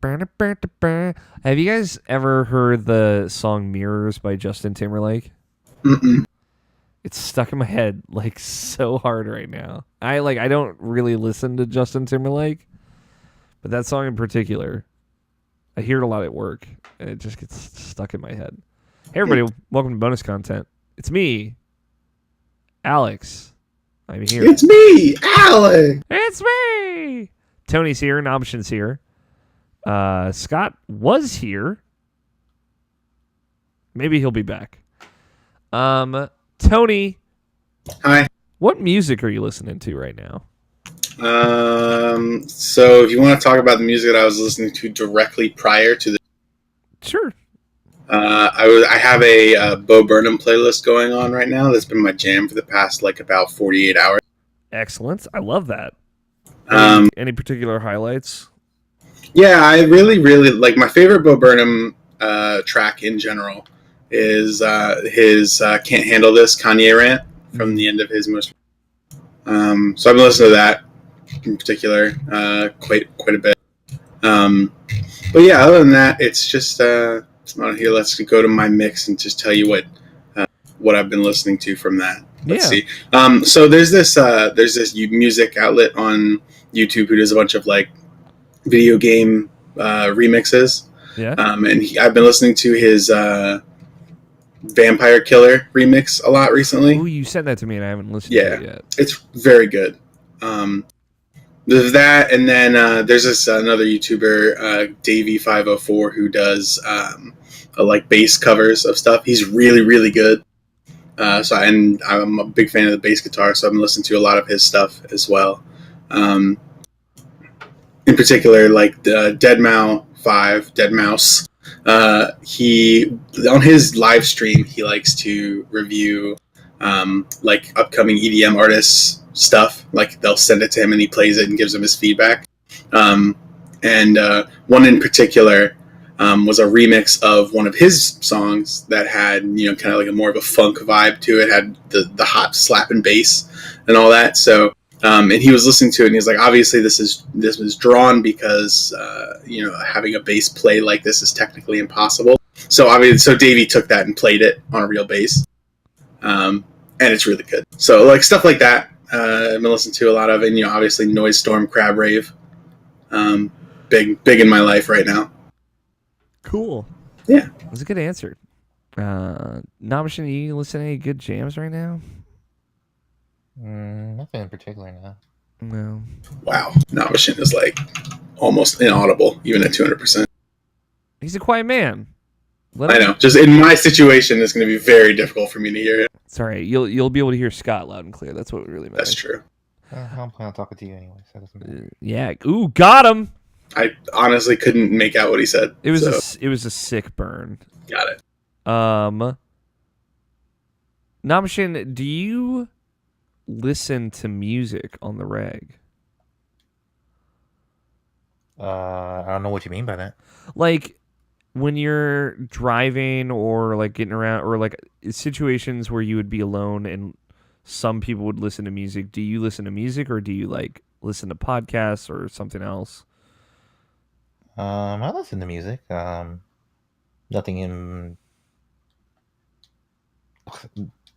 Have you guys ever heard the song Mirrors by Justin Timberlake? Mm-mm. It's stuck in my head like so hard right now. I don't really listen to Justin Timberlake, but that song in particular, I hear it a lot at work and it just gets stuck in my head. Hey everybody, welcome to bonus content. It's me, Alex. I'm here. It's me, Alex. It's me. Tony's here, Nobshin's here. Scott was here. Maybe he'll be back. Tony, Hi. what music are you listening to right now? So if you want to talk about the music that I was listening to directly prior to the, Sure. I have a Bo Burnham playlist going on right now. That's been my jam for the past about 48 hours. Excellent. I love that. Any particular highlights? Yeah, I really, really like my favorite Bo Burnham track in general is his "Can't Handle This" Kanye rant from the end of his most. So I've been listening to that in particular quite a bit. But yeah, other than that, it's just on here. Let's go to my mix and just tell you what I've been listening to from that. Let's see. So there's this music outlet on YouTube who does a bunch of like video game remixes. Yeah. And I've been listening to his Vampire Killer remix a lot recently. Oh, you sent that to me and I haven't listened to it yet. It's very good. There's that, and then there's this another YouTuber, Davey504, who does like bass covers of stuff. He's really, really good. And I'm a big fan of the bass guitar, so I've been listening to a lot of his stuff as well. In particular, like the Deadmau5, he on his live stream he likes to review like upcoming EDM artists stuff. Like they'll send it to him and he plays it and gives them his feedback. And one in particular was a remix of one of his songs that had kind of like a more of a funk vibe to it. Had the hot slapping bass and all that. So and he was listening to it and he's like, obviously this was drawn because having a bass play like this is technically impossible. So Davey took that and played it on a real bass. And it's really good. So like stuff like that. I've been listening to a lot of, and obviously Noise Storm, Crab Rave, big in my life right now. Cool. Yeah, that's a good answer. Nobshin, you listen to any good jams right now? Nothing in particular now. No. Wow, Nobshin is like almost inaudible, even at 200%. He's a quiet man. I know. Just in my situation, it's going to be very difficult for me to hear it. It's all right. You'll be able to hear Scott loud and clear. That's what really matters. That's true. I'm planning on talking to you anyway. So yeah. Ooh, got him. I honestly couldn't make out what he said. It was a sick burn. Got it. Nobshin, do you listen to music on the reg? I don't know what you mean by that. Like when you're driving or like getting around or like situations where you would be alone and some people would listen to music. Do you listen to music or do you like listen to podcasts or something else? I listen to music. Nothing in.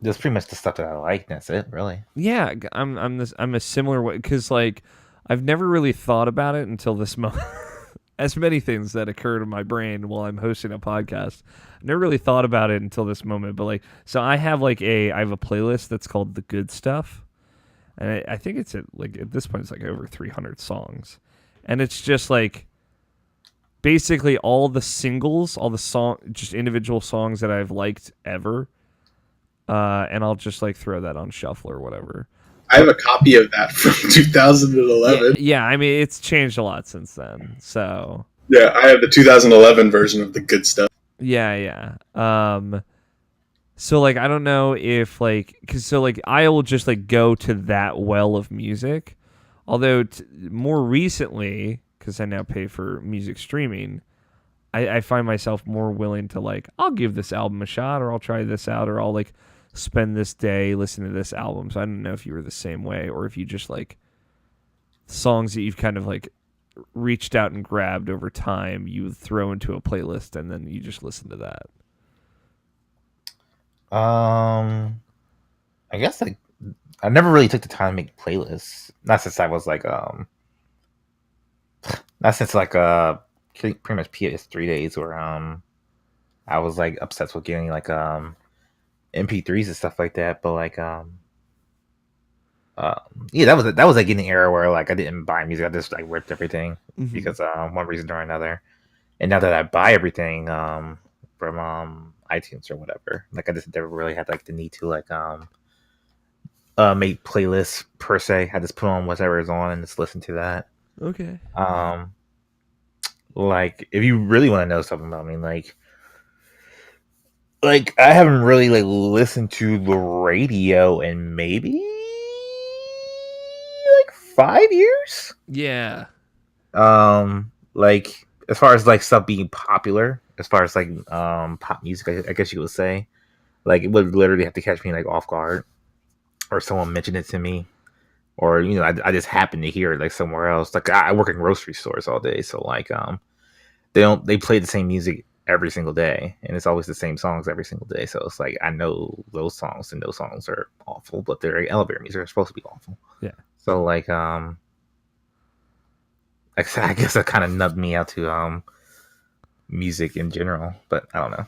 There's pretty much the stuff that I like. That's it, really. Yeah, I'm a similar way because like I've never really thought about it until this moment. As many things that occurred in my brain while I'm hosting a podcast, I never really thought about it until this moment. But like, so I have a playlist that's called The Good Stuff, and I think it's at this point it's like over 300 songs, and it's just like basically all the singles, all the just individual songs that I've liked ever, and I'll just like throw that on shuffle or whatever. I have a copy of that from 2011. Yeah, I mean, it's changed a lot since then. So yeah, I have the 2011 version of The Good Stuff. Yeah. So like, I don't know if like, I will just like go to that well of music. Although more recently, because I now pay for music streaming, I find myself more willing to like, I'll give this album a shot, or I'll try this out, or I'll like spend this day listening to this album. So I don't know if you were the same way or if you just like songs that you've kind of like reached out and grabbed over time you would throw into a playlist and then you just listen to that? I guess like I never really took the time to make playlists. Not since I was like not since like pretty much PS3 days where I was like obsessed with getting like MP3s and stuff like that. But like yeah, that was like in the era where like I didn't buy music. I just like ripped everything because one reason or another. And now that I buy everything from iTunes or whatever, like I just never really had like the need to like make playlists per se. I just put on whatever is on and just listen to that. Okay. Like if you really want to know something about me, like I haven't really like listened to the radio in maybe like 5 years. Yeah. Like as far as like stuff being popular, as far as like pop music, I guess you would say, like it would literally have to catch me like off guard, or someone mentioned it to me, or you know I just happened to hear it like somewhere else. Like I work in grocery stores all day, so like they play the same music every single day, and it's always the same songs every single day. So it's like I know those songs, and those songs are awful, but they're elevator music. They're supposed to be awful. Yeah. So like I guess that kind of nubbed me out to music in general, but I don't know.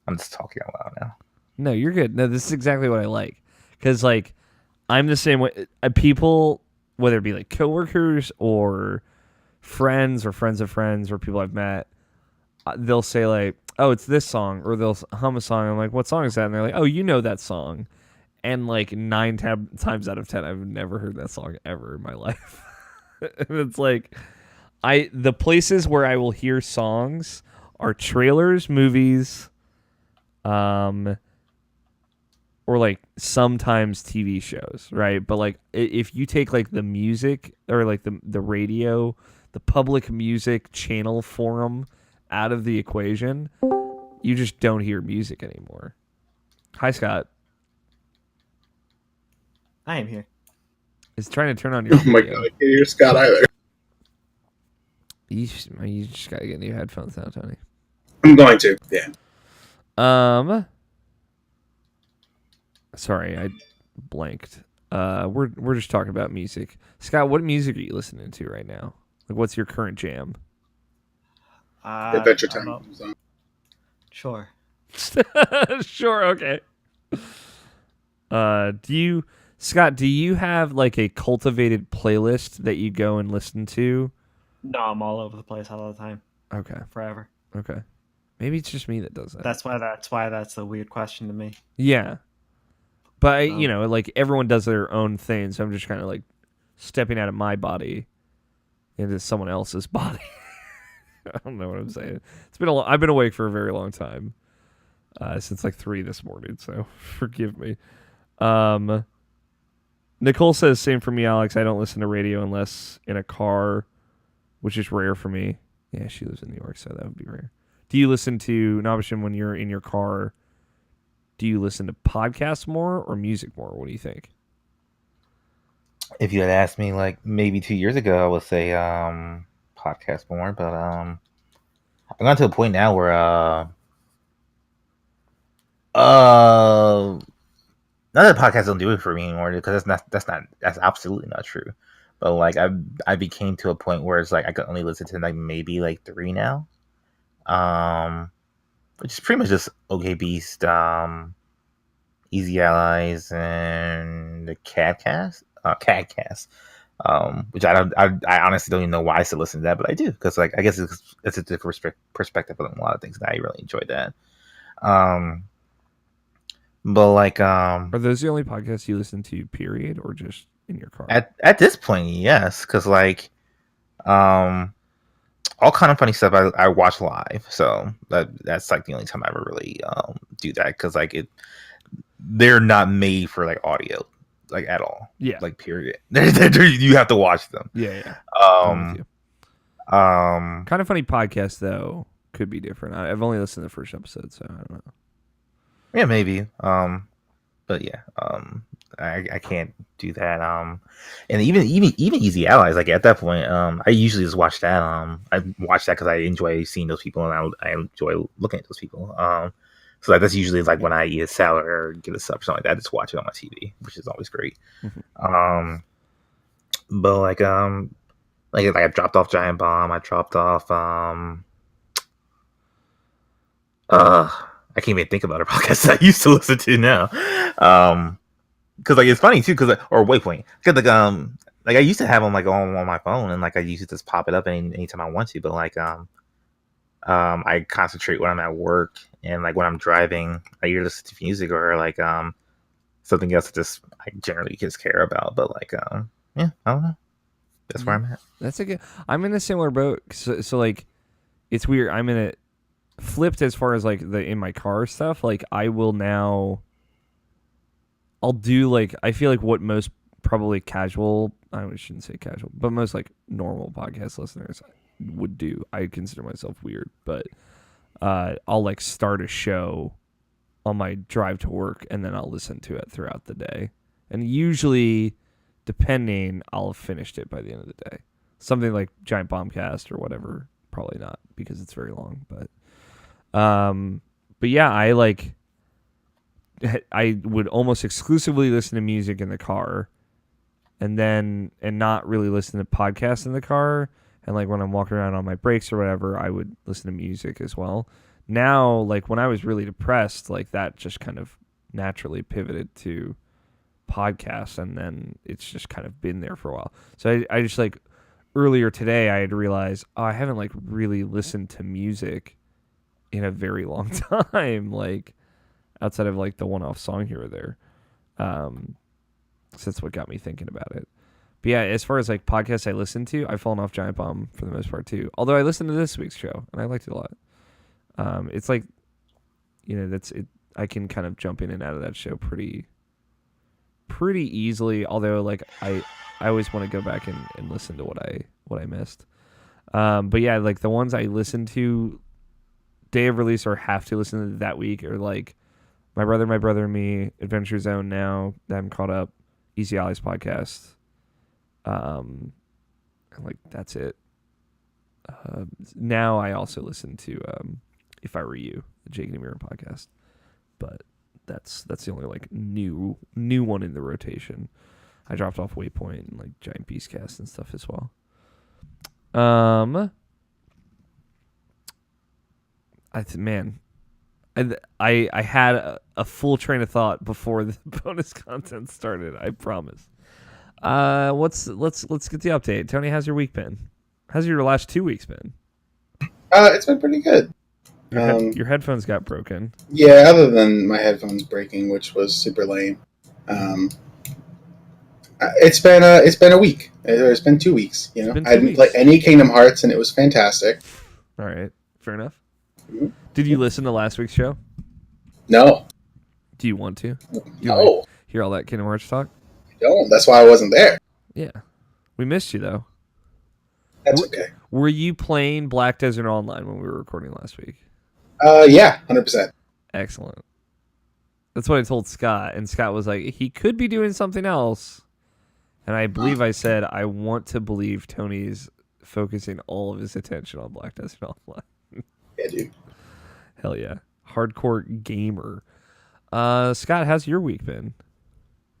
I'm just talking out loud now. No, you're good. No, this is exactly what I like. Because, like, I'm the same way. People, whether it be, like, coworkers or friends of friends or people I've met, they'll say, like, oh, it's this song. Or they'll hum a song. I'm like, what song is that? And they're like, oh, you know that song. And, like, 9 times out of 10, I've never heard that song ever in my life. And it's like, the places where I will hear songs are trailers, movies, or like sometimes TV shows, right? But like if you take like the music or like the radio, the public music channel forum out of the equation, you just don't hear music anymore. Hi, Scott. I am here. Is trying to turn on your Oh my video. god, I can't hear Scott either. You just gotta get new headphones now, Tony. I'm going to, yeah. Sorry, I blanked. We're just talking about music. Scott, what music are you listening to right now? Like, what's your current jam? Adventure Time comes on. Sure. Sure, okay. Scott, do you have like a cultivated playlist that you go and listen to? No, I'm all over the place all the time. Okay. Forever. Okay. Maybe it's just me that does that. That's why that's a weird question to me. Yeah. But, you know, like everyone does their own thing, so I'm just kind of like stepping out of my body into someone else's body. I don't know what I'm saying. I've been awake for a very long time. Since like 3 this morning, so forgive me. Nicole says, same for me, Alex. I don't listen to radio unless in a car, which is rare for me. Yeah, she lives in New York, so that would be rare. Do you listen to Nabishin when you're in your car? Do you listen to podcasts more or music more? What do you think? If you had asked me like maybe 2 years ago, I would say podcast more, but I've gone to a point now where none of the podcasts don't do it for me anymore, because that's absolutely not true. But like I became to a point where it's like I could only listen to like maybe like 3 now, which is pretty much just OK Beast, Easy Allies, and the Cadcast, which I honestly don't even know why I still listen to that, but I do, because like I guess it's a different perspective on a lot of things, and I really enjoy that. But like, are those the only podcasts you listen to, period, or just in your car? At this point, yes, because like, all kind of funny stuff I watch live, so that's like the only time I ever really do that, because like they're not made for like audio, like at all. Yeah, like period. You have to watch them. Yeah. Kind of funny podcast though could be different. I've only listened to the first episode, so I don't know. Yeah, maybe. But yeah. I can't do that. And even Easy Allies, like at that point, I usually just watch that. I watch that because I enjoy seeing those people, and I enjoy looking at those people. So like, that's usually like when I eat a salad or get a sub or something like that. I just watch it on my TV, which is always great. Um, but like I dropped off Giant Bomb. I dropped off I can't even think about a podcast I used to listen to now. Because like it's funny too, because or Waypoint, because like I used to have them like on my phone, and like I used to just pop it up anytime I want to. But like I concentrate when I'm at work, and like when I'm driving, I either listen to music or like something else that just I generally just care about. But like yeah, I don't know. That's where I'm at. That's a good. I'm in a similar boat. So like, it's weird. I'm in it flipped as far as like the in my car stuff. Like I will now. I'll do like I feel like what most probably casual. I shouldn't say casual, but most like normal podcast listeners would do. I consider myself weird, but I'll like start a show on my drive to work, and then I'll listen to it throughout the day. And usually, depending, I'll have finished it by the end of the day. Something like Giant Bombcast or whatever. Probably not because it's very long, but yeah, I would almost exclusively listen to music in the car, and not really listen to podcasts in the car. And like when I'm walking around on my breaks or whatever, I would listen to music as well. Now, like when I was really depressed, like that just kind of naturally pivoted to podcasts, and then it's just kind of been there for a while. So I just like earlier today I had realized I haven't like really listened to music in a very long time, like outside of like the one-off song here or there. So that's what got me thinking about it. But yeah, as far as like podcasts I listen to, I've fallen off Giant Bomb for the most part too. Although I listened to this week's show and I liked it a lot. It's like, that's it. I can kind of jump in and out of that show pretty easily. Although like I always want to go back and listen to what I missed. But yeah, like the ones I listen to day of release or have to listen to that week are like My Brother and Me, Adventure Zone now that I'm caught up, Easy Allies podcast. And like that's it. Now I also listen to If I Were You, the Jake and Amir podcast, but that's the only like new one in the rotation. I dropped off Waypoint and like Giant Beastcast and stuff as well. I had a full train of thought before the bonus content started. I promise. Let's get the update. Tony, how's your week been? How's your last 2 weeks been? It's been pretty good. Your headphones got broken. Yeah, other than my headphones breaking, which was super lame. It's been a week. It's been 2 weeks. I didn't play any Kingdom Hearts, and it was fantastic. All right, fair enough. Mm-hmm. Did you listen to last week's show? No. Do you want to? No. Hear all that Kingdom Hearts talk? I don't. That's why I wasn't there. Yeah, we missed you though. That's okay. Were you playing Black Desert Online when we were recording last week? Yeah, 100%. Excellent. That's what I told Scott, and Scott was like, he could be doing something else. And I believe I said, I want to believe Tony's focusing all of his attention on Black Desert Online. Yeah, dude. Hell yeah. Hardcore gamer. Scott, how's your week been?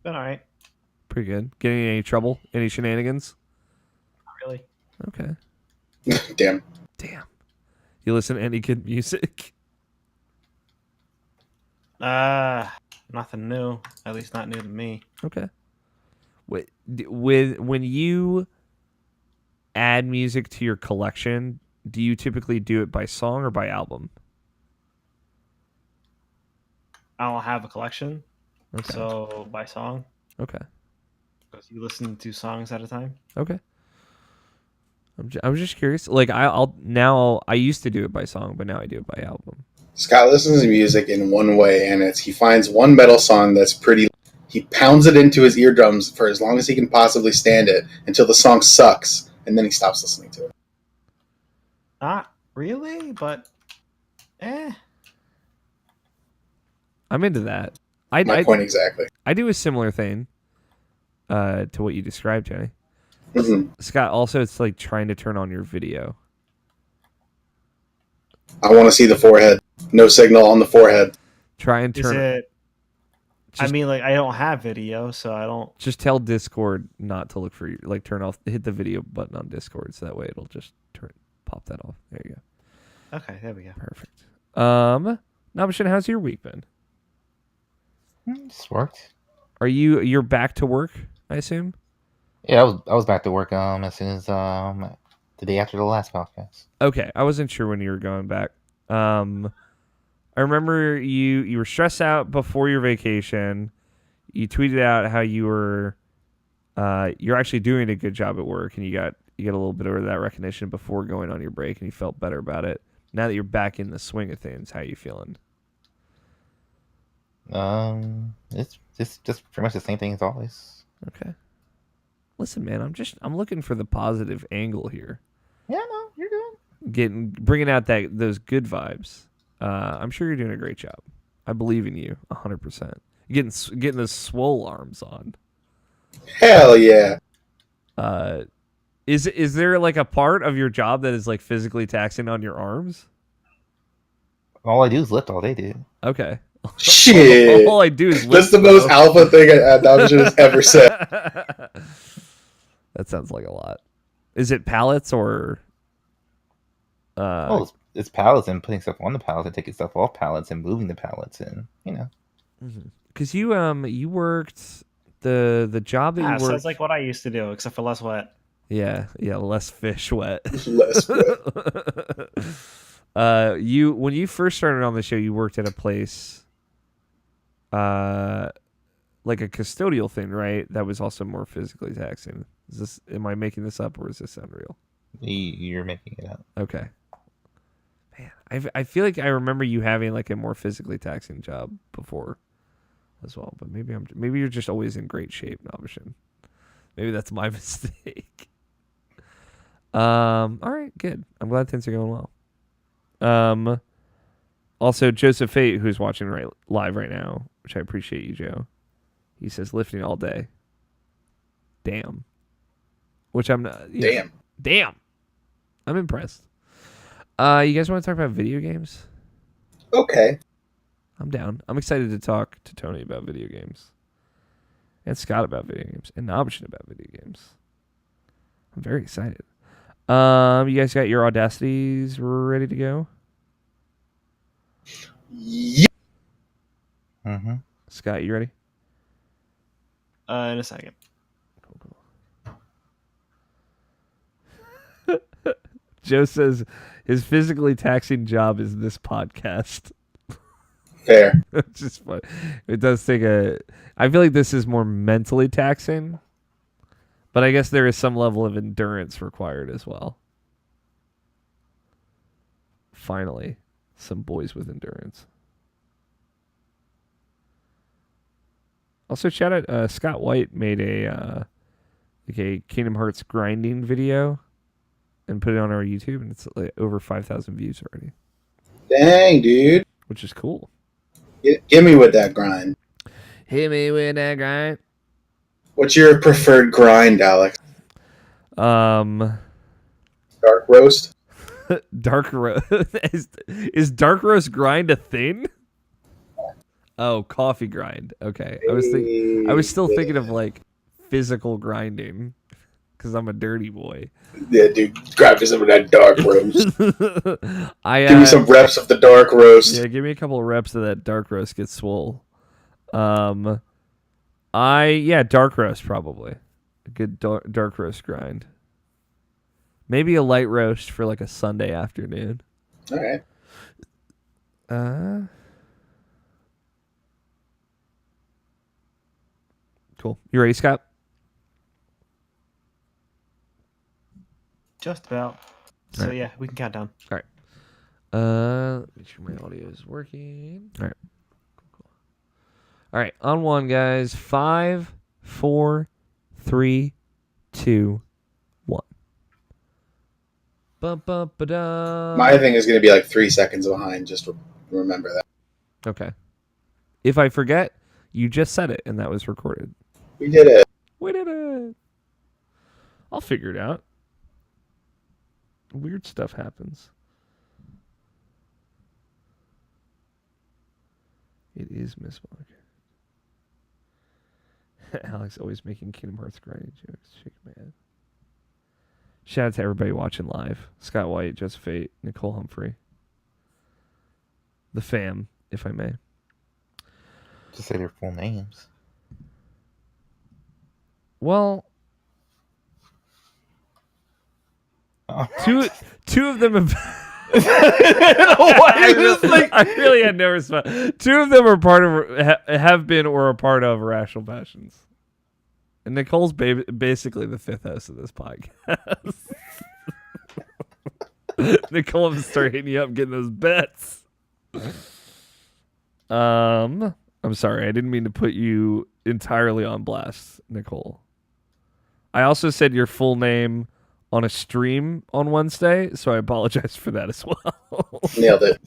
Been all right. Pretty good. Getting in any trouble? Any shenanigans? Not really. Okay. Damn. You listen to any good music? Nothing new. At least not new to me. Okay. When you add music to your collection, do you typically do it by song or by album? I'll have a collection, Okay. so by song. Okay. Because you listen to songs at a time. Okay. I was just curious. Like I used to do it by song, but now I do it by album. Scott listens to music in one way, and he finds one metal song that's pretty. He pounds it into his eardrums for as long as he can possibly stand it until the song sucks, and then he stops listening to it. Not really, but I'm into that. My point exactly. I do a similar thing to what you described, Jenny. Hmm. Scott, also, it's like trying to turn on your video. I want to see the forehead. No signal on the forehead. Try and Is turn. it? I Just- mean, like I don't have video, so I don't. Just tell Discord not to look for you. Like turn off, hit the video button on Discord, so that way it'll just pop that off. There you go. Okay, there we go. Perfect. Nabishin, how's your week been? Just worked. You're back to work? I assume. Yeah, I was back to work as soon as the day after the last podcast. Okay, I wasn't sure when you were going back. I remember you were stressed out before your vacation. You tweeted out how you're actually doing a good job at work, and you get a little bit of that recognition before going on your break, and you felt better about it. Now that you're back in the swing of things, how are you feeling? It's just pretty much the same thing as always. Okay. Listen, man, I'm looking for the positive angle here. Yeah, no, you're good. Bringing out those good vibes. I'm sure you're doing a great job. I believe in you 100%. Getting those swole arms on. Hell yeah. Is there like a part of your job that is like physically taxing on your arms? All I do is lift all day, dude. Okay. Shit. All I do is That's lift, the most bro. alpha thing Nabishin has ever said. That sounds like a lot. Is it pallets or? Well, it's pallets and putting stuff on the pallets and taking stuff off pallets and moving the pallets and Because you worked the job that you worked. Sounds like what I used to do, except for less wet. Yeah, less fish wet. Less When you first started on the show, you worked at a place, like a custodial thing, right? That was also more physically taxing. Am I making this up or is this unreal? you're making it up. Okay. Man, I feel like I remember you having like a more physically taxing job before, as well. But maybe you're just always in great shape, Nabishin. Maybe that's my mistake. All right, good. I'm glad things are going well. Also, Joseph Fate, who's watching live right now, which I appreciate you, Joe. He says lifting all day. Damn. Which I'm not. Damn. I'm impressed. You guys want to talk about video games? Okay. I'm down. I'm excited to talk to Tony about video games. And Scott about video games. And Nabishin about video games. I'm very excited. You guys got your Audacities ready to go? Yeah. Mm-hmm. Scott, you ready? In a second. Cool. Joe says his physically taxing job is this podcast. Fair. It's just fun. It does take I feel like this is more mentally taxing, but I guess there is some level of endurance required as well. Finally, some boys with endurance. Also, shout out Scott White made a Kingdom Hearts grinding video and put it on our YouTube, and it's like over 5,000 views already, Dang, dude. which is cool. Give me with that grind. Hit me with that grind. What's your preferred grind, Alex? Dark Dark roast? roast is dark roast grind a thing? Oh, coffee grind. Okay, I was still thinking of like physical grinding because I'm a dirty boy. Yeah, dude. Grab me some of that dark roast. Give me some reps of the dark roast. Yeah, give me a couple of reps of that dark roast. Get swole. Dark roast probably a good dark roast grind. Maybe a light roast for like a Sunday afternoon. All right. Cool. You ready, Scott? Just about. So Alright. yeah, we can count down. Let me make sure my audio is working. All right. Cool. All right. On one, guys. 5, 4, 3, 2, 1. Ba-ba-ba-da. My thing is going to be like 3 seconds behind. Just remember that. Okay. If I forget, You just said it, and that was recorded. We did it. We did it. I'll figure it out. Weird stuff happens. It is Miss Monk. Alex always making Kingdom Hearts grinding jokes. Shake my head. Shout out to everybody watching live. Scott White, Joseph Fate, Nicole Humphrey. The fam, if I may. Just say their full names. Well, Oh. two of them have... I I really had no response. Two of them are have been or are part of Irrational Passions. And Nicole's basically the fifth host of this podcast. Nicole will start hitting you up getting those bets. I'm sorry, I didn't mean to put you entirely on blast, Nicole. I also said your full name on a stream on Wednesday, so I apologize for that as well. Nailed it.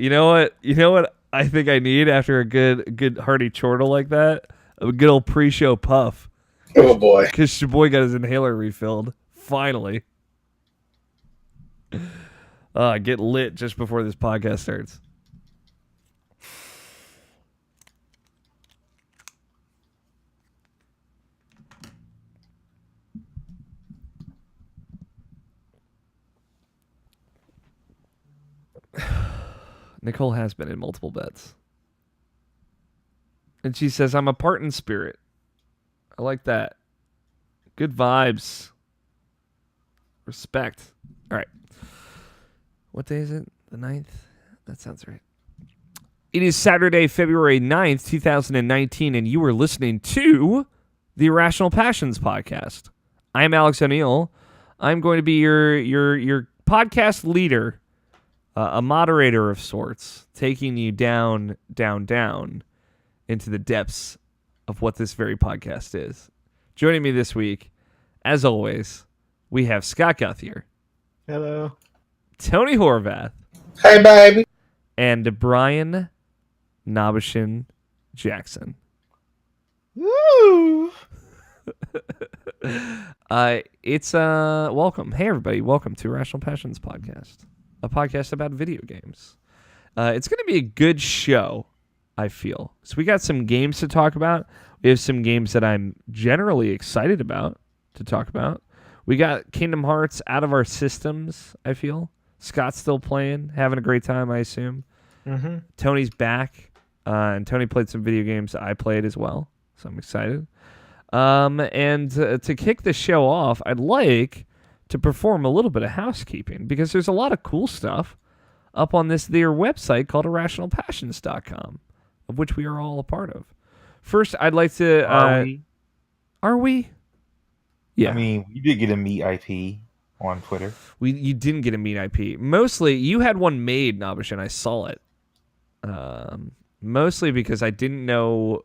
You know what? You know what I think I need after a good hearty chortle like that? A good old pre-show puff. Oh boy. Because your boy got his inhaler refilled. Finally. Get lit just before this podcast starts. Nicole has been in multiple bets. And she says, I'm a part in spirit. I like that. Good vibes. Respect. All right. What day is it? The 9th? That sounds right. It is Saturday, February 9th, 2019, and you are listening to the Irrational Passions podcast. I'm Alex O'Neill. I'm going to be your podcast leader, a moderator of sorts, taking you down into the depths of what this very podcast is. Joining me this week, as always, we have Scott Guthier. Hello. Tony Horvath. Hi, baby. And Brian Nobishin Jackson. Woo! It's welcome. Hey everybody, welcome to Irrational Passions podcast. A podcast about video games. It's going to be a good show, I feel. So we got some games to talk about. We have some games that I'm generally excited about to talk about. We got Kingdom Hearts out of our systems, I feel. Scott's still playing, having a great time, I assume. Mm-hmm. Tony's back, and Tony played some video games I played as well, so I'm excited. And to kick the show off, I'd like to perform a little bit of housekeeping, because there's a lot of cool stuff up on their website called irrationalpassions.com, of which we are all a part of. First, I'd like to... Are we? Yeah. I mean, you did get a meet IP on Twitter. You didn't get a meet IP. Mostly, you had one made, Nabish, and I saw it. Mostly because I didn't know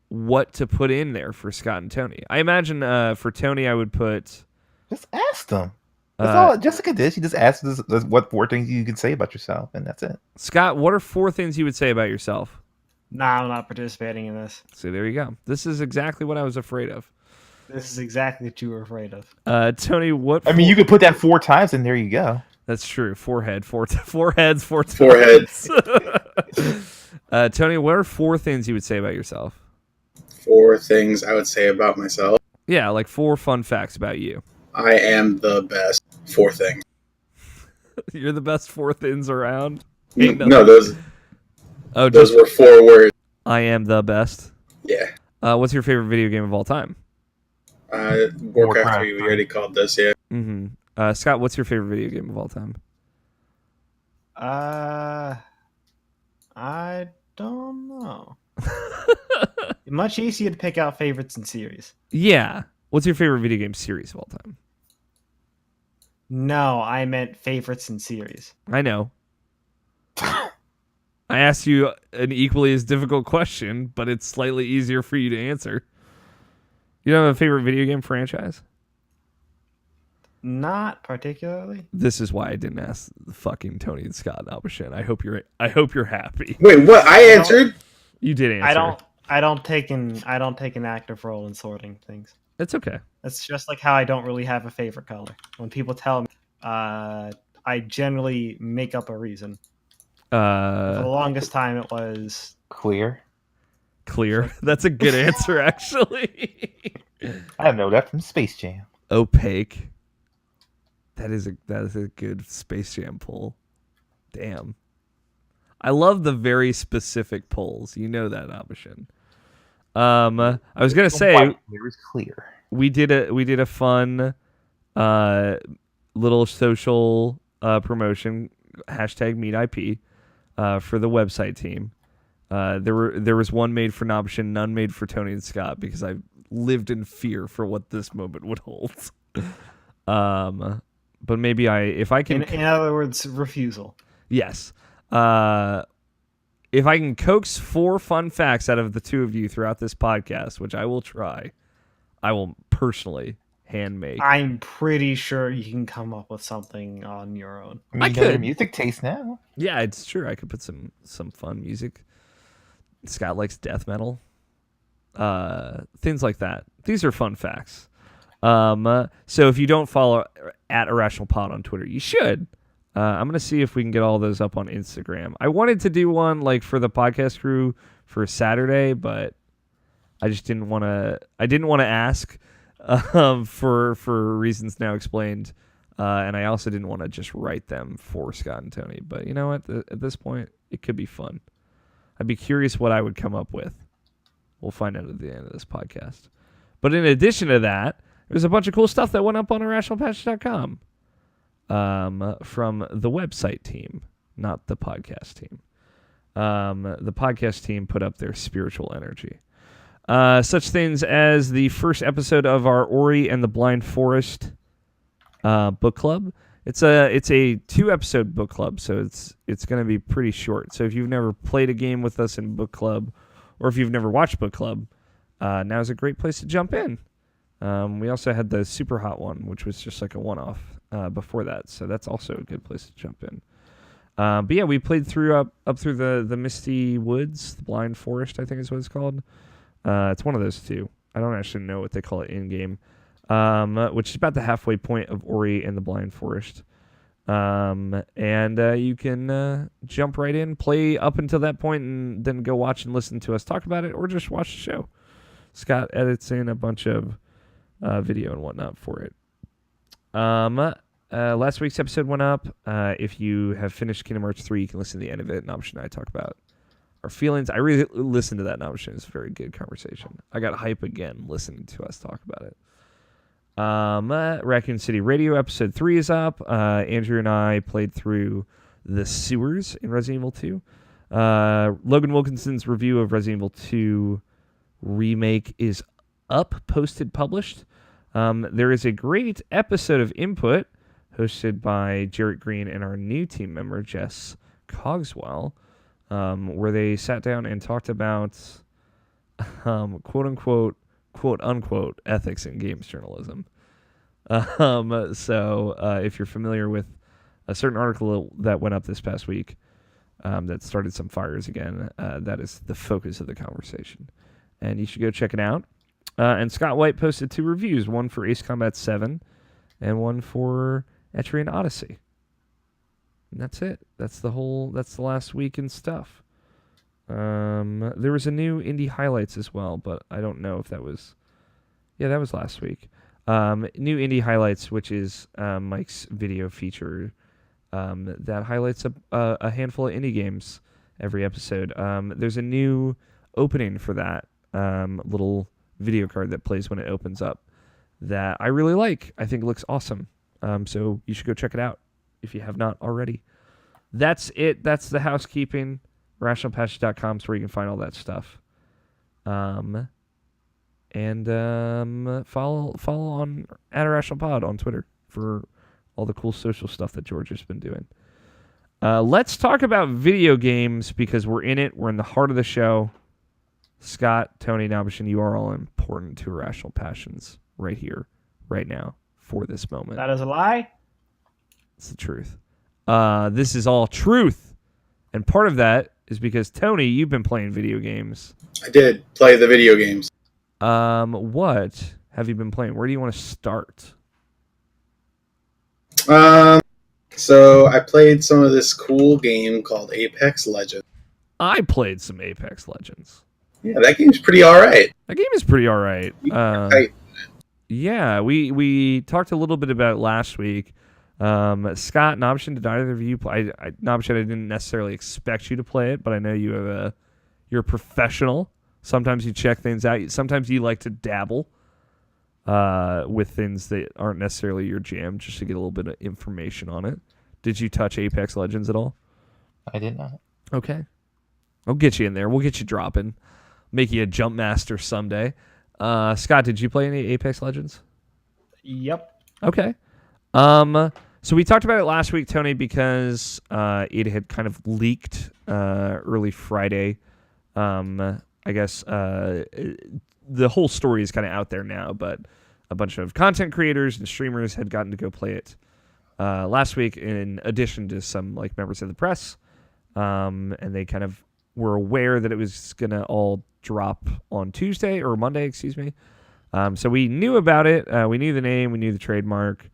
what to put in there for Scott and Tony. I imagine for Tony, I would put... Just ask them. That's all Jessica did. She just asked us what 4 things you could say about yourself, and that's it. Scott, what are 4 things you would say about yourself? Nah, I'm not participating in this. So there you go. This is exactly what I was afraid of. This is exactly what you were afraid of. Tony, what... I mean, you could put that 4 times, and there you go. That's true. Four heads, four times. Tony, what are 4 things you would say about yourself? 4 things I would say about myself. Yeah, like 4 fun facts about you. I am the best. 4 things. You're the best 4 things around? No, those were 4 words. I am the best. Yeah. What's your favorite video game of all time? Warcraft 3, we already called this, yeah. Mm-hmm. Scott, what's your favorite video game of all time? I don't know. Much easier to pick out favorites in series. Yeah. What's your favorite video game series of all time? No, I meant favorites in series. I know. I asked you an equally as difficult question, but it's slightly easier for you to answer. You don't have a favorite video game franchise? Not particularly. This is why I didn't ask the fucking Tony and Scott Nabashin. I hope you're happy. Wait, what? I answered. You did answer. I don't take an active role in sorting things. It's okay. It's just like how I don't really have a favorite color. When people tell me, I generally make up a reason. For the longest time, it was Clear. That's a good answer, actually. I know that from Space Jam. Opaque. That is a good Space Jam pull. Damn. I love the very specific pulls. You know that, Abishin. I was gonna say Clear is clear. we did a fun little social promotion #MeetIP for the website team. There was one made for Nabishin, none made for Tony and Scott because I lived in fear for what this moment would hold. But maybe if I can, in other words, refusal. yes. If I can coax 4 fun facts out of the two of you throughout this podcast, which I will try, I will personally hand make. I'm pretty sure you can come up with something on your own. I mean, I you know your could. music taste now. Yeah, it's true. I could put some fun music. Scott likes death metal. Things like that. These are fun facts. So if you don't follow at Irrational Pod on Twitter, you should. I'm gonna see if we can get all those up on Instagram. I wanted to do one like for the podcast crew for Saturday, but I just didn't want to. I didn't want to ask for reasons now explained, and I also didn't want to just write them for Scott and Tony. But you know what? At this point, it could be fun. I'd be curious what I would come up with. We'll find out at the end of this podcast. But in addition to that, there's a bunch of cool stuff that went up on irrationalpatch.com from the website team, not the podcast team. The podcast team put up their spiritual energy. Such things as the first episode of our Ori and the Blind Forest book club. It's a 2-episode book club, so it's going to be pretty short. So if you've never played a game with us in book club, or if you've never watched book club, now's a great place to jump in. We also had the super hot one, which was just like a one-off before that, so that's also a good place to jump in. But yeah, we played up through the Misty Woods, the Blind Forest, I think is what it's called. It's one of those two. I don't actually know what they call it in game. Which is about the halfway point of Ori and the Blind Forest. And you can jump right in, play up until that point, and then go watch and listen to us talk about it, or just watch the show. Scott edits in a bunch of video and whatnot for it. Last week's episode went up. If you have finished Kingdom Hearts 3, you can listen to the end of it. Nabishin and I talk about our feelings. I really listened to that. Nabishin. It's a very good conversation. I got hype again listening to us talk about it. Raccoon City Radio episode 3 is up. Andrew and I played through the sewers in Resident Evil 2. Logan Wilkinson's review of Resident Evil 2 remake is up, posted, published. There is a great episode of Input hosted by Jarrett Green and our new team member, Jess Cogswell, where they sat down and talked about quote unquote ethics in games journalism. So if you're familiar with a certain article that went up this past week that started some fires again, that is the focus of the conversation. And you should go check it out. And Scott White posted 2 reviews, one for Ace Combat 7 and one for Etrian Odyssey. And that's it. That's the last week in stuff. There was a new indie highlights as well, but I don't know if that was... Yeah, that was last week. New indie highlights, which is Mike's video feature that highlights a handful of indie games every episode. There's a new opening for that little video card that plays when it opens up that I really like. I think it looks awesome. So you should go check it out if you have not already. That's it. That's the housekeeping. RationalPatch.com is where you can find all that stuff. And follow on @IrrationalPod on Twitter for all the cool social stuff that George has been doing. Let's talk about video games because we're in it. We're in the heart of the show. Scott, Tony, Nabishin, you are all important to Irrational Passions right here, right now, for this moment. That is a lie. It's the truth. This is all truth. And part of that is because, Tony, you've been playing video games. I did play the video games. What have you been playing? Where do you want to start? So I played some of this cool game called Apex Legends. I played some Apex Legends. Yeah, that game's pretty all right. That game is pretty all right. Yeah, we talked a little bit about it last week. Scott, Nobshin, did either of you play? Nobshin, I didn't necessarily expect you to play it, but I know you're a professional. Sometimes you check things out. Sometimes you like to dabble with things that aren't necessarily your jam, just to get a little bit of information on it. Did you touch Apex Legends at all? I did not. Okay. I'll get you in there. We'll get you dropping. Make you a jump master someday. Scott, did you play any Apex Legends? Yep. Okay. So we talked about it last week, Tony, because it had kind of leaked early Friday. I guess the whole story is kind of out there now, but a bunch of content creators and streamers had gotten to go play it last week, in addition to some like members of the press, and they kind of were aware that it was going to all drop on Tuesday or Monday, excuse me. So we knew about it. We knew the name. We knew the trademark.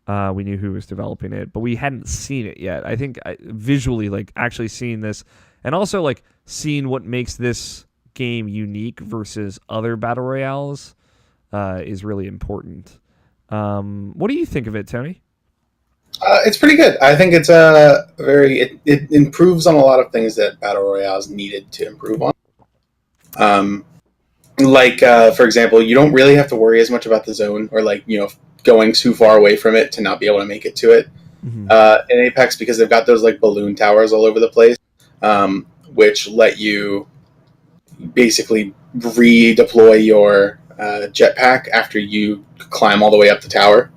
We knew who was developing it, but we hadn't seen it yet. I think visually, like actually seeing this, and also like seeing what makes this game unique versus other battle royales is really important. What do you think of it, Tony? It's pretty good. I think it's it improves on a lot of things that battle royales needed to improve on. For example, you don't really have to worry as much about the zone or going too far away from it to not be able to make it to it. Mm-hmm. In Apex, because they've got those like balloon towers all over the place, which let you basically redeploy your jetpack after you climb all the way up the tower,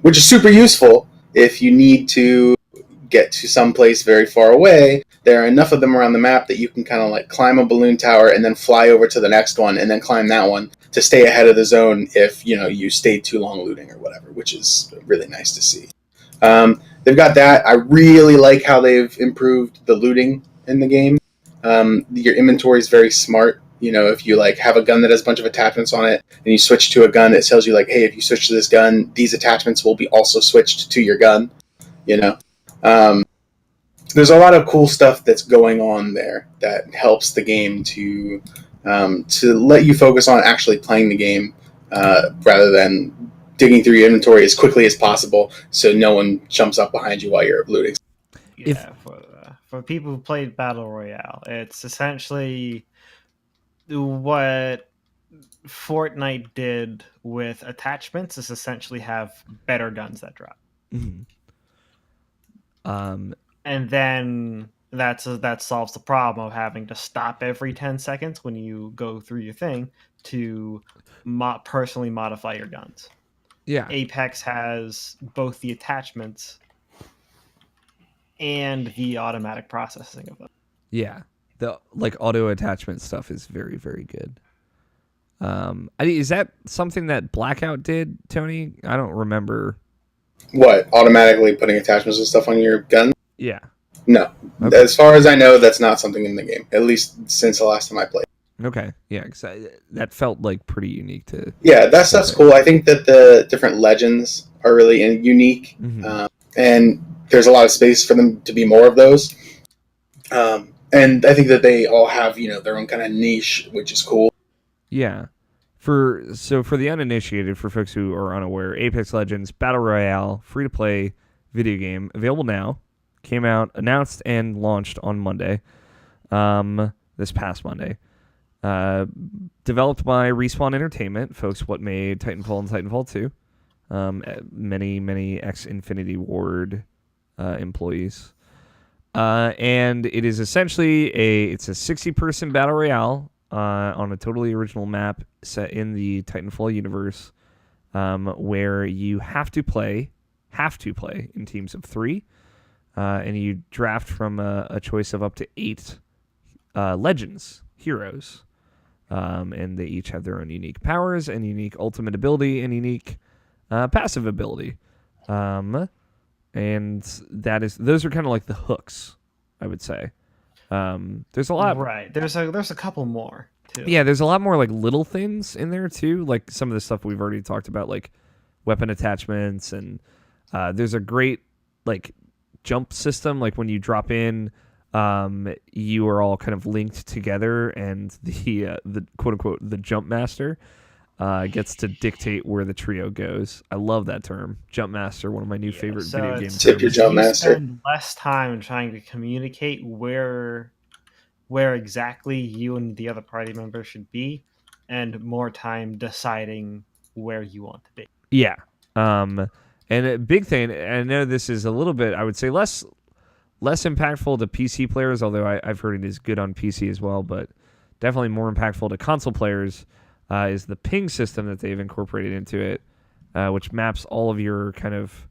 which is super useful if you need to get to some place very far away. There are enough of them around the map that you can kind of like climb a balloon tower and then fly over to the next one and then climb that one to stay ahead of the zone if you stayed too long looting or whatever, which is really nice to see. They've got that. I really like how they've improved the looting in the game. Your inventory is very smart. If you like have a gun that has a bunch of attachments on it and you switch to a gun that tells you like, hey, if you switch to this gun, these attachments will be also switched to your gun. There's a lot of cool stuff that's going on there that helps the game to let you focus on actually playing the game rather than digging through your inventory as quickly as possible so no one jumps up behind you while you're looting. Yeah, for people who played Battle Royale, it's essentially what Fortnite did with attachments is essentially have better guns that drop. Mm-hmm. And then that solves the problem of having to stop every 10 seconds when you go through your thing to personally modify your guns. Yeah. Apex has both the attachments and the automatic processing of them. Yeah. The auto attachment stuff is very, very good. Is that something that Blackout did, Tony? I don't remember. What? Automatically putting attachments and stuff on your gun? Yeah. No. Okay. As far as I know, that's not something in the game, at least since the last time I played. Okay. Yeah, because that felt like pretty unique to... Yeah, that stuff's cool. I think that the different legends are really unique, mm-hmm. And there's a lot of space for them to be more of those. And I think that they all have, their own kind of niche, which is cool. Yeah. For the uninitiated, for folks who are unaware, Apex Legends Battle Royale, free-to-play video game, available now, came out, announced, and launched on Monday, this past Monday. Developed by Respawn Entertainment, folks what made Titanfall and Titanfall 2. Many ex-Infinity Ward employees. And it is essentially a 60-person battle royale on a totally original map set in the Titanfall universe, where you have to play in teams of 3, and you draft from a choice of up to 8 legends, heroes, and they each have their own unique powers and unique ultimate ability and unique passive ability. And those are kind of like the hooks, I would say. There's a lot. Right. There's a couple more too. Yeah, there's a lot more like little things in there too, like some of the stuff we've already talked about, like weapon attachments, and there's a great like jump system. Like when you drop in, you are all kind of linked together, and the quote unquote the jump master gets to dictate where the trio goes. I love that term, jump master. One of my new favorite video game Tip your terms. jump You master. spend less time trying to communicate where exactly you and the other party members should be, and more time deciding where you want to be. Yeah. And a big thing, and I know this is a little bit, I would say less impactful to PC players, although I've heard it is good on PC as well, but definitely more impactful to console players, is the ping system that they've incorporated into it, which maps all of your kind of,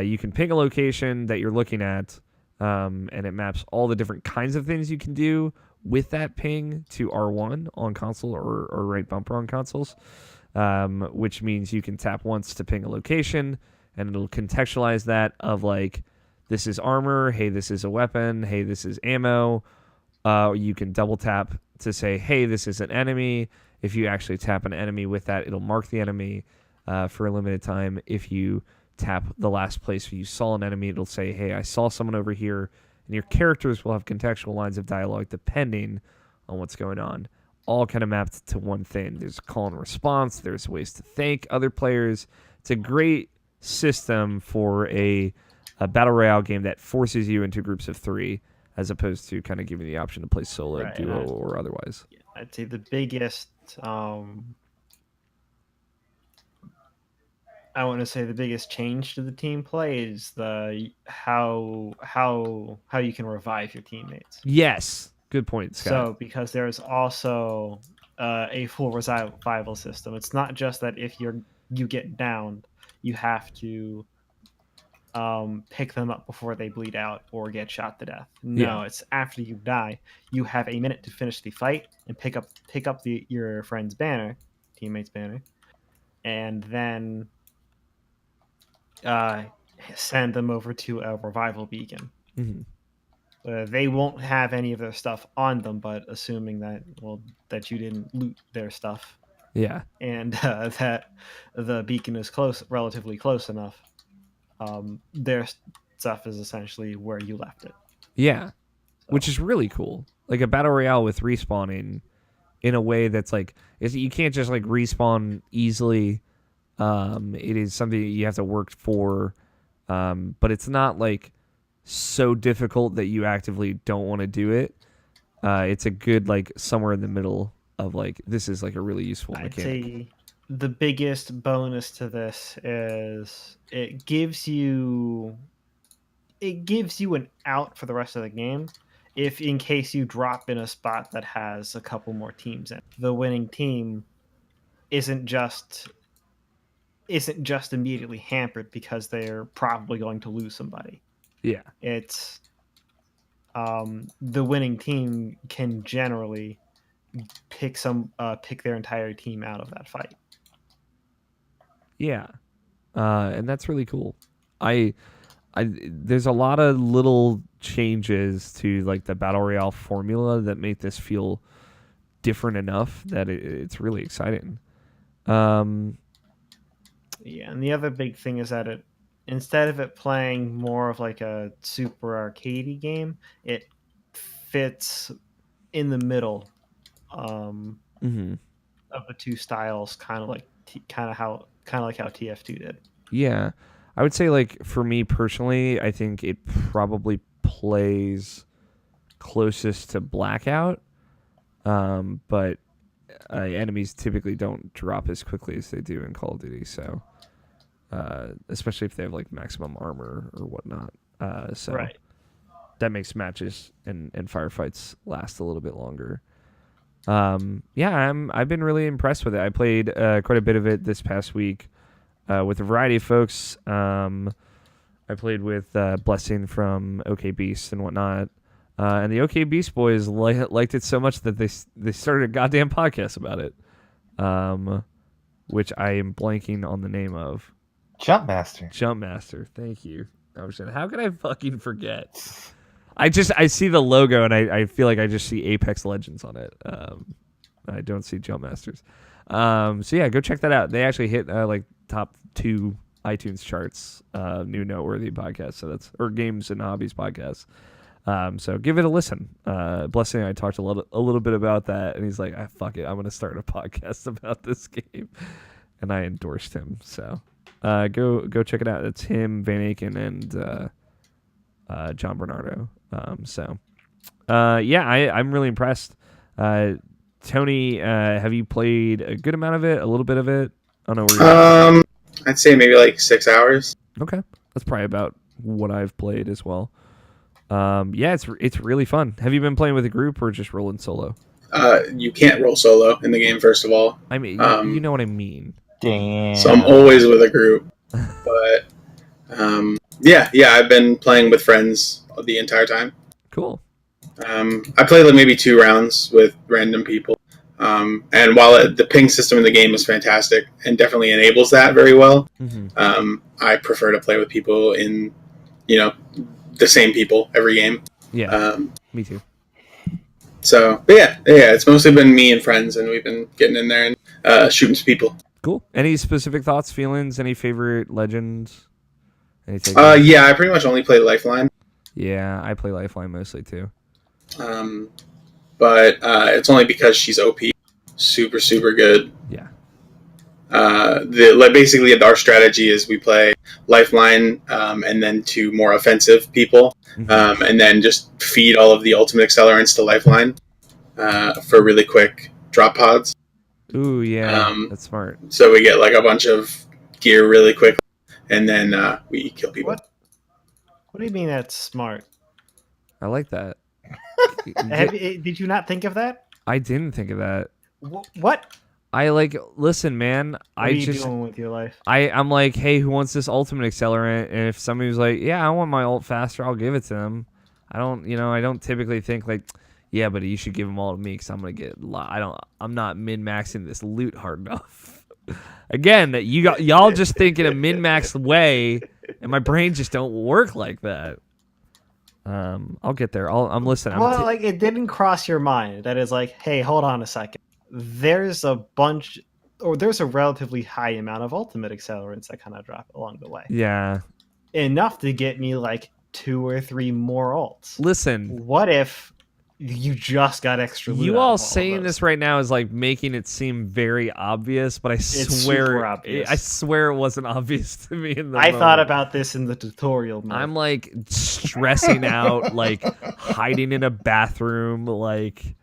you can ping a location that you're looking at, and it maps all the different kinds of things you can do with that ping to R1 on console or right bumper on consoles, which means you can tap once to ping a location, and it'll contextualize that of like, this is armor, hey, this is a weapon, hey, this is ammo. You can double tap to say, hey, this is an enemy. If you actually tap an enemy with that, it'll mark the enemy for a limited time. If you tap the last place where you saw an enemy, it'll say, hey, I saw someone over here. And your characters will have contextual lines of dialogue depending on what's going on. All kind of mapped to one thing. There's call and response. There's ways to thank other players. It's a great system for a battle royale game that forces you into groups of 3, as opposed to kind of giving the option to play solo, Right, duo, or otherwise. I'd say the biggest I want to say the biggest change to the team play is the how you can revive your teammates. Yes, good point, Scott. So because there's also a full revival system. It's not just that if you get downed, you have to pick them up before they bleed out or get shot to death. No, Yeah. it's after you die, you have a minute to finish the fight and pick up your friend's banner, teammate's banner, and then send them over to a revival beacon. Mm-hmm. They won't have any of their stuff on them, but assuming that you didn't loot their stuff, Yeah. and that the beacon is relatively close enough, their stuff is essentially where you left it. Yeah. So. Which is really cool. Like a battle royale with respawning in a way that's like, you can't just like respawn easily. It is something that you have to work for, but it's not like so difficult that you actively don't want to do it. It's a good like somewhere in the middle of like, this is like a really useful mechanic. I'd say the biggest bonus to this is it gives you an out for the rest of the game if in case you drop in a spot that has a couple more teams in. The winning team isn't just immediately hampered because they're probably going to lose somebody. Yeah. It's the winning team can generally pick their entire team out of that fight. Yeah. And that's really cool. There's a lot of little changes to like the battle royale formula that make this feel different enough that it's really exciting. Yeah, and the other big thing is that instead of it playing more of like a super arcadey game, it fits in the middle Mm-hmm. of the two styles, kind of like how TF2 did. Yeah. I would say, like, for me personally, I think it probably plays closest to Blackout, but enemies typically don't drop as quickly as they do in Call of Duty, so especially if they have, like, maximum armor or whatnot. So Right. that makes matches and firefights last a little bit longer. I've been really impressed with it. I played quite a bit of it this past week. With a variety of folks. I played with Blessing from OK Beast and whatnot. And the OK Beast boys liked it so much that they started a goddamn podcast about it. which I am blanking on the name of. Jumpmaster. Jumpmaster. Thank you. How could I fucking forget? I see the logo and I feel like I just see Apex Legends on it. I don't see Jumpmasters. So yeah, go check that out. They actually hit like top 2 iTunes charts. New noteworthy podcast. So that's or games and hobbies podcast. So give it a listen. Blessing and I talked a little bit about that, and he's like, fuck it, I'm gonna start a podcast about this game, and I endorsed him. So go check it out. It's him, Van Aken, and John Bernardo. Yeah, I'm really impressed. Tony, have you played a good amount of it? A little bit of it? I don't know where you're at. I'd say maybe like 6 hours. Okay, that's probably about what I've played as well. Yeah, it's really fun. Have you been playing with a group or just rolling solo? You can't roll solo in the game, first of all. I mean, you know what I mean. Damn. So I'm always with a group. But yeah, I've been playing with friends the entire time. Cool. I played like maybe 2 rounds with random people. And while the ping system in the game is fantastic and definitely enables that very well, I prefer to play with people in, the same people every game. Yeah, me too. So, but yeah, it's mostly been me and friends, and we've been getting in there and shooting some people. Cool. Any specific thoughts, feelings? Any favorite legends? Anything? Yeah, I pretty much only play Lifeline. Yeah, I play Lifeline mostly too. But it's only because she's OP, super, super good. Yeah. Basically our strategy is we play Lifeline, and then 2 more offensive people, and then just feed all of the ultimate accelerants to Lifeline for really quick drop pods. Ooh, yeah, that's smart. So we get like a bunch of gear really quickly, and then we kill people. What do you mean that's smart? I like that. Did you not think of that? I didn't think of that. What? Listen, man. What are you doing with your life? I'm like, hey, who wants this ultimate accelerant? And if somebody was like, yeah, I want my ult faster, I'll give it to them. I don't typically think like, yeah, but you should give them all to me because I'm gonna get. I'm not min maxing this loot hard enough. Again, y'all just think in a min max way, and my brain just don't work like that. I'll get there. I'm listening. It didn't cross your mind that is like, hey, hold on a second. There's a relatively high amount of ultimate accelerants that kind of drop along the way. Yeah. Enough to get me like 2 or 3 more ults. Listen. What if you just got extra loot? You all saying this right now is like making it seem very obvious, but I swear it wasn't obvious to me in the moment. thought about this in the tutorial mode. I'm like stressing out, like hiding in a bathroom, like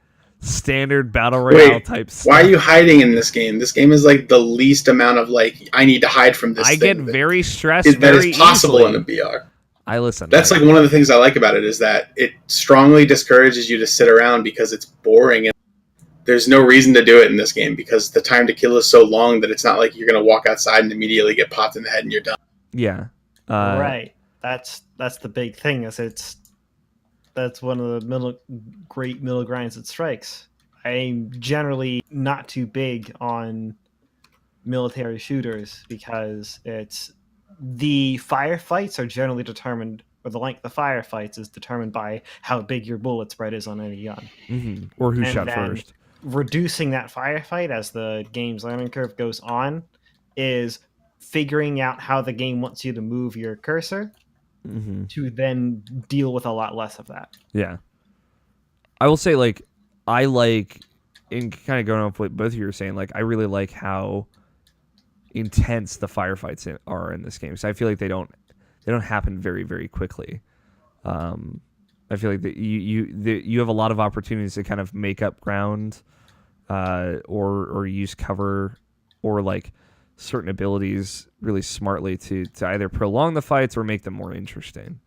standard battle royale type stuff. Why are you hiding in this game? This game is like the least amount of like I need to hide from this. I get very stressed. That is possible in a BR. I listen. That's like one of the things I like about it is that it strongly discourages you to sit around because it's boring and there's no reason to do it in this game because the time to kill is so long that it's not like you're going to walk outside and immediately get popped in the head and you're done. Yeah. Right. That's the big thing is that's one of the great middle grinds it strikes. I'm generally not too big on military shooters because the firefights are generally determined, or the length of firefights is determined by how big your bullet spread is on any gun. Mm-hmm. Or who shot first. Reducing that firefight as the game's learning curve goes on is figuring out how the game wants you to move your cursor to then deal with a lot less of that. Yeah. I will say, like, in kind of going off what both of you were saying, like, I really like how intense the firefights are in this game. So I feel like they don't happen very, very quickly. I feel like that you have a lot of opportunities to kind of make up ground, or use cover, or like certain abilities really smartly to either prolong the fights or make them more interesting.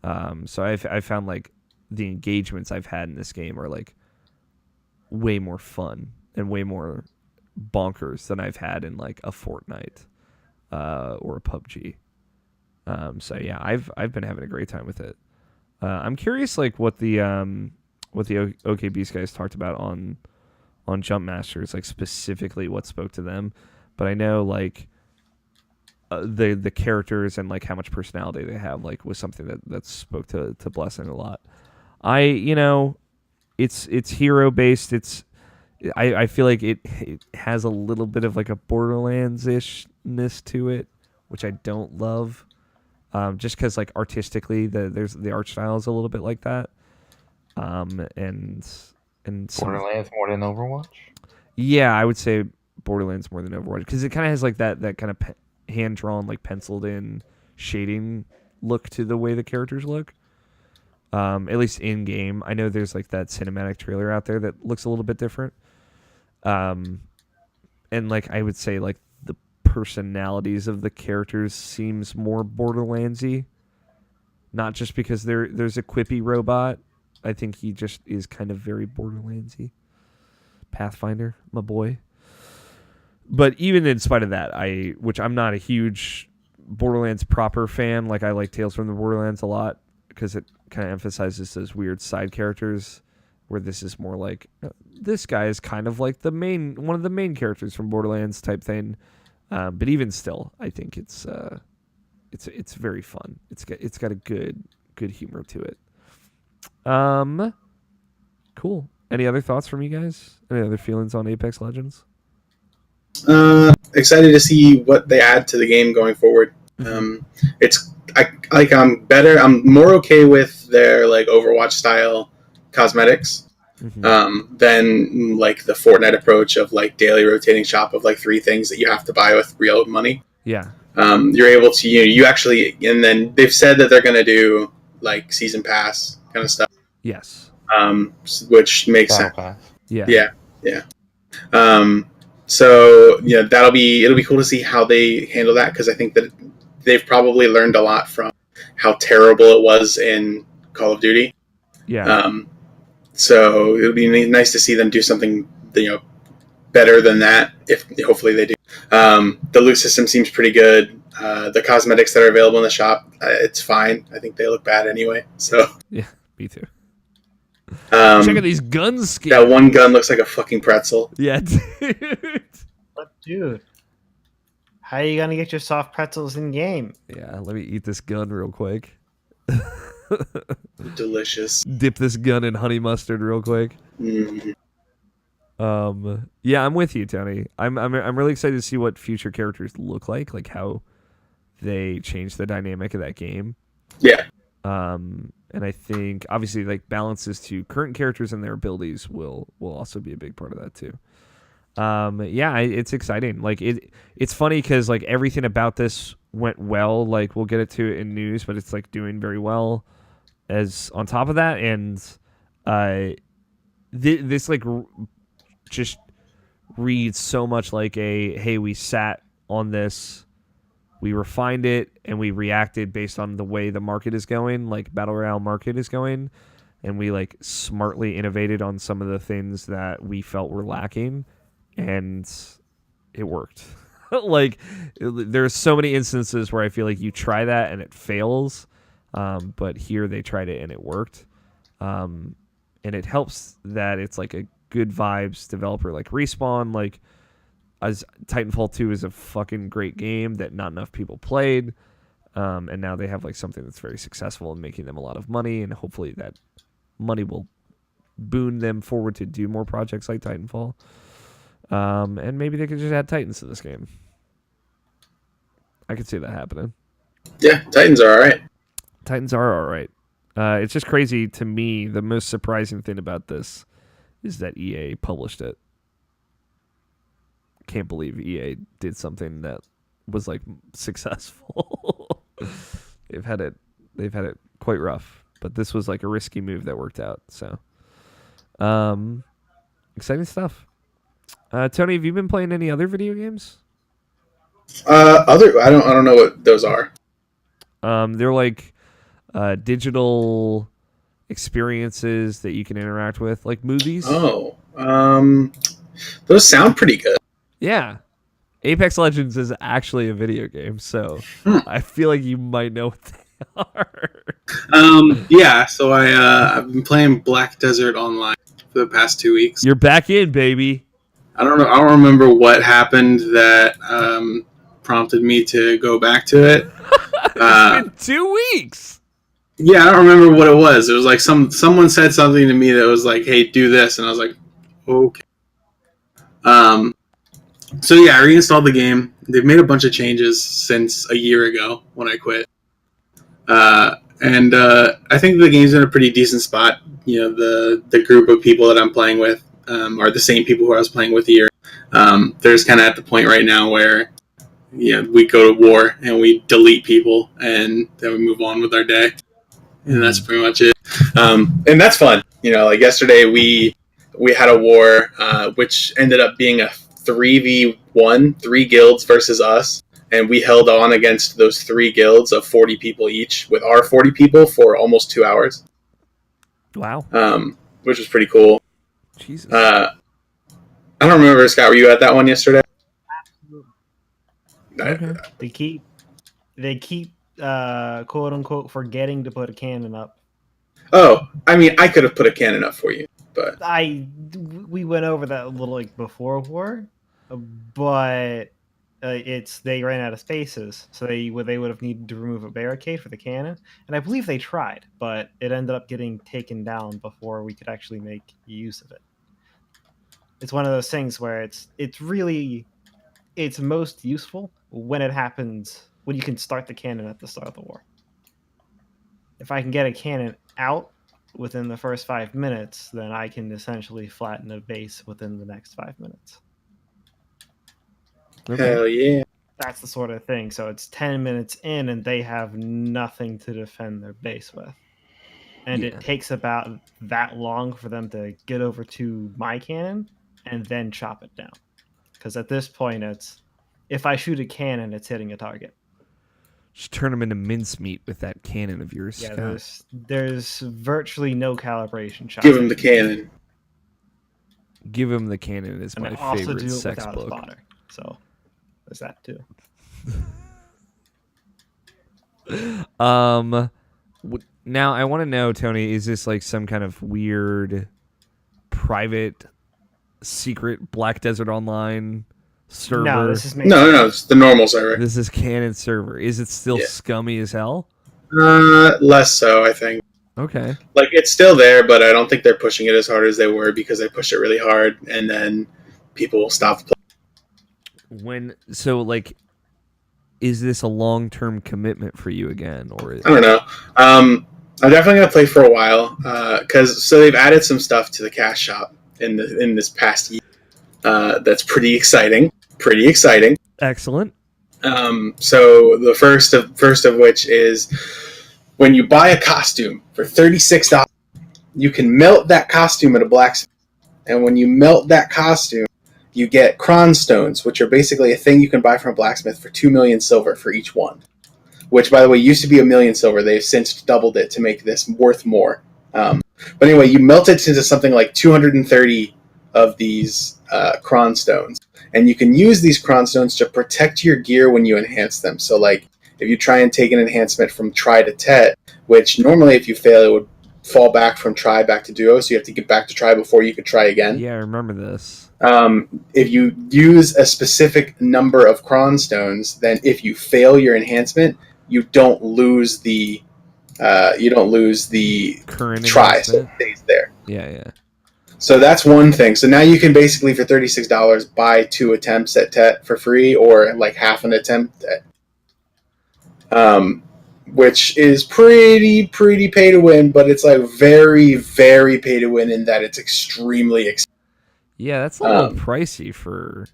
So I found like the engagements I've had in this game are like way more fun and way more bonkers than I've had in like a Fortnite or a PUBG. So yeah, I've been having a great time with it. I'm curious like what the OK Beast guys talked about on Jump Masters, like specifically what spoke to them. but I know like the characters and like how much personality they have like was something that spoke to Blessing a lot. It's hero based. I feel like it has a little bit of like a Borderlands-ishness to it, which I don't love. Just because like artistically the art style is a little bit like that. And Borderlands more than Overwatch. Yeah, I would say Borderlands more than Overwatch because it kind of has like that kind of hand drawn, like penciled in shading look to the way the characters look. At least in game, I know there's like that cinematic trailer out there that looks a little bit different. And like I would say, like the personalities of the characters seems more Borderlandsy. Not just because there's a quippy robot. I think he just is kind of very Borderlandsy. Pathfinder, my boy. But even in spite of that, which I'm not a huge Borderlands proper fan. Like I like Tales from the Borderlands a lot because it kind of emphasizes those weird side characters. Where this is more like this guy is kind of like one of the main characters from Borderlands type thing. But even still, I think it's very fun. It's got a good humor to it. Cool. Any other thoughts from you guys? Any other feelings on Apex Legends? Excited to see what they add to the game going forward. I'm more okay with their like Overwatch style cosmetics than like the Fortnite approach of like daily rotating shop of like 3 things that you have to buy with real money. Yeah. You're able to you actually, and then they've said that they're going to do like season pass kind of stuff. Yes. Which makes sense. Yeah. So it'll be cool to see how they handle that because I think that they've probably learned a lot from how terrible it was in Call of Duty. Yeah. So it'll be nice to see them do something better than that. If hopefully they do. The loot system seems pretty good. The cosmetics that are available in the shop, it's fine. I think they look bad anyway. So yeah, me too. Check out these gun skins. That one gun looks like a fucking pretzel. Yeah, dude. But dude, how are you gonna get your soft pretzels in game? Yeah, let me eat this gun real quick. Delicious. Dip this gun in honey mustard real quick. Mm. Yeah, I'm with you, Tony. I'm really excited to see what future characters look like how they change the dynamic of that game. Yeah. And I think obviously like balances to current characters and their abilities will also be a big part of that too. Yeah, it's exciting. Like it's funny because like everything about this went well. Like we'll get it to in news, but it's like doing very well as on top of that. And this like just reads so much like hey, we sat on this. We refined it and we reacted based on the way the market is going, like Battle Royale market is going, and we like smartly innovated on some of the things that we felt were lacking, and it worked. Like there's so many instances where I feel like you try that and it fails, but here they tried it and it worked, and it helps that it's like a good vibes developer like Respawn, like. As Titanfall 2 is a fucking great game that not enough people played, and now they have like something that's very successful and making them a lot of money, and hopefully that money will boon them forward to do more projects like Titanfall. And maybe they could just add Titans to this game. I could see that happening. Yeah, Titans are all right. Titans are all right. It's just crazy to me. The most surprising thing about this is that EA published it. Can't believe EA did something that was like successful. They've had it quite rough, but this was like a risky move that worked out. So, exciting stuff. Tony, have you been playing any other video games? I don't know what those are. They're like digital experiences that you can interact with, like movies. Oh, those sound pretty good. Yeah. Apex Legends is actually a video game, so I feel like you might know what they are. Yeah, so I've been playing Black Desert Online for the past 2 weeks. You're back in, baby. I don't know. I don't remember what happened that prompted me to go back to it. It's been 2 weeks. Yeah, I don't remember what it was. It was like someone said something to me that was like, "Hey, do this," and I was like, "Okay." Um, so yeah, I reinstalled the game. They've made a bunch of changes since a year ago when I quit, and I think the game's in a pretty decent spot. You know, the group of people that I'm playing with are the same people who I was playing with a year. They're just kind of at the point right now where we go to war and we delete people and then we move on with our day, and that's pretty much it. And that's fun. Like yesterday we had a war which ended up being a 3v1, three guilds versus us, and we held on against those three guilds of 40 people each with our 40 people for almost 2 hours. Wow. Which was pretty cool. Jesus. I don't remember, Scott, were you at that one yesterday? Okay. They keep quote unquote forgetting to put a cannon up. Oh, I mean, I could have put a cannon up for you, but we went over that a little like before war, but they ran out of spaces, so they would have needed to remove a barricade for the cannon, and I believe they tried, but it ended up getting taken down before we could actually make use of it. It's one of those things where it's most useful when it happens, when you can start the cannon at the start of the war. If I can get a cannon out within the first 5 minutes, then I can essentially flatten a base within the next 5 minutes. Okay. Hell yeah. That's the sort of thing. So it's 10 minutes in and they have nothing to defend their base with. And It takes about that long for them to get over to my cannon and then chop it down. Because at this point, if I shoot a cannon, it's hitting a target. Just turn them into mincemeat with that cannon of yours. Yeah, there's virtually no calibration shot. Give him the cannon. Give him the cannon is my favorite sex book. Spotter, so there's that too. Now I want to know, Tony, is this like some kind of weird, private, secret Black Desert Online server? No, this is no, it's the normal server. This is Canon server. Is it still scummy as hell? Less so, I think. Okay. Like, it's still there, but I don't think they're pushing it as hard as they were because they pushed it really hard, and then people stop playing. Is this a long-term commitment for you again, or I don't know. I'm definitely gonna play for a while because they've added some stuff to the cash shop in this past year. That's pretty exciting. Excellent. So the first of which is when you buy a costume for $36, you can melt that costume at a blacksmith, and when you melt that costume, you get cron stones, which are basically a thing you can buy from a blacksmith for 2 million silver for each one. Which, by the way, used to be 1 million silver. They've since doubled it to make this worth more. But anyway, you melt it into something like 230 of these cron stones. And you can use these cron stones to protect your gear when you enhance them. So, like, if you try and take an enhancement from Tri to Tet, which normally if you fail, it would fall back from Tri back to Duo, so you have to get back to Tri before you could try again. Yeah, I remember this. If you use a specific number of cron stones, then if you fail your enhancement, you don't lose the Current Tri, so it stays there. Yeah. So that's one thing. So now you can basically, for $36, buy 2 attempts at Tet for free, or like half an attempt at, which is pretty pay to win, but it's like very, very pay to win in that it's extremely expensive. Yeah, that's a little pricey for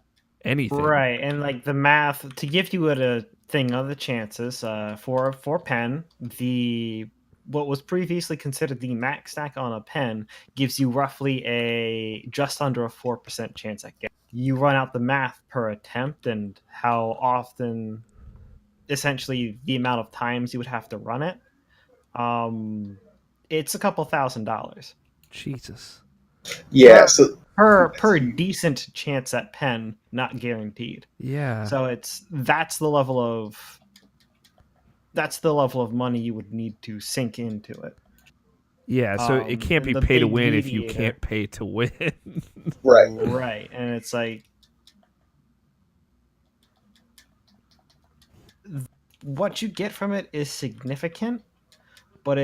anything. Right, and like the math, to give you a thing of the chances, for pen, what was previously considered the max stack on a pen gives you roughly just under a 4% chance at getting. You run out the math per attempt and how often, essentially the amount of times you would have to run it. It's a couple $1,000. Jesus. Yeah, per decent chance at pen, not guaranteed. Yeah. So that's the level of money you would need to sink into it. Yeah, so it can't be the pay to big win if you mediator. can't pay to win. Right. Right, and it's like what you get from it is significant, but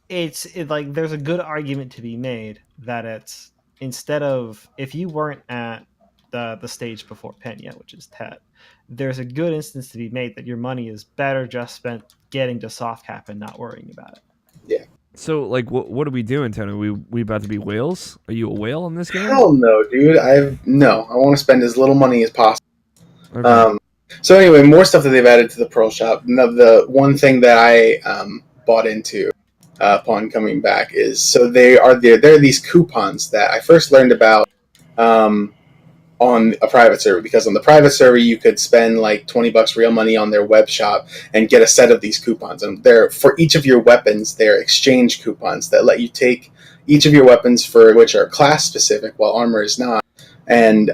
like there's a good argument to be made that it's instead of if you weren't at the stage before Pena, which is Tet, there's a good instance to be made that your money is better just spent getting to soft cap and not worrying about it. Yeah. So, like, what are we doing, Tony? We about to be whales? Are you a whale in this game? Hell no, dude. I want to spend as little money as possible. Okay. So anyway, more stuff that they've added to the Pearl Shop. Now, the one thing that I bought into upon coming back is so there are these coupons that I first learned about on a private server, because on the private server you could spend like $20 real money on their web shop and get a set of these coupons, and they're for each of your weapons. They're exchange coupons that let you take each of your weapons, for which are class specific while armor is not, and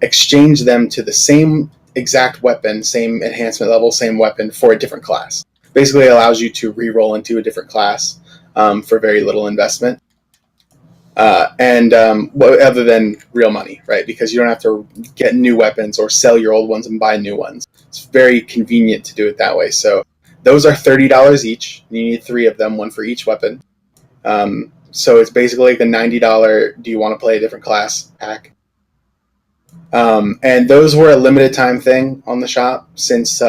exchange them to the same exact weapon, same enhancement level, same weapon for a different class. Basically, it allows you to re-roll into a different class for very little investment. Other than real money, right? Because you don't have to get new weapons or sell your old ones and buy new ones. It's very convenient to do it that way. So those are $30 each. You need 3 of them, one for each weapon. So it's basically like the $90 do you want to play a different class pack. And those were a limited time thing on the shop. Since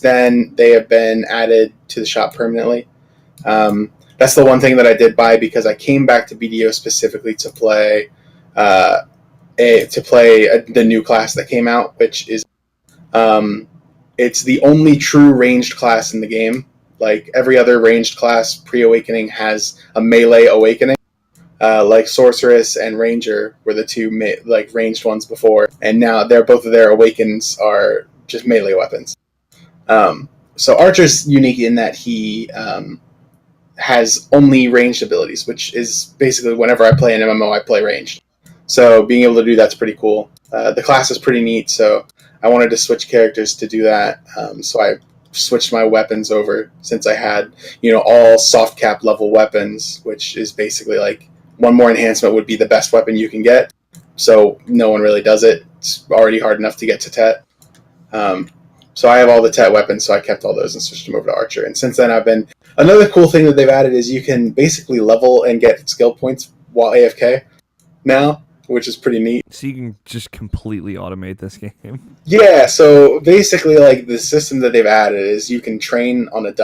then, they have been added to the shop permanently. That's the one thing that I did buy, because I came back to BDO specifically to play the new class that came out, which is it's the only true ranged class in the game. Like every other ranged class pre-awakening has a melee awakening. Like Sorceress and Ranger were the two ranged ones before, and now both of their awakens are just melee weapons. So Archer's unique in that he has only ranged abilities, which is basically whenever I play an MMO, I play ranged. So being able to do that's pretty cool. The class is pretty neat, so I wanted to switch characters to do that. So I switched my weapons over, since I had all soft cap level weapons, which is basically like one more enhancement would be the best weapon you can get. So no one really does it. It's already hard enough to get to Tet. So I have all the Tet weapons, so I kept all those and switched them over to Archer. And since then, another cool thing that they've added is you can basically level and get skill points while AFK now, which is pretty neat. So you can just completely automate this game. Yeah, so basically, like, the system that they've added is you can train on a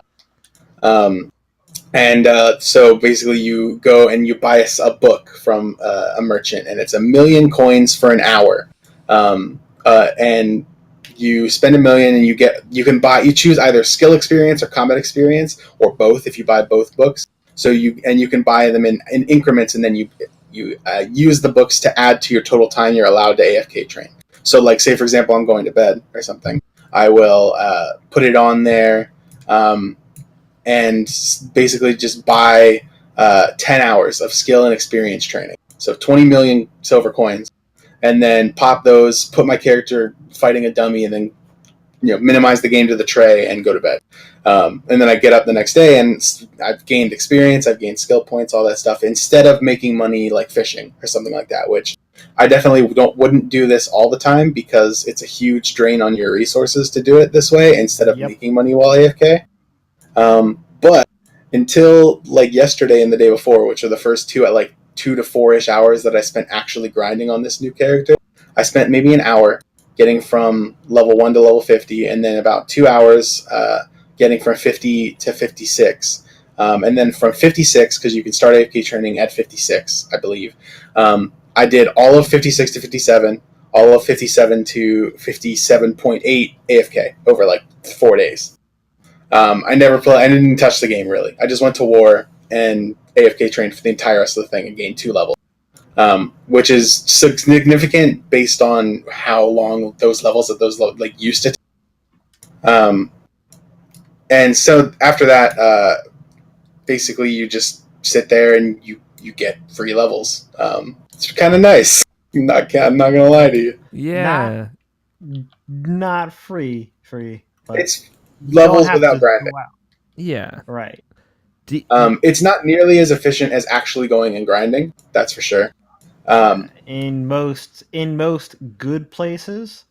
so basically you go and you buy a book from a merchant, and it's 1,000,000 coins for an hour. And you spend 1,000,000 and you choose either skill experience or combat experience, or both if you buy both books. So you can buy them in increments, and then you use the books to add to your total time you're allowed to AFK train. So, like, say for example, I'm going to bed or something, I will put it on there, and basically just buy 10 hours of skill and experience training. So 20,000,000 silver coins, and then pop those, put my character fighting a dummy, and then minimize the game to the tray and go to bed. And then I get up the next day and I've gained experience, I've gained skill points, all that stuff, instead of making money like fishing or something like that, which I definitely wouldn't do this all the time, because it's a huge drain on your resources to do it this way instead of making money while AFK. But until like yesterday and the day before, which are the first 2 to 4-ish hours that I spent actually grinding on this new character, I spent maybe an hour getting from level 1 to level 50, and then about 2 hours getting from 50 to 56. And then from 56, because you can start AFK training at 56, I believe, I did all of 56 to 57, all of 57 to 57.8 AFK over like 4 days. I didn't touch the game really. I just went to war and AFK trained for the entire rest of the thing and gained 2 levels. Which is significant based on how long those levels used to take. And so after that, basically you just sit there and you get free levels. It's kind of nice. I'm not gonna lie to you. Yeah. Not free, but it's levels without grinding. Yeah. Right. It's not nearly as efficient as actually going and grinding. That's for sure. In most good places,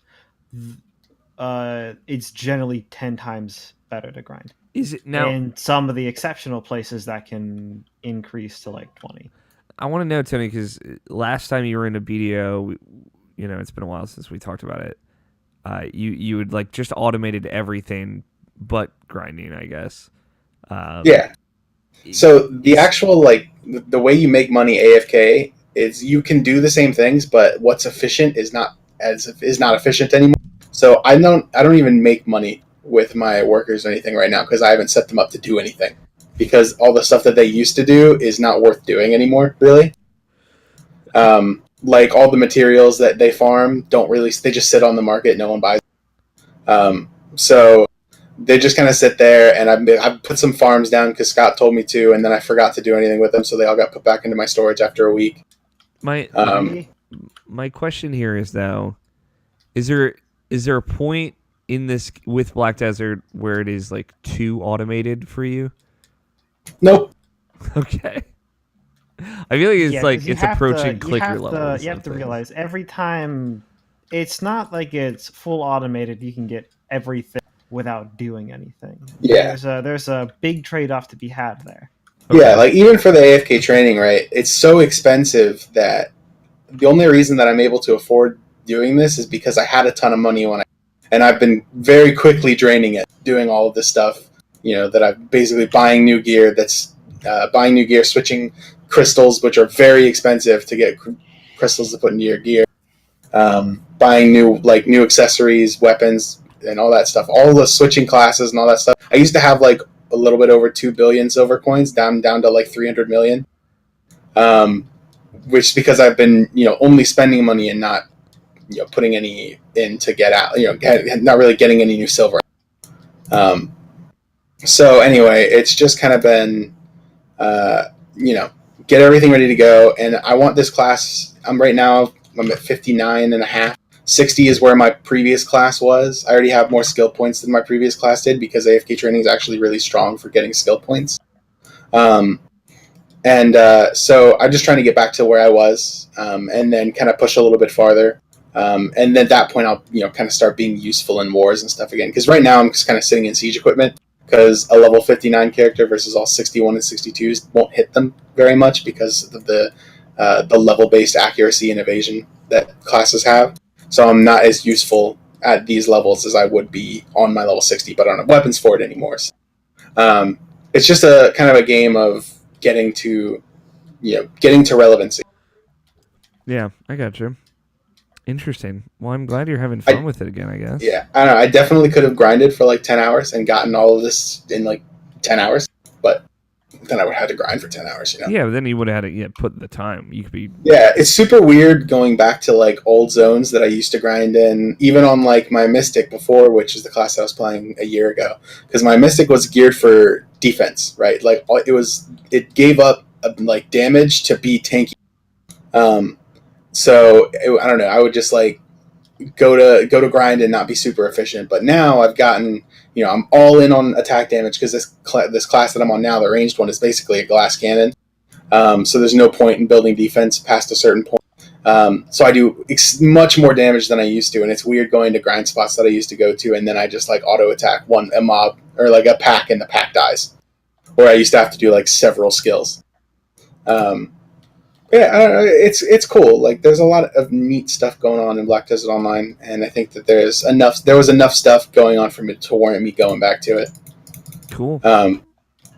it's generally 10 times better to grind. Is it now? In some of the exceptional places, that can increase to like 20. I want to know, Tony, because last time you were in a BDO, it's been a while since we talked about it. You had like just automated everything but grinding, I guess. Yeah. So the actual like the way you make money AFK is you can do the same things, but what's efficient is not efficient anymore. So I don't even make money with my workers or anything right now because I haven't set them up to do anything. Because all the stuff that they used to do is not worth doing anymore, really. Like all the materials that they farm they just sit on the market, no one buys them. So they just kind of sit there, and I've put some farms down because Scott told me to, and then I forgot to do anything with them, so they all got put back into my storage after a week. My question here is, though, is there a point in this with Black Desert where it is like too automated for you? Nope. Okay. I feel like it's approaching clicker level. You have to realize every time it's not like it's full automated. You can get everything without doing anything. Yeah. There's a big trade-off to be had there. Okay. Yeah, like even for the AFK training, right? It's so expensive that the only reason that I'm able to afford doing this is because I had a ton of money and I've been very quickly draining it, doing all of this stuff. That I'm basically buying new gear. Switching crystals, which are very expensive to get crystals to put into your gear. Buying new accessories, weapons, and all that stuff. All the switching classes and all that stuff. I used to have like a little bit over 2 billion silver coins, down to like 300 million. Which because I've been only spending money and not putting any in to get out. Not really getting any new silver. So anyway, it's just kind of been get everything ready to go, and I want this class. I'm at 59 and a half. 60 is where my previous class was. I already have more skill points than my previous class did because AFK training is actually really strong for getting skill points. So I'm just trying to get back to where I was, and then kind of push a little bit farther. And then at that point, I'll kind of start being useful in wars and stuff again. Because right now I'm just kind of sitting in siege equipment because a level 59 character versus all 61 and 62s won't hit them very much because of the level-based accuracy and evasion that classes have. So I'm not as useful at these levels as I would be on my level 60, but I don't have weapons for it anymore. So, it's just a kind of a game of getting to relevancy. Yeah, I got you. Interesting. Well, I'm glad you're having fun with it again, I guess. Yeah, I don't know. I definitely could have grinded for like 10 hours and gotten all of this in like 10 hours, but then I would have had to grind for 10 hours, Yeah, but then you would have had to put the time. You could be... Yeah, it's super weird going back to like old zones that I used to grind in, even on like my Mystic before, which is the class I was playing a year ago. Because my Mystic was geared for defense, right? Like it gave up like damage to be tanky. I don't know. I would just like go to grind and not be super efficient. But now I've gotten, I'm all in on attack damage because this class that I'm on now, the ranged one, is basically a glass cannon. So there's no point in building defense past a certain point. So I do much more damage than I used to, and it's weird going to grind spots that I used to go to, and then I just like auto attack a mob or like a pack, and the pack dies. Where I used to have to do like several skills. Yeah, I don't know, it's cool. Like, there's a lot of neat stuff going on in Black Desert Online, and I think that there was enough stuff going on for me to warrant me going back to it. Cool.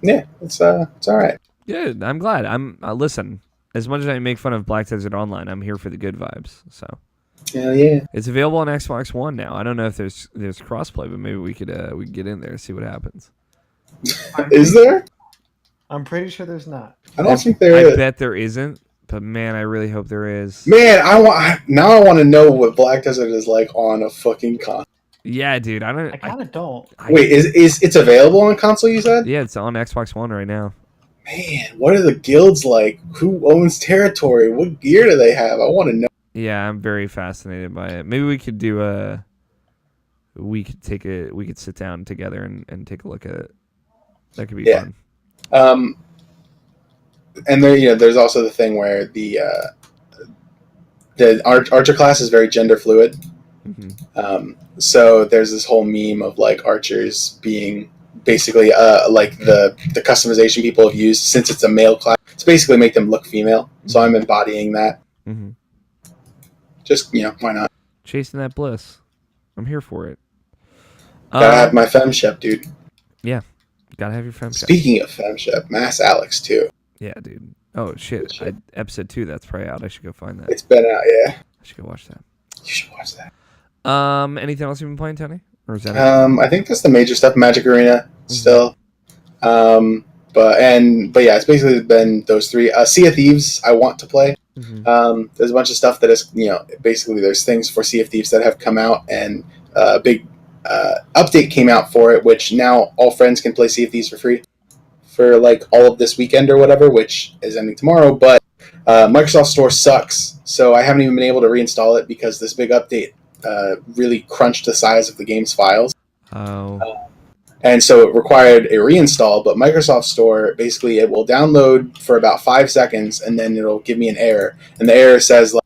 Yeah, it's all right. Good. I'm glad. Listen. As much as I make fun of Black Desert Online, I'm here for the good vibes. So. Hell yeah. It's available on Xbox One now. I don't know if there's crossplay, but maybe we could get in there and see what happens. Is there? I'm pretty sure there's not. I don't think there is. I bet there isn't. But man, I really hope there is. Man, I want to know what Black Desert is like on a fucking console. Yeah, dude. I kind of don't. Wait, is it's available on console? You said? Yeah, it's on Xbox One right now. Man, what are the guilds like? Who owns territory? What gear do they have? I want to know. Yeah, I'm very fascinated by it. Maybe we could do we could sit down together and take a look at it. That could be fun. Um, and there, there's also the thing where the archer class is very gender fluid. Mm-hmm. So there's this whole meme of like archers being basically like the customization people have used since it's a male class. It's basically make them look female. So I'm embodying that. Mm-hmm. Just why not? Chasing that bliss. I'm here for it. Gotta have my femshep, dude. Yeah, gotta have your femshep. Speaking of femshep, Mass Alex too. Yeah, dude. Oh shit! Episode 2 that's probably out. I should go find that. It's been out, yeah. I should go watch that. You should watch that. Anything else you've been playing, Tony? Or is that I think that's the major stuff. Magic Arena still. But yeah, it's basically been those three. Sea of Thieves, I want to play. There's a bunch of stuff that is, basically there's things for Sea of Thieves that have come out, and a big update came out for it, which now all friends can play Sea of Thieves for free for like all of this weekend or whatever, which is ending tomorrow. But Microsoft Store sucks, so I haven't even been able to reinstall it because this big update really crunched the size of the game's files. Oh. And so it required a reinstall, but Microsoft Store, basically it will download for about 5 seconds, and then it'll give me an error. And the error says, like,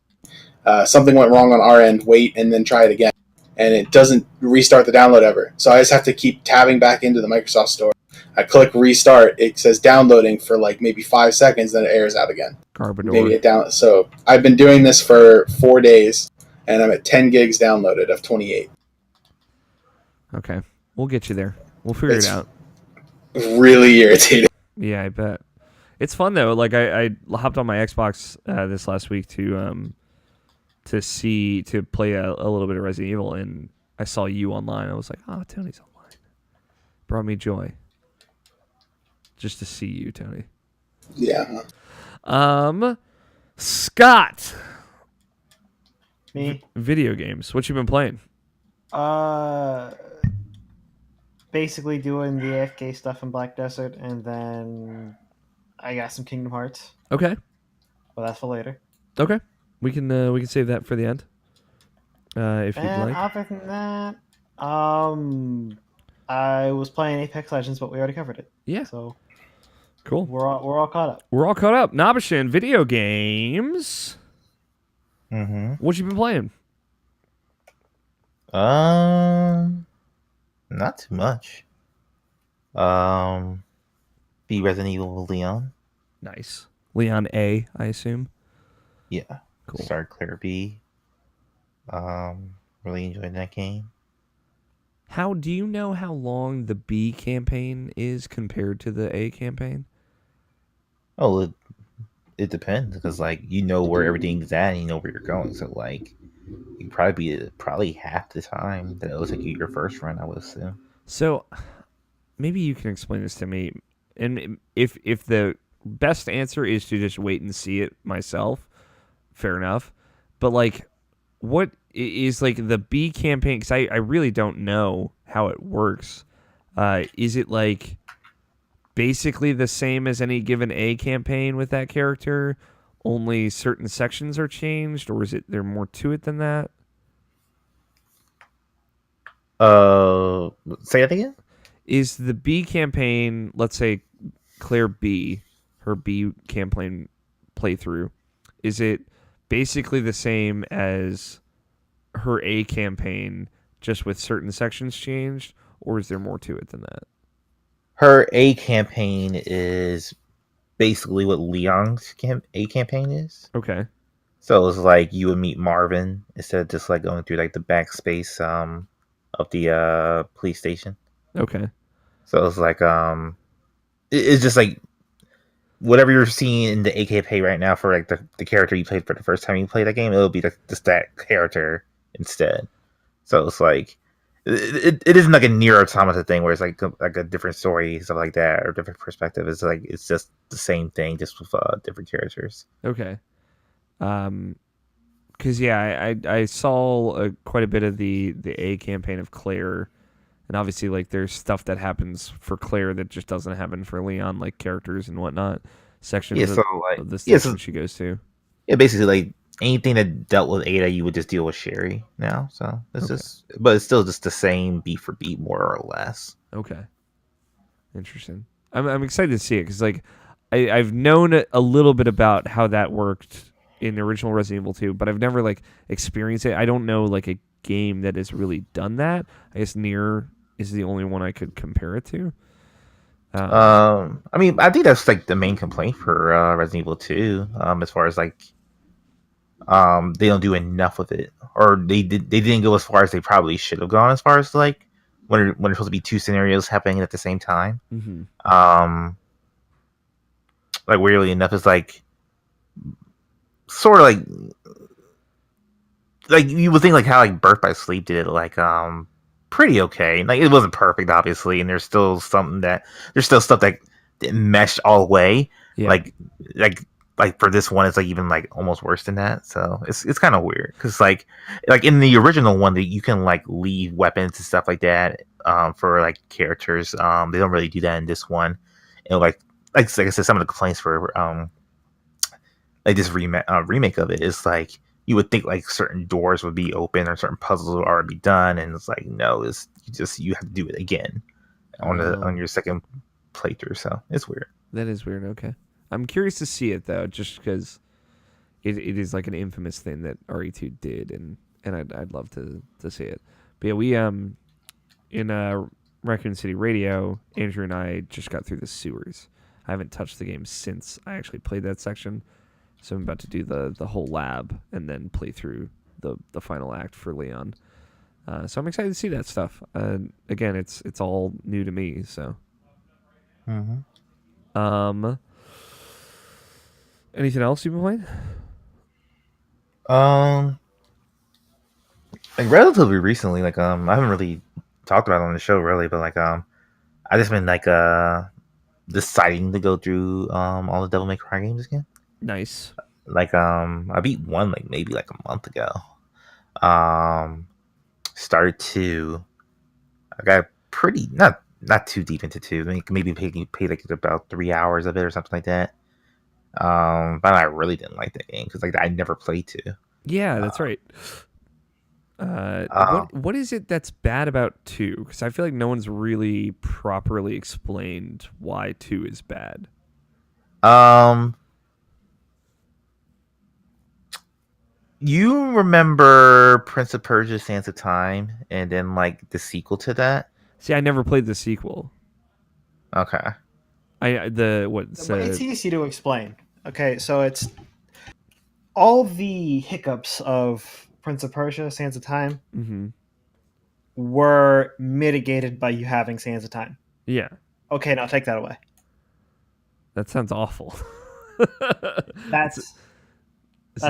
something went wrong on our end, wait, and then try it again. And it doesn't restart the download ever. So I just have to keep tabbing back into the Microsoft Store. I click restart, it says downloading for like maybe 5 seconds, then it errors out again. So I've been doing this for 4 days, and I'm at 10 gigs downloaded of 28. Okay, we'll get you there. We'll figure it out. Really irritating. Yeah, I bet. It's fun though. Like I hopped on my Xbox this last week to play a little bit of Resident Evil, and I saw you online. I was like, oh, Tony's online. Brought me joy. Just to see you, Tony. Yeah. Scott. Me. Video games. What you been playing? Basically doing the AFK stuff in Black Desert, and then I got some Kingdom Hearts. Okay. But that's for later. Okay. We can save that for the end. If you'd like. Other than that, I was playing Apex Legends, but we already covered it. Yeah. So cool. We're all caught up. We're all caught up. Nabashin, video games. Mm-hmm. What you been playing? Not too much. Be Resident Evil Leon. Nice. Leon A, I assume. Yeah. Cool. Started Claire B. Really enjoyed that game. How do you know how long the B campaign is compared to the A campaign? Oh, it depends, because like you know where everything's at and you know where you're going. So like you probably half the time that it was like your first run, I would assume. So maybe you can explain this to me. And if the best answer is to just wait and see it myself, fair enough. But like, what is like the B campaign? Because I really don't know how it works. Is it like basically the same as any given A campaign with that character? Only certain sections are changed, or is there more to it than that? Say that again? Is the B campaign, let's say Claire B, her B campaign playthrough, is it basically the same as her A campaign, just with certain sections changed, or is there more to it than that? Her A campaign is basically what Leon's A campaign is. Okay. So it's like you would meet Marvin instead of just like going through like the backspace of the police station. Okay. So it's like it's just like whatever you're seeing in the A campaign right now for like the character you played for the first time you play that game, it'll be just that character instead. So it's like it isn't like a Nier Automata thing where it's like a different story, stuff like that, or different perspective. It's like it's just the same thing, just with different characters. Okay. Because yeah, I saw quite a bit of the A campaign of Claire, and obviously like there's stuff that happens for Claire that just doesn't happen for Leon, like characters and whatnot, sections of the station she goes to. Yeah, basically like anything that dealt with Ada, you would just deal with Sherry now. So it's but it's still just the same beat for beat, more or less. Okay. Interesting. I'm excited to see it because like I've known a little bit about how that worked in the original Resident Evil 2, but I've never like experienced it. I don't know like a game that has really done that. I guess Nier is the only one I could compare it to. I mean, I think that's like the main complaint for Resident Evil 2. As far as like, they don't do enough with it, or they didn't go as far as they probably should have gone. As far as like when there's supposed to be two scenarios happening at the same time. Mm-hmm. Like weirdly enough, it's like sort of like you would think like how like Birth by Sleep did it like pretty okay. Like it wasn't perfect obviously, and there's still stuff that didn't mesh all the way. Yeah. Like for this one, it's like even like almost worse than that. So it's kind of weird because like in the original one, that you can like leave weapons and stuff like that for like characters. They don't really do that in this one. And like I said, some of the complaints for like this remake of it is like you would think like certain doors would be open or certain puzzles would already be done, and it's like no, it's you have to do it again on your second playthrough. So it's weird. That is weird. Okay, I'm curious to see it though, just because it is like an infamous thing that RE2 did, and I'd love to see it. But yeah, we in Raccoon City Radio, Andrew and I just got through the sewers. I haven't touched the game since I actually played that section. So I'm about to do the whole lab and then play through the final act for Leon. So I'm excited to see that stuff. Again, it's all new to me. So, anything else you've been playing? Like relatively recently, like I haven't really talked about it on the show really, but like I just been like deciding to go through all the Devil May Cry games again. Nice. Like I beat one like maybe like a month ago. Started two. I got pretty not too deep into two. Maybe paid like about 3 hours of it or something like that. But I really didn't like that game because like I never played two. Yeah, that's right. What is it that's bad about 2? Because I feel like no one's really properly explained why 2 is bad. You remember Prince of Persia: Sands of Time, and then like the sequel to that? See, I never played the sequel. Okay. It's easy to explain. Okay, so it's all the hiccups of Prince of Persia: Sands of Time were mitigated by you having Sands of Time. Yeah. Okay, now take that away. That sounds awful. That's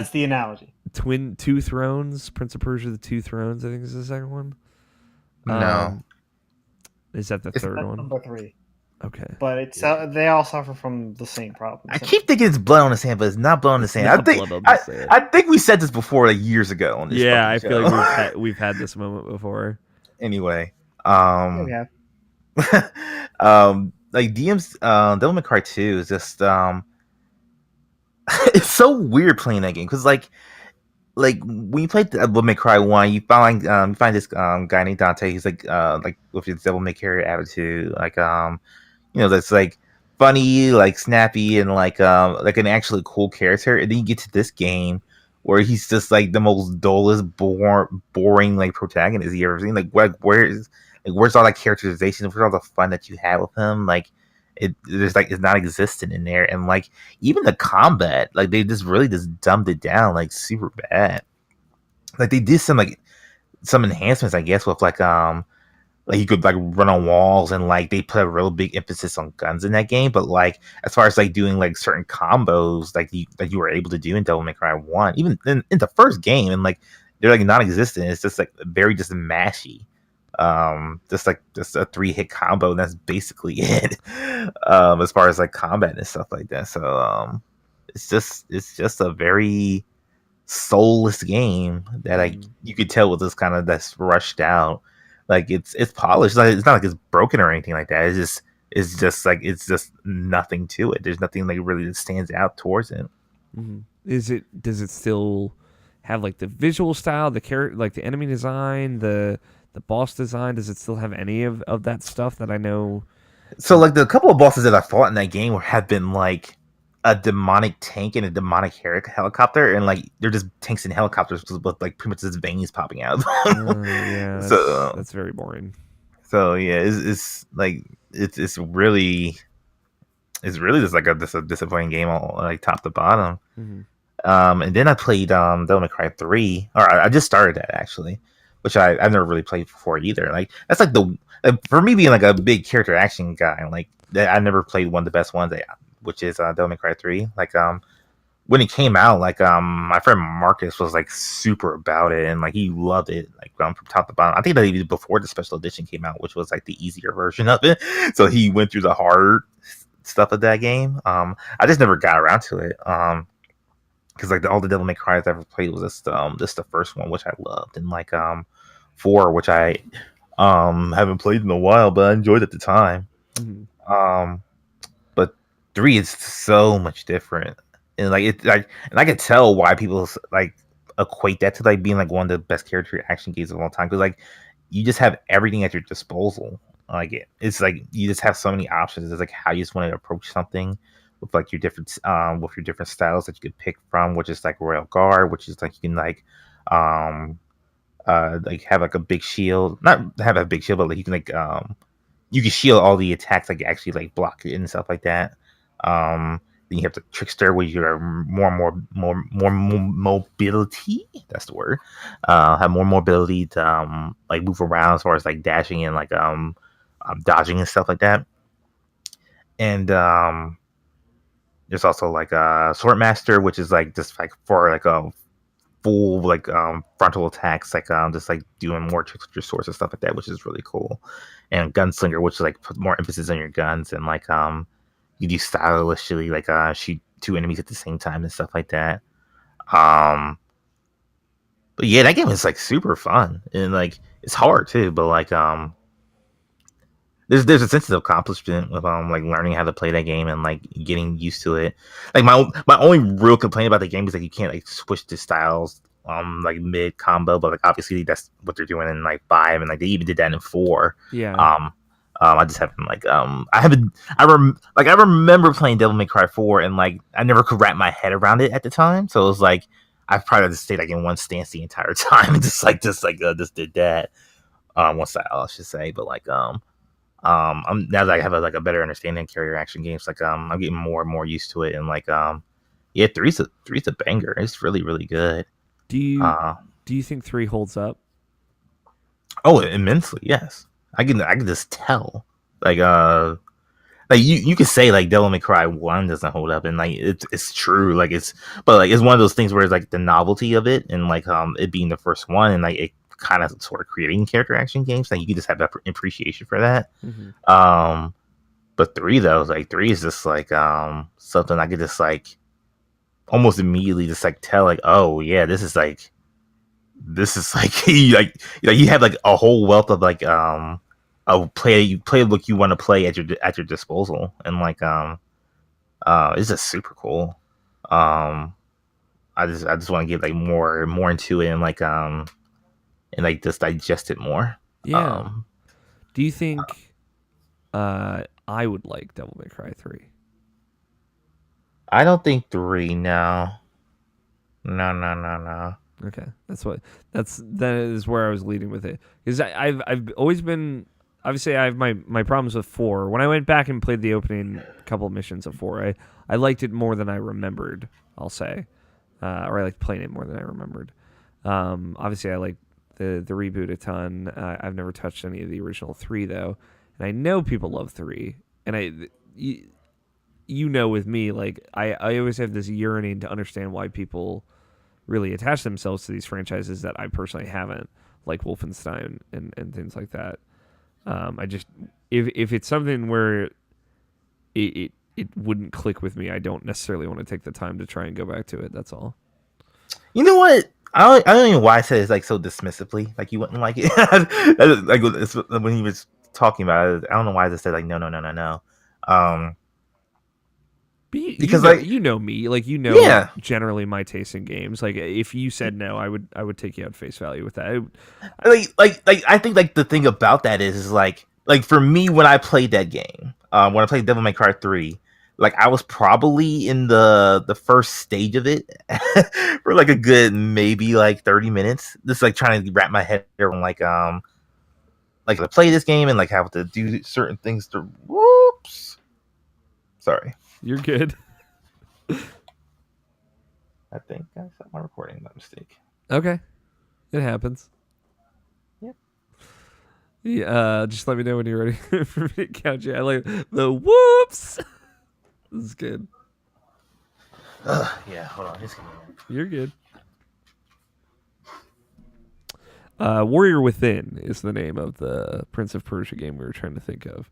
the analogy. Two Thrones, Prince of Persia: The Two Thrones, I think is the second one. No. Is that the third one? Number 3. Okay. But it's they all suffer from the same problem. I keep thinking it's Blood on the Sand, but it's not Blood on the Sand. I think we said this before like years ago on this. Yeah, I feel like we've had this moment before. Anyway, yeah. like DM's Devil May Cry 2 is just it's so weird playing that game because like when you play Devil May Cry 1, you find this guy named Dante. He's like with his Devil May Cry attitude, like that's like funny, like snappy, and like an actually cool character. And then you get to this game where he's just like the most dullest, boring like protagonist you ever seen. Like where's all that characterization? Where's all the fun that you had with him? Like it's not existent in there. And like even the combat, like they just really just dumbed it down like super bad. Like they did some enhancements, I guess, with like you could like run on walls, and like they put a real big emphasis on guns in that game. But like as far as like doing like certain combos like you were able to do in Devil May Cry 1, even in the first game, and like they're like non-existent. It's just like very just mashy. Just a 3-hit combo, and that's basically it. As far as like combat and stuff like that. So it's just a very soulless game that you could tell was just kind of that's rushed out. Like it's polished. It's not like it's broken or anything like that. It's just nothing to it. There's nothing like really that stands out towards it. Mm-hmm. Does it still have like the visual style, the character, like the enemy design, the boss design? Does it still have any of that stuff that I know? So like the couple of bosses that I fought in that game have been like a demonic tank and a demonic helicopter, and like they're just tanks and helicopters with like pretty much just veins popping out of them. Yeah, so that's very boring. so yeah, it's like it's really just like a disappointing game, all like top to bottom. Mm-hmm. And then I played Devil May Cry 3, or I just started that actually, which I've never really played before either. Like that's like for me being like a big character action guy, like I never played one of the best ones, which is Devil May Cry 3. Like when it came out, like my friend Marcus was like super about it, and like he loved it, like from top to bottom. I think that even before the special edition came out, which was like the easier version of it, so he went through the hard stuff of that game. I just never got around to it. Because like all the Devil May Cry I ever played was just the first one, which I loved, and like 4, which I haven't played in a while, but I enjoyed at the time. Mm-hmm. But 3 is so much different, and like it like, and I could tell why people like equate that to like being like one of the best character action games of all time, because like you just have everything at your disposal. Like it's like you just have so many options. It's like how you just want to approach something with like your different styles that you could pick from, which is like Royal Guard, which is like you can like have like a big shield, not have a big shield, but like you can like you can shield all the attacks, like actually like block it and stuff like that. Then you have the Trickster, where you are more mobility. That's the word. Have more mobility to like move around as far as like dashing and like dodging and stuff like that. And there's also like a Swordmaster, which is like just like for like a full like frontal attacks, like just like doing more tricks with your swords and stuff like that, which is really cool. And Gunslinger, which is like put more emphasis on your guns, and like you do stylishly like shoot 2 enemies at the same time and stuff like that. But yeah, that game is like super fun, and like it's hard too, but like there's a sense of accomplishment with like learning how to play that game and like getting used to it. Like my only real complaint about the game is like you can't like switch to styles like mid combo, but like obviously that's what they're doing in like 5, and like they even did that in 4. Yeah. I just haven't like I remember playing Devil May Cry 4, and like I never could wrap my head around it at the time, so it was like I probably just stayed like in one stance the entire time and just did that one style, I should say. But like I'm now that I have a better understanding of character action games, like I'm getting more and more used to it, and like yeah, three's a banger. It's really really good. Do you think 3 holds up? Oh, immensely, yes. I can just tell. Like you could say like Devil May Cry 1 doesn't hold up, and like it's true. Like it's one of those things where it's like the novelty of it, and like it being the first one, and like it kind of sort of creating character action games, like you can just have that appreciation for that. Mm-hmm. But 3 though, like 3 is just like something I could just like almost immediately just like tell, like, oh yeah, this is like you have like a whole wealth of like a playbook you want to play at your disposal, and like it's just super cool. I just want to get like more into it, and like just digest it more. Yeah. Do you think I would like Devil May Cry 3? I don't think 3. No. Okay, that is where I was leading with it, because I've always been, obviously I have my problems with 4. When I went back and played the opening couple of missions of 4, I liked it more than I remembered, I'll say, or I liked playing it more than I remembered. Obviously I like the reboot a ton. I've never touched any of the original 3 though, and I know people love 3, and you know with me, like I always have this yearning to understand why people really attach themselves to these franchises that I personally haven't, like Wolfenstein and things like that. I just, if it's something where it wouldn't click with me, I don't necessarily want to take the time to try and go back to it. That's all. You know what? I don't even know why I said it's like so dismissively, like you wouldn't like it. Like when he was talking about it, I don't know why I just said like no. Because you know me, like yeah. Generally my taste in games. Like if you said no, I would take you at face value with that. Like I think like the thing about that is like for me when I played that game, when I played Devil May Cry 3, like I was probably in the first stage of it for like a good maybe like 30 minutes, just like trying to wrap my head around like to play this game and like how to do certain things to whoops. Sorry. You're good. I think I stopped my recording by mistake. Okay. It happens. Yep. Yeah, just let me know when you're ready for me to count you. I like the whoops. This is good. Yeah, hold on. Just give me a minute. You're good. Warrior Within is the name of the Prince of Persia game we were trying to think of.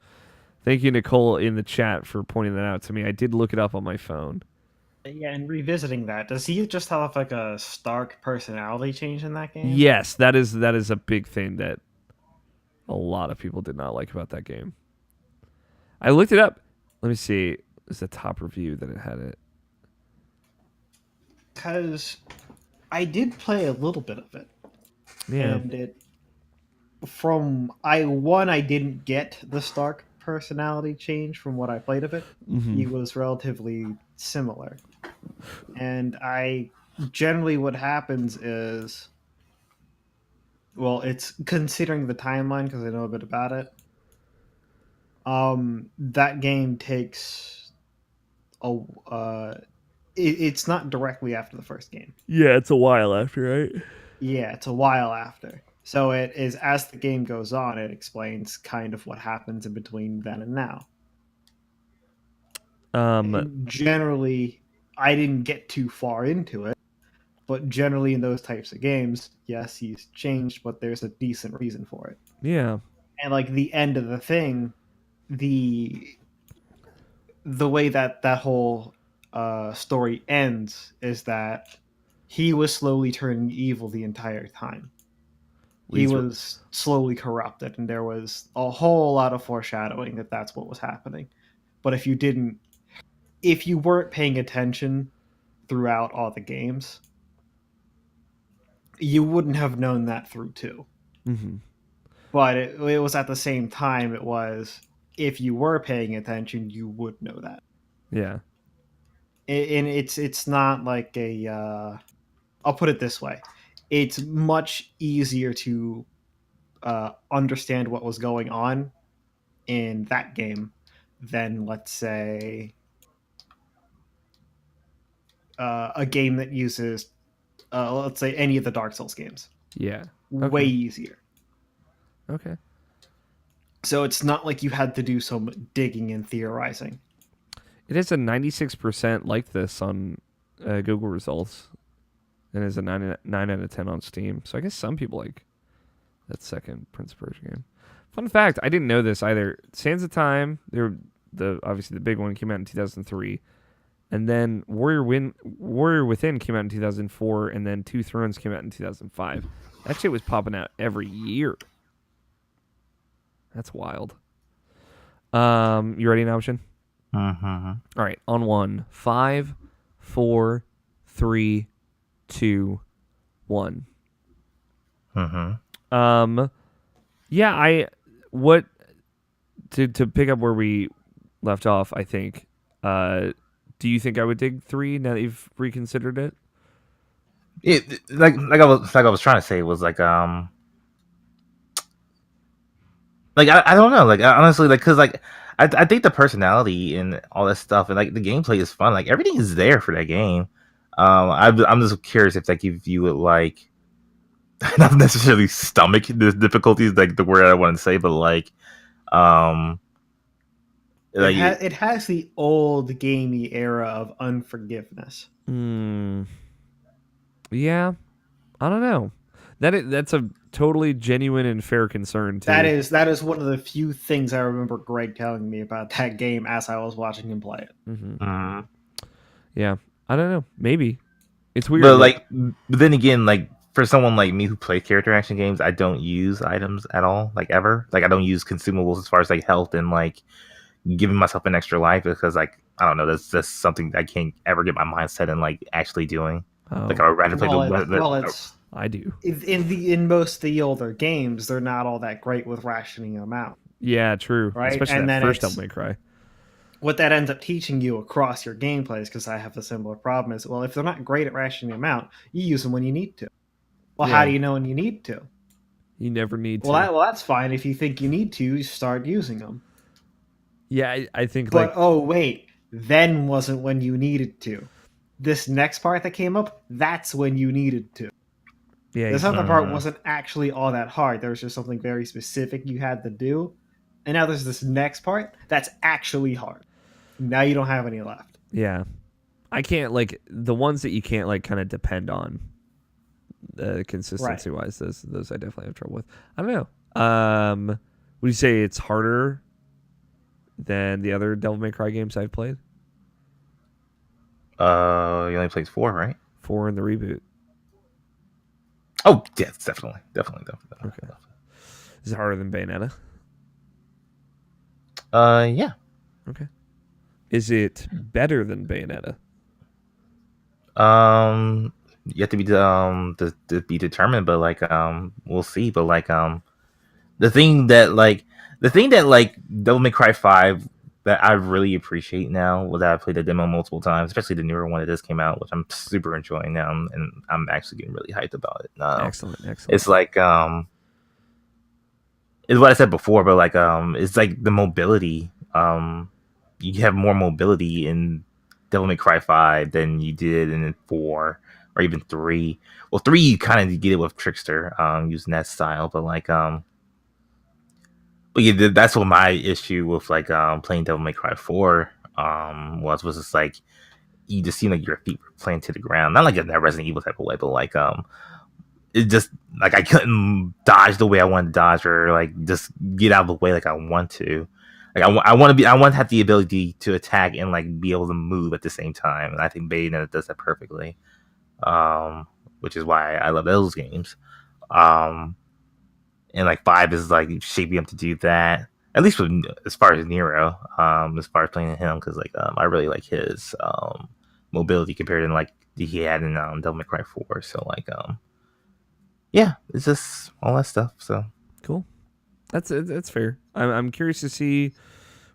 Thank you, Nicole, in the chat for pointing that out to me. I did look it up on my phone. Yeah, and revisiting that, does he just have like a stark personality change in that game? Yes, that is a big thing that a lot of people did not like about that game. I looked it up. Let me see. It's the top review that it had it. Because I did play a little bit of it. Yeah. And I didn't get the stark personality change from what I played of it. Mhm. He was relatively similar. And generally what happens is, well, it's considering the timeline because I know a bit about it. That game takes it's not directly after the first game. Yeah, it's a while after, right? Yeah, it's a while after. So it is, as the game goes on, it explains kind of what happens in between then and now. And generally, I didn't get too far into it, but generally in those types of games, yes, he's changed, but there's a decent reason for it. Yeah. And like the end of the thing, the way that whole story ends is that he was slowly turning evil the entire time. He was slowly corrupted, and there was a whole lot of foreshadowing that that's what was happening. But if you weren't paying attention throughout all the games, you wouldn't have known that through too. Mm-hmm. But it was at the same time, it was, if you were paying attention, you would know that. Yeah. And it's not like a I'll put it this way. It's much easier to understand what was going on in that game than, let's say, a game that uses, let's say, any of the Dark Souls games. Yeah. Way easier. Okay. So it's not like you had to do some digging and theorizing. It is a 96% like this on Google results, and is a 9 out of 10 on Steam. So I guess some people like that second Prince of Persia game. Fun fact, I didn't know this either. Sands of Time, obviously the big one came out in 2003, and then Warrior Within came out in 2004, and then Two Thrones came out in 2005. That shit was popping out every year. That's wild. You ready, now, Option? Mm-hmm. All right, on one. 5, 4, 3, 2, 1. Mm-hmm. Yeah, to pick up where we left off, I think. Do you think I would dig 3 now that you've reconsidered it? Like I was trying to say, it was like I don't know, like honestly, like because like I think the personality and all that stuff and like the gameplay is fun, like everything is there for that game. I'm just curious if you would like not necessarily stomach the difficulties, like the word I want to say, but like it has the old gamey era of unforgiveness. Yeah, I don't know. That's a totally genuine and fair concern too. That is one of the few things I remember Greg telling me about that game as I was watching him play it. Mm-hmm. Yeah, I don't know. Maybe it's weird. But then again, like for someone like me who plays character action games, I don't use items at all, like ever. Like I don't use consumables as far as like health and like giving myself an extra life, because like I don't know, that's just something I can't ever get my mindset in like actually doing. Like I would rather play I do. In most of the older games, they're not all that great with rationing them out. Yeah, true. Right? Especially and that then first Devil May Cry. what that ends up teaching you across your gameplays, because I have a similar problem, is, well, if they're not great at rationing them out, you use them when you need to. Well, how Yeah. do you know when you need to? You never need Well, to. that's fine. If you think you need to, you start using them. Yeah, I think But like oh wait, then wasn't when you needed to. This next part that came up, that's when you needed to. yeah, This other exactly. part wasn't actually all that hard. There was just something very specific you had to do. And now there's this next part that's actually hard. Now you don't have any left. Yeah. I can't like the ones that you can't like kind of depend on consistency wise, those I definitely have trouble with. I don't know. Would you say it's harder than the other Devil May Cry games I've played? You only played 4, right? 4 in the reboot. Oh, yes, definitely. Okay. Is it harder than Bayonetta? Yeah. Okay. Is it better than Bayonetta? You have to be determined, but like we'll see. But like the thing that like Devil May Cry 5 that I really appreciate now, well, that I played the demo multiple times, especially the newer one that just came out, which I'm super enjoying now, and I'm actually getting really hyped about it. Excellent. It's like it's what I said before, but like it's like the mobility. You have more mobility in Devil May Cry 5 than you did in 4 or even 3. Well, 3 you kind of get it with Trickster using that style, but like but yeah, that's what my issue with like playing Devil May Cry 4 was just like you just seem like your feet were planted to the ground, not like in that Resident Evil type of way, but like it just like I couldn't dodge the way I wanted to dodge, or like just get out of the way like I want to. Like I want to have the ability to attack and like be able to move at the same time, and I think Bayonetta does that perfectly. Which is why I love those games. And like 5 is like shaping up to do that. At least with, as far as Nero, as far as playing him, because like I really like his mobility compared to like he had in Devil May Cry 4. So like yeah, it's just all that stuff. So Cool. That's fair. I'm curious to see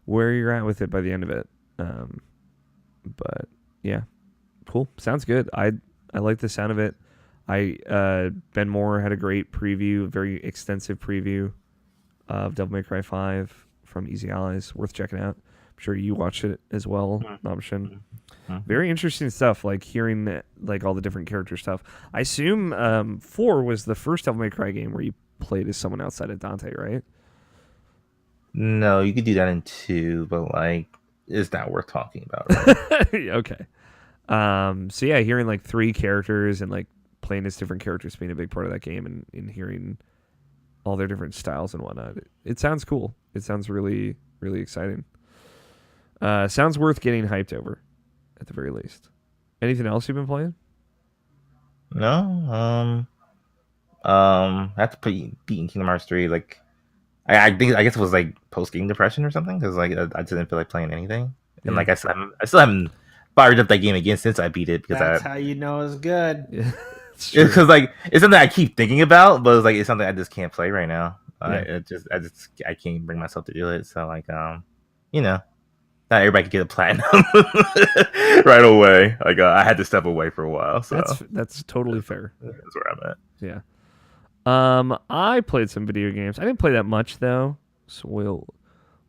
where you're at with it by the end of it. But yeah, cool. Sounds good. I like the sound of it. Ben Moore had a great preview, very extensive preview of Devil May Cry 5 from Easy Allies. Worth checking out. I'm sure you watched it as well, Nabshin. Very interesting stuff, like hearing like all the different character stuff. I assume 4 was the first Devil May Cry game where you played as someone outside of Dante, right? no, you could do that in 2, but like it's not worth talking about. Right? Okay. So yeah, hearing like 3 characters and like playing as different characters being a big part of that game, and hearing all their different styles and whatnot. It sounds cool. It sounds really, really exciting. Sounds worth getting hyped over, at the very least. Anything else you've been playing? No. I have to beating Kingdom Hearts 3. Like, I guess it was like post game depression or something, because like I didn't feel like playing anything, and like I still haven't fired up that game again since I beat it, because That's how you know it's good. Yeah, because like it's something I keep thinking about, but it's something I just can't play right now. Yeah. I can't bring myself to do it. So like you know, not everybody can get a platinum right away. Like I had to step away for a while. So that's totally fair. That's where I'm at. Yeah. I played some video games. I didn't play that much though, so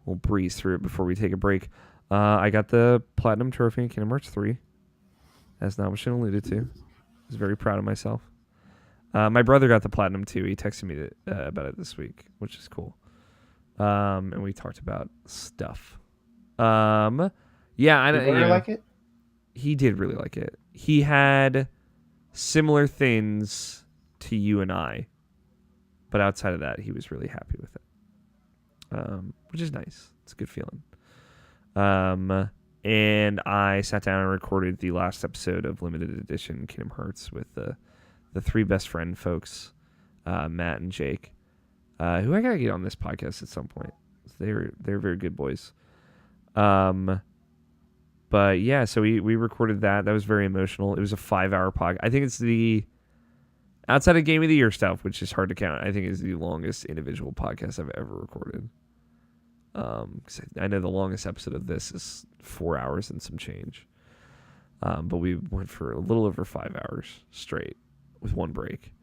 we'll breeze through it before we take a break. I got the platinum trophy in Kingdom Hearts 3, as Nabashin alluded to. I was very proud of myself. My brother got the platinum too. He texted me about it this week, which is cool. And we talked about stuff. Yeah, I Did you like it? He did really like it. He had similar things to you and I, but outside of that, he was really happy with it, which is nice. It's a good feeling. And I sat down and recorded the last episode of Limited Edition Kingdom Hearts with the 3 best friend folks, Matt and Jake, who I gotta get on this podcast at some point. They're very good boys. But yeah, so we recorded that. That was very emotional. It was a 5-hour podcast. I think it's the outside of Game of the Year stuff, which is hard to count. I think is the longest individual podcast I've ever recorded. 'Cause I know the longest episode of this is 4 hours and some change. But we went for a little over 5 hours straight with one break.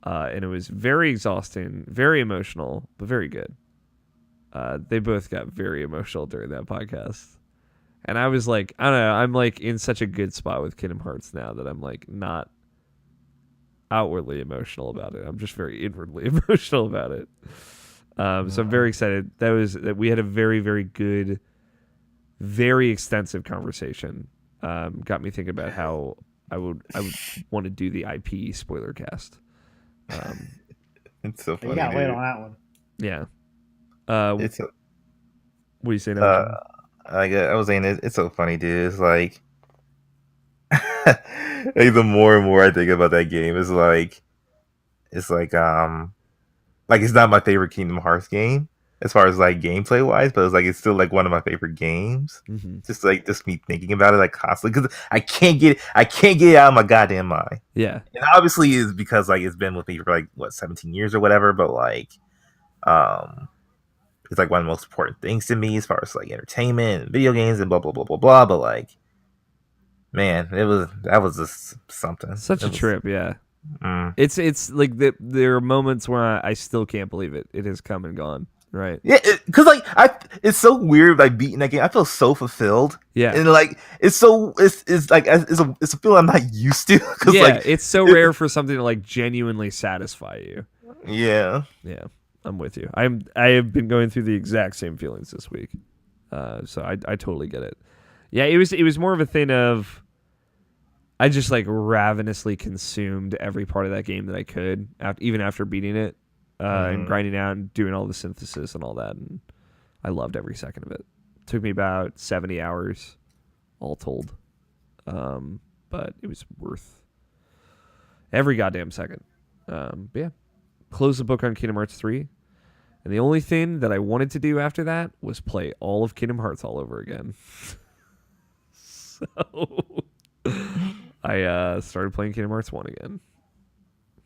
And it was very exhausting, very emotional, but very good. They both got very emotional during that podcast. And I was like, I don't know, I'm like in such a good spot with Kingdom Hearts now that I'm like not outwardly emotional about it. I'm just very inwardly emotional about it. So I'm very excited. That we had a very, very good, very extensive conversation. Got me thinking about how I would want to do the IP spoiler cast. It's so funny. You gotta wait dude. on that one. Yeah. It's so, What do you say now, Jim? I was saying it's so funny, dude. It's like, like the more and more I think about that game, it's like it's not my favorite Kingdom Hearts game as far as like gameplay wise, but it's still like one of my favorite games. Mm-hmm. Just me thinking about it like constantly because I can't get it out of my goddamn mind. Yeah. And obviously is because like it's been with me for like what 17 years or whatever, but like it's like one of the most important things to me as far as like entertainment and video games and blah blah blah blah blah. But like, man, that was just something. Such a trip, yeah. Mm. It's like there are moments where I still can't believe it. It has come and gone, right? Yeah, because like it's so weird like beating that game. I feel so fulfilled. Yeah, and like it's a feeling I'm not used to. Cause, yeah, like, it's so rare for something to like genuinely satisfy you. Yeah, I'm with you. I have been going through the exact same feelings this week, so I totally get it. Yeah, it was more of a thing of I just like ravenously consumed every part of that game that I could, even after beating it, and grinding out and doing all the synthesis and all that, and I loved every second of it. It took me about 70 hours, all told, but it was worth every goddamn second. But yeah, close the book on Kingdom Hearts 3, and the only thing that I wanted to do after that was play all of Kingdom Hearts all over again. So I started playing Kingdom Hearts 1 again.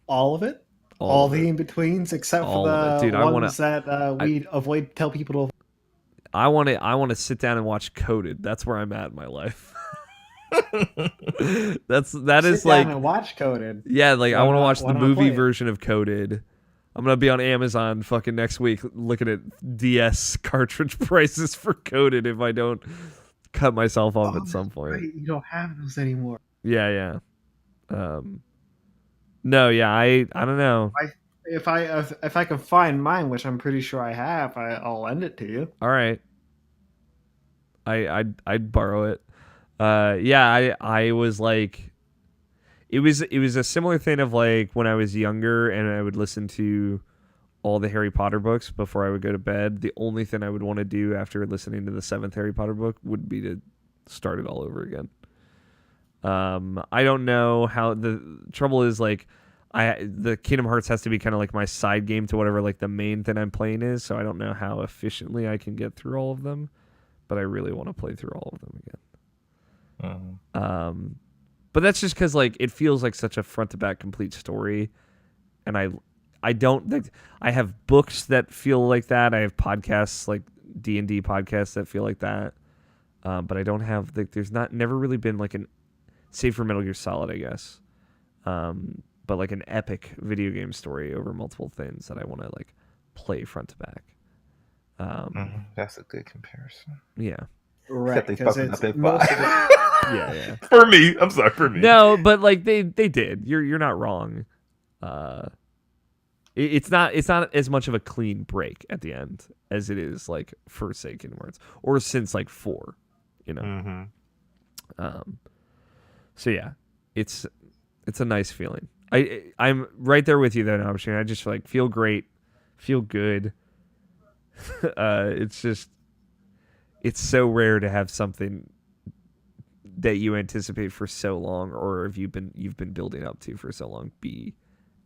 All of it? All the in-betweens except All for of it. the Dude, ones that we avoid tell people to I want to sit down and watch Coded. That's where I'm at in my life. that sit is down like and watch Coded. yeah, like I want to watch the movie play it. version of Coded. I'm gonna be on Amazon fucking next week looking at DS cartridge prices for Coded if I don't cut myself off at some point. Right, you don't have those anymore. Yeah. No, yeah, I don't know. If I can find mine, which I'm pretty sure I have, I'll lend it to you. All right. I'd borrow it. Yeah, I was like it was a similar thing of like when I was younger and I would listen to all the Harry Potter books before I would go to bed. The only thing I would want to do after listening to the 7th Harry Potter book would be to start it all over again. I don't know how the trouble is like the Kingdom Hearts has to be kind of like my side game to whatever like the main thing I'm playing is, so I don't know how efficiently I can get through all of them, but I really want to play through all of them again. But that's just because like it feels like such a front to back complete story, and I don't think I have books that feel like that. I have podcasts like D&D podcasts that feel like that, but I don't have there's never really been like an save for Metal Gear Solid, I guess, but like an epic video game story over multiple things that I want to like play front to back. That's a good comparison. Yeah. Right, Except they because fucking it's up at most of it. Yeah. For me, I'm sorry. For me, No, but like they did. You're not wrong. It's not as much of a clean break at the end as it is like for say Kingdom Hearts or since like 4, you know. So yeah, it's a nice feeling. I'm right there with you though, Nabashin. I just like feel great, feel good. It's so rare to have something that you anticipate for so long, or if you've been building up to for so long, be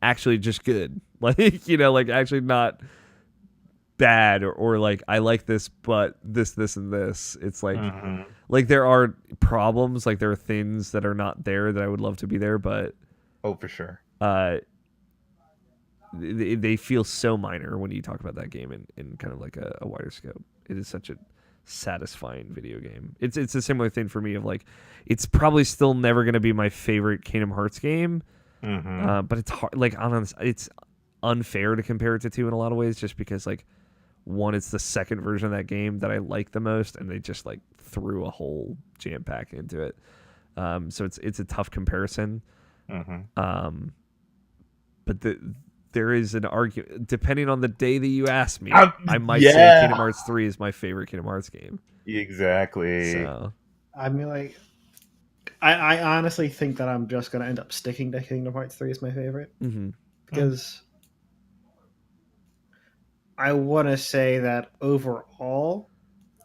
actually just good. Like, you know, like actually not bad or like I like this, but this, and this. It's like like there are problems, like there are things that are not there that I would love to be there, but oh, for sure. They feel so minor when you talk about that game in kind of like a wider scope. It is such a satisfying video game. It's a similar thing for me of like, it's probably still never going to be my favorite Kingdom Hearts game, but it's hard. Like it's unfair to compare it to 2 in a lot of ways, just because like, one, it's the second version of that game that I like the most, and they just like threw a whole jam pack into it. So it's a tough comparison. But there is an argument, depending on the day that you ask me, I might say Kingdom Hearts 3 is my favorite Kingdom Hearts game. Exactly. So I mean, like, I honestly think that I'm just going to end up sticking to Kingdom Hearts 3 as my favorite. Because I want to say that overall,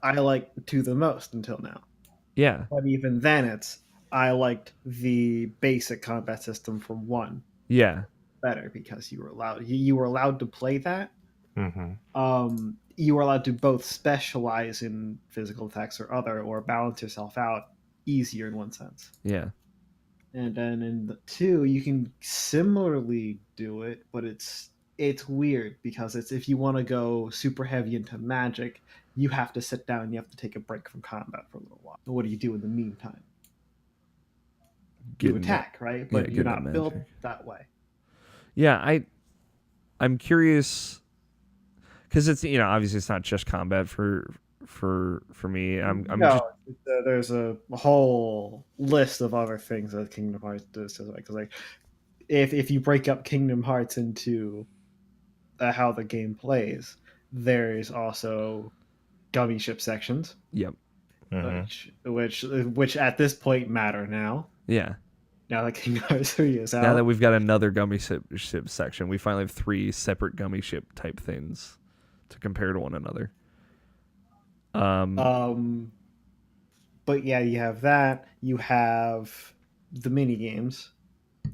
I liked 2 the most until now. Yeah. But even then, I liked the basic combat system from 1. Yeah. Better because you were allowed to play that. You were allowed to both specialize in physical attacks or balance yourself out easier in one sense. Yeah. And then in the 2, you can similarly do it, but it's weird because it's if you want to go super heavy into magic, you have to sit down and you have to take a break from combat for a little while. What do you do in the meantime? You attack, right? But you're not built that way. Yeah, I'm curious because it's, obviously it's not just combat for me. There's a whole list of other things that Kingdom Hearts does. Because like if you break up Kingdom Hearts into how the game plays, there's also gummy ship sections. Yep. Which at this point matter now. Yeah. Now that Kingdom Hearts 3 is out. Now that we've got another gummy ship section, we finally have 3 separate gummy ship type things to compare to one another. But yeah, you have that. You have the mini games,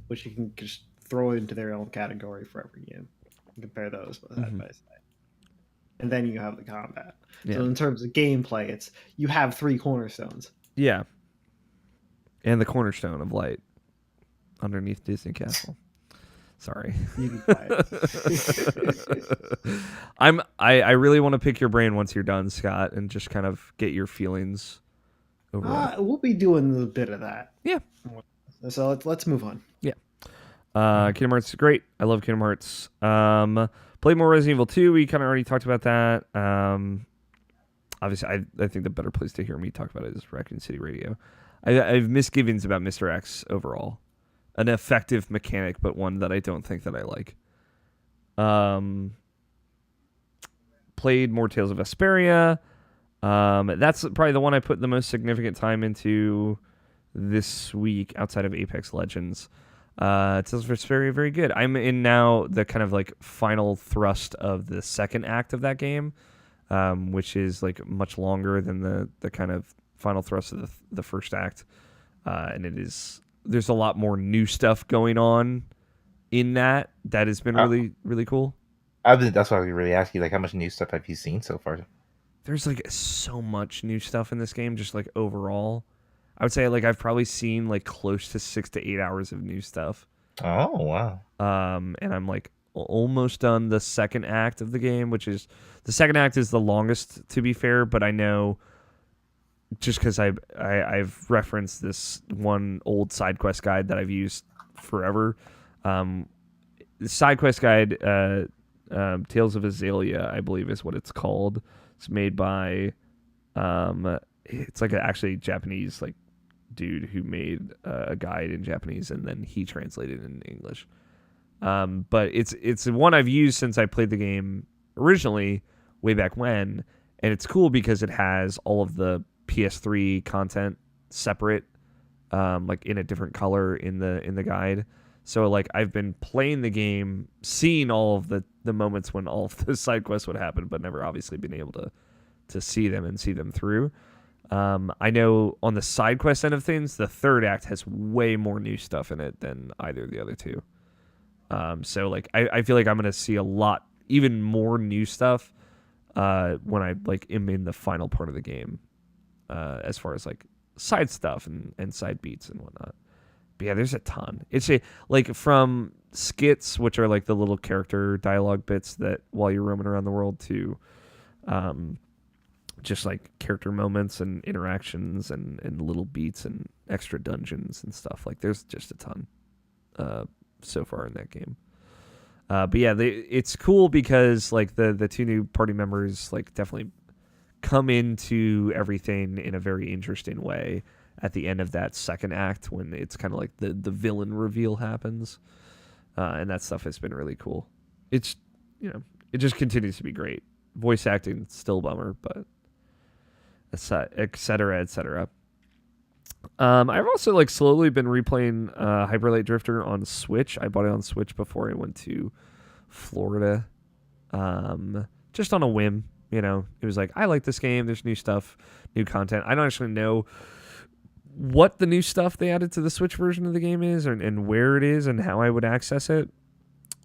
which you can just throw into their own category for every game. And compare those side by side. And then you have the combat. Yeah. So in terms of gameplay, you have 3 cornerstones. Yeah. And the cornerstone of light underneath Disney Castle. Sorry. You can buy it. I really want to pick your brain once you're done, Scott, and just kind of get your feelings overall. We'll be doing a bit of that. Yeah. So let's move on. Yeah. Kingdom Hearts is great. I love Kingdom Hearts. Played more Resident Evil 2. We kind of already talked about that. Obviously, I think the better place to hear me talk about it is Raccoon City Radio. I have misgivings about Mr. X overall. An effective mechanic, but one that I don't think that I like. Played more Tales of Vesperia. That's probably the one I put the most significant time into this week outside of Apex Legends. Tales of Vesperia, very good. I'm in now the kind of like final thrust of the second act of that game, which is like much longer than the kind of final thrust of the first act. And there's a lot more new stuff going on in that has been really, really cool. That's why I was really asking, like, how much new stuff have you seen so far? There's like so much new stuff in this game, just like overall. I would say like I've probably seen like close to 6 to 8 hours of new stuff. Oh, wow. And I'm like almost done the second act of the game, which is the second act is the longest, to be fair, but I know just because I've referenced this one old side quest guide that I've used forever. The side quest guide, Tales of Azalea, I believe is what it's called. It's made by, it's like actually Japanese like dude who made a guide in Japanese and then he translated it in English. But it's one I've used since I played the game originally, way back when, and it's cool because it has all of the PS3 content separate, like in a different color in the guide. So like I've been playing the game, seeing all of the moments when all of the side quests would happen, but never obviously been able to see them and see them through. I know on the side quest end of things, the third act has way more new stuff in it than either of the other two. So like I feel like I'm gonna see a lot, even more new stuff when I like am in the final part of the game, as far as like side stuff and side beats and whatnot. But yeah, there's a ton. It's like from skits, which are like the little character dialogue bits that while you're roaming around the world, to just like character moments and interactions and little beats and extra dungeons and stuff. Like there's just a ton so far in that game. But yeah, it's cool because like the two new party members like definitely come into everything in a very interesting way at the end of that second act when it's kind of like the villain reveal happens. And that stuff has been really cool. It's, it just continues to be great. Voice acting, still a bummer, but et cetera, et cetera. I've also like slowly been replaying Hyper Light Drifter on Switch. I bought it on Switch before I went to Florida. Just on a whim, It was like, I like this game. There's new stuff, new content. I don't actually know what the new stuff they added to the Switch version of the game is and where it is and how I would access it.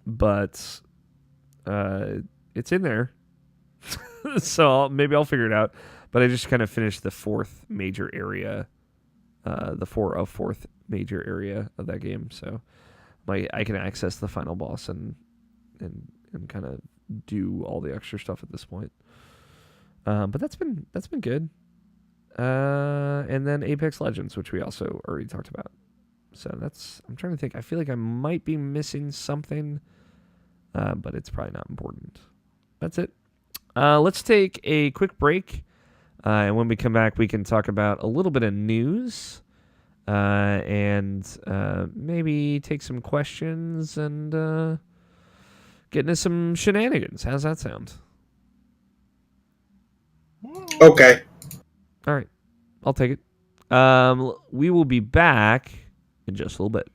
But it's in there. So maybe I'll figure it out. But I just kind of finished the fourth major area, fourth major area of that game. So I can access the final boss and kind of do all the extra stuff at this point. But that's been good. And then Apex Legends, which we also already talked about. So I'm trying to think. I feel like I might be missing something, but it's probably not important. That's it. Let's take a quick break. And when we come back, we can talk about a little bit of news and maybe take some questions and get into some shenanigans. How's that sound? Okay. All right. I'll take it. We will be back in just a little bit.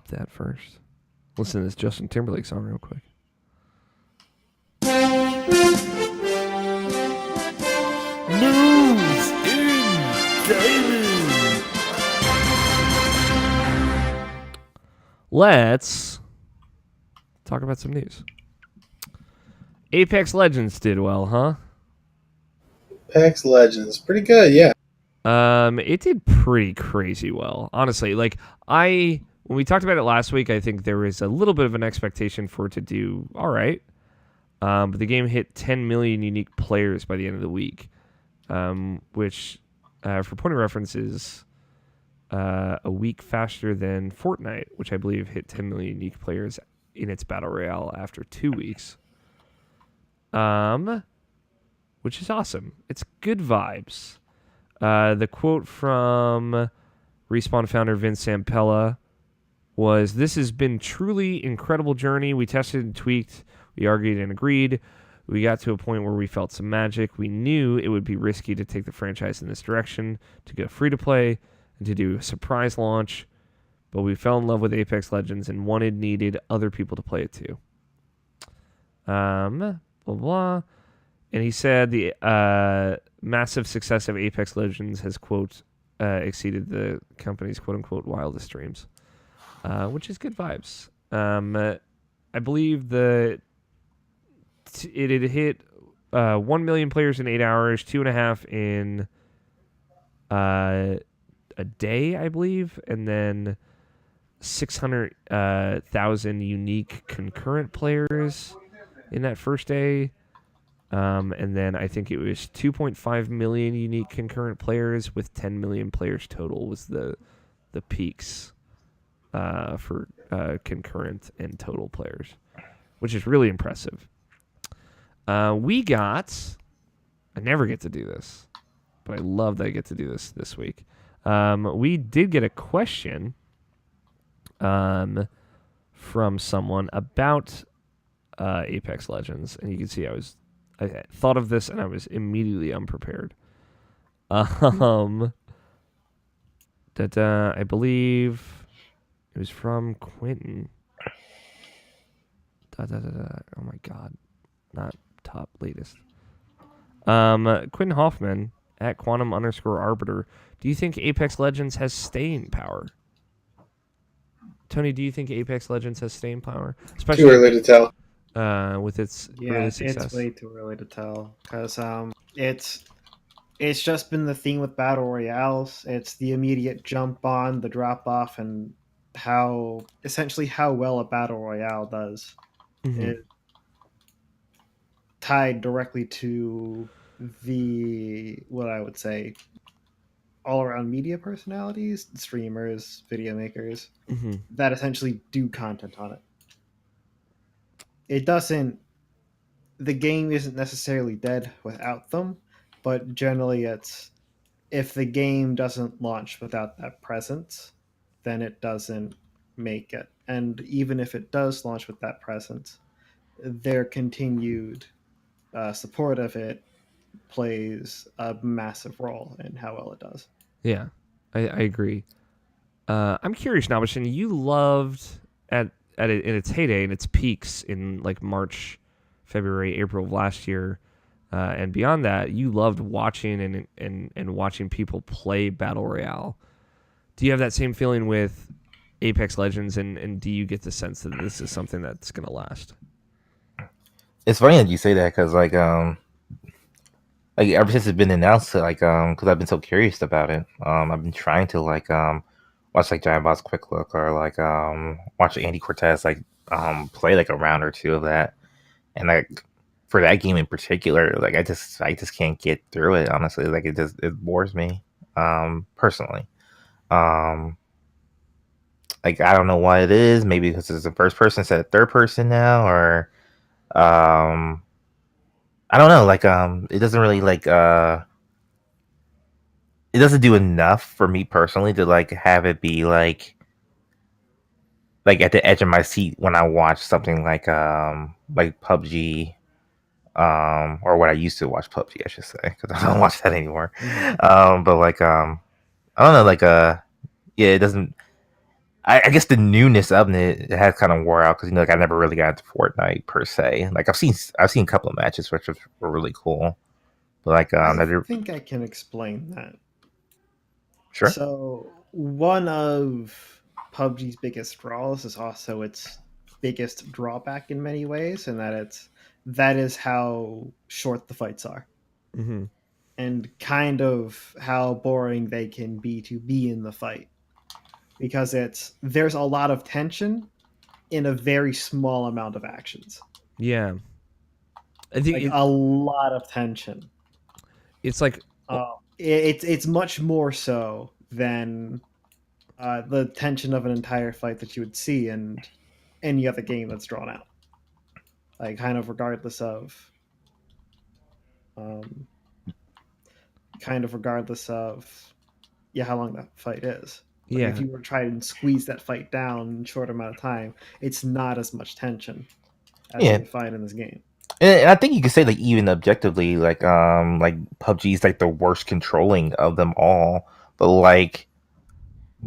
stop that first. Listen to this Justin Timberlake song real quick. News in gaming. Let's talk about some news. Apex Legends did well, huh? Apex Legends, pretty good, yeah. It did pretty crazy well, honestly. Like when we talked about it last week, I think there was a little bit of an expectation for it to do all right. But the game hit 10 million unique players by the end of the week, which, for point of reference, is a week faster than Fortnite, which I believe hit 10 million unique players in its battle royale after 2 weeks. Which is awesome. It's good vibes. The quote from Respawn founder Vince Zampella was, "This has been truly incredible journey. We tested and tweaked. We argued and agreed. We got to a point where we felt some magic. We knew it would be risky to take the franchise in this direction, to go free to play, and to do a surprise launch. But we fell in love with Apex Legends and needed other people to play it too." Blah, blah. And he said the massive success of Apex Legends has, quote, exceeded the company's quote-unquote wildest dreams, which is good vibes. I believe it had hit 1 million players in 8 hours, 2.5 in a day, I believe, and then 600,000 unique concurrent players in that first day. And then I think it was 2.5 million unique concurrent players with 10 million players total was the peaks for concurrent and total players, which is really impressive. I never get to do this, but I love that I get to do this week. We did get a question from someone about Apex Legends, and you can see I thought of this and I was immediately unprepared. I believe it was from Quentin. Oh my god, not top latest. Quentin Hoffman at Quantum_Arbiter. Do you think Apex Legends has staying power? Tony, do you think Apex Legends has staying power? Especially too early to tell. With its early success. It's way too early to tell because it's just been the theme with battle royales. It's the immediate jump on, the drop off, and how well a battle royale does. Mm-hmm. It tied directly to what I would say all around media personalities, streamers, video makers that essentially do content on it. The game isn't necessarily dead without them, but generally it's, if the game doesn't launch without that presence, then it doesn't make it. And even if it does launch with that presence, their continued support of it plays a massive role in how well it does. Yeah, I agree. I'm curious now, Bashin, you loved at it in its heyday and its peaks in like March, February, April of last year, and beyond that, you loved watching and watching people play Battle Royale. Do you have that same feeling with Apex Legends, and do you get the sense that this is something that's going to last? It's funny that you say that because like ever since it's been announced, like because I've been so curious about it, I've been trying to like watch like Giant Boss Quick Look or like watch Andy Cortez like play like a round or two of that, and like for that game in particular, like I just can't get through it, honestly. Like it bores me personally. Like I don't know why it is, maybe because it's a first person instead of third person now, or I don't know, like it doesn't really like it doesn't do enough for me personally to like have it be like at the edge of my seat when I watch something like PUBG, or what I used to watch PUBG, I should say, because I don't watch that anymore. But like I don't know, like yeah, it doesn't. I guess the newness of it has kind of wore out because like I never really got into Fortnite per se. Like I've seen a couple of matches which were really cool, but like I I did, think I can explain that. sure. So one of PUBG's biggest draws is also its biggest drawback in many ways, and that is how short the fights are, Mm-hmm. and kind of how boring they can be to be in the fight, because there's a lot of tension in a very small amount of actions. Yeah, I think Like a lot of tension. it's like It's much more so than the tension of an entire fight that you would see in any other game that's drawn out. Like kind of um, regardless of how long that fight is. Like if yeah, you were to try and squeeze that fight down in a short amount of time, it's not as much tension as you Yeah, would find in this game. and I think you could say like even objectively, like PUBG is like the worst controlling of them all. But like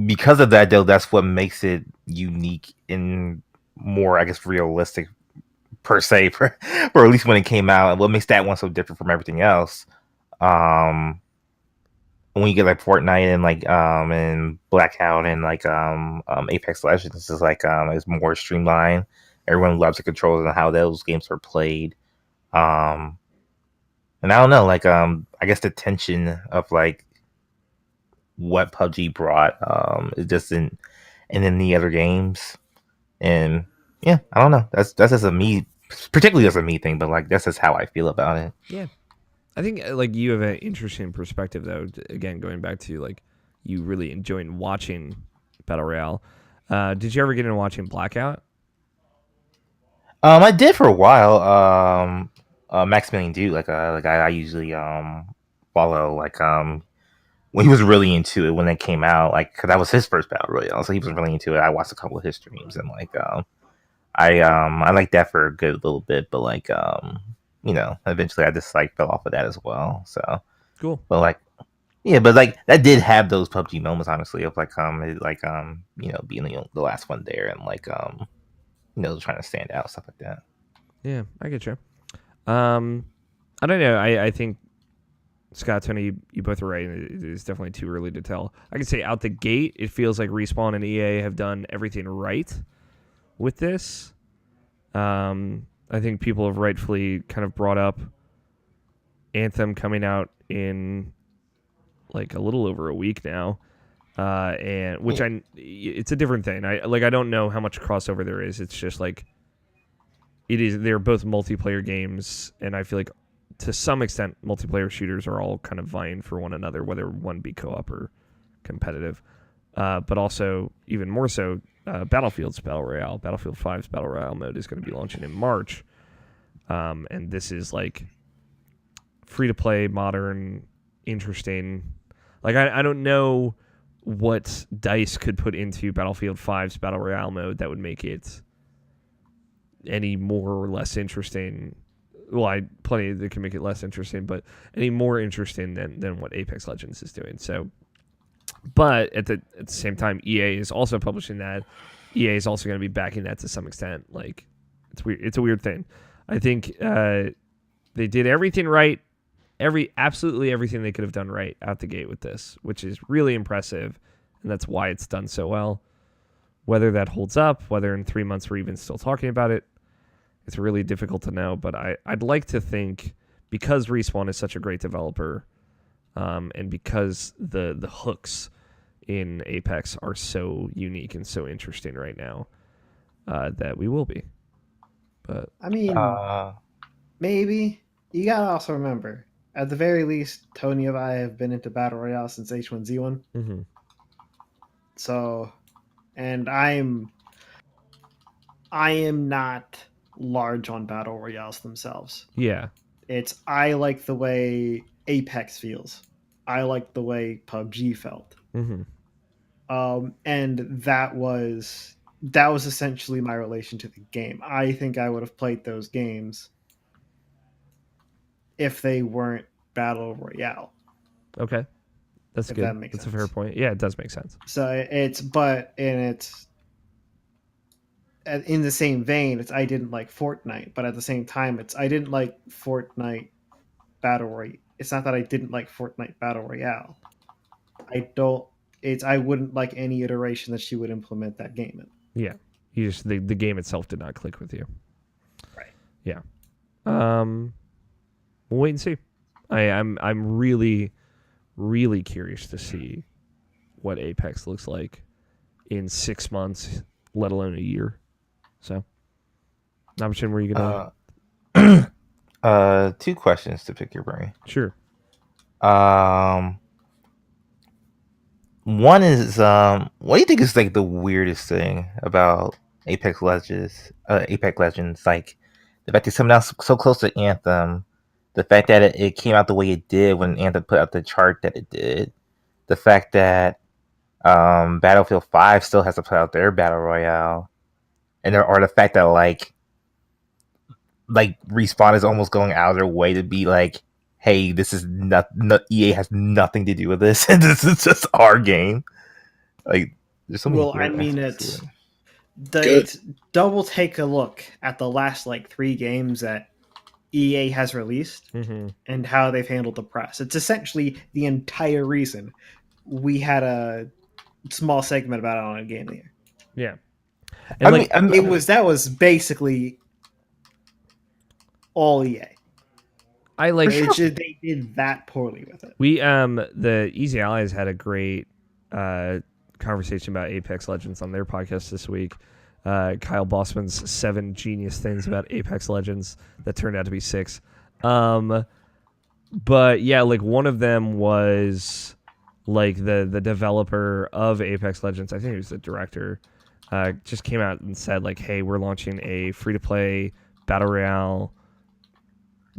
because of that, though, that's what makes it unique and more, I guess, realistic per se, or at least when it came out. And what makes that one so different from everything else? Um, when you get like Fortnite and like and Blackout and like Apex Legends is like it's more streamlined. Everyone loves the controls and how those games are played. Um, and I don't know, like I guess the tension of like what PUBG brought is just in any other games. And yeah, I don't know. That's just a me, particularly as a me thing, but like that's just how I feel about it. yeah. I think like you have an interesting perspective though. Again, going back to like you really enjoying watching Battle Royale. Did you ever get into watching Blackout? I did for a while. Maximilian Dude, like I usually follow like when he was really into it when it came out, like because that was his first battle royale, so he was really into it. I watched a couple of his streams and like I liked that for a good little bit, but like eventually I just like fell off of that as well. So, Cool. but like yeah, but like that did have those PUBG moments, honestly, of like being the last one there and like trying to stand out, stuff like that. Yeah, I get you. I don't know. I think Scott, Tony, you both are right. It's definitely too early to tell. I can say out the gate, it feels like Respawn and EA have done everything right with this. I think people have rightfully kind of brought up Anthem coming out in like a little over a week now, and which it's a different thing. I don't know how much crossover there is. It's just like it is. They're both multiplayer games, and I feel like to some extent multiplayer shooters are all kind of vying for one another, whether one be co-op or competitive. But also even more so, Battlefield's Battle Royale, Battlefield 5's Battle Royale mode is going to be launching in March, and this is like free to play, modern, interesting. Like I don't know what DICE could put into Battlefield 5's Battle Royale mode that would make it any more or less interesting. Well, plenty that can make it less interesting, but any more interesting than what Apex Legends is doing. So, but at the same time, EA is also publishing that. EA is also going to be backing that to some extent. Like it's weird. It's a weird thing. I think they did everything right. Absolutely everything they could have done right out the gate with this, which is really impressive, and that's why it's done so well. Whether that holds up, whether in 3 months we're even still talking about it, it's really difficult to know. But I'd like to think, because Respawn is such a great developer, and because the hooks in Apex are so unique and so interesting right now, that we will be. But I mean, Uh, maybe. You gotta also remember, at the very least, Tony and I have been into Battle Royale since H1Z1. mm-hmm. So, and I am not large on Battle Royales themselves. Yeah, I like the way Apex feels. I like the way PUBG felt. mm-hmm. And that was essentially my relation to the game. I think I would have played those games if they weren't Battle Royale. Okay, that's If good. that makes That's sense. a fair point. Yeah, it does make sense. So it's in the same vein, it's I didn't like Fortnite, but at the same time, it's I didn't like Fortnite Battle Royale. It's not that I didn't like Fortnite Battle Royale. I don't. It's I wouldn't like any iteration that she would implement that game in. Yeah, you just the game itself did not click with you. Right. Yeah. We'll wait and see. I'm really, really curious to see what Apex looks like in 6 months, let alone a year. So, Nabachin, were you gonna? 2 questions to pick your brain. Sure. One is what do you think is like the weirdest thing about Apex Legends? Apex Legends, like the fact it's coming out so close to Anthem, the fact that it came out the way it did when Anthem put out the chart that it did, the fact that Battlefield 5 still has to put out their battle royale, or the fact that like Respawn is almost going out of their way to be like, hey, this is not EA has nothing to do with this, and this is just our game. Like, there's so many. Well, I mean, it's double take a look at the last like 3 games that EA has released and how they've handled the press. It's essentially the entire reason we had a small segment about it on a Game of the Year. Yeah, and that was basically all EA. They did that poorly with it. We the Easy Allies had a great conversation about Apex Legends on their podcast this week. Kyle Bossman's 7 genius things about Apex Legends that turned out to be 6. But yeah, like one of them was like the developer of Apex Legends. I think he was the director. Just came out and said like, hey, we're launching a free-to-play battle royale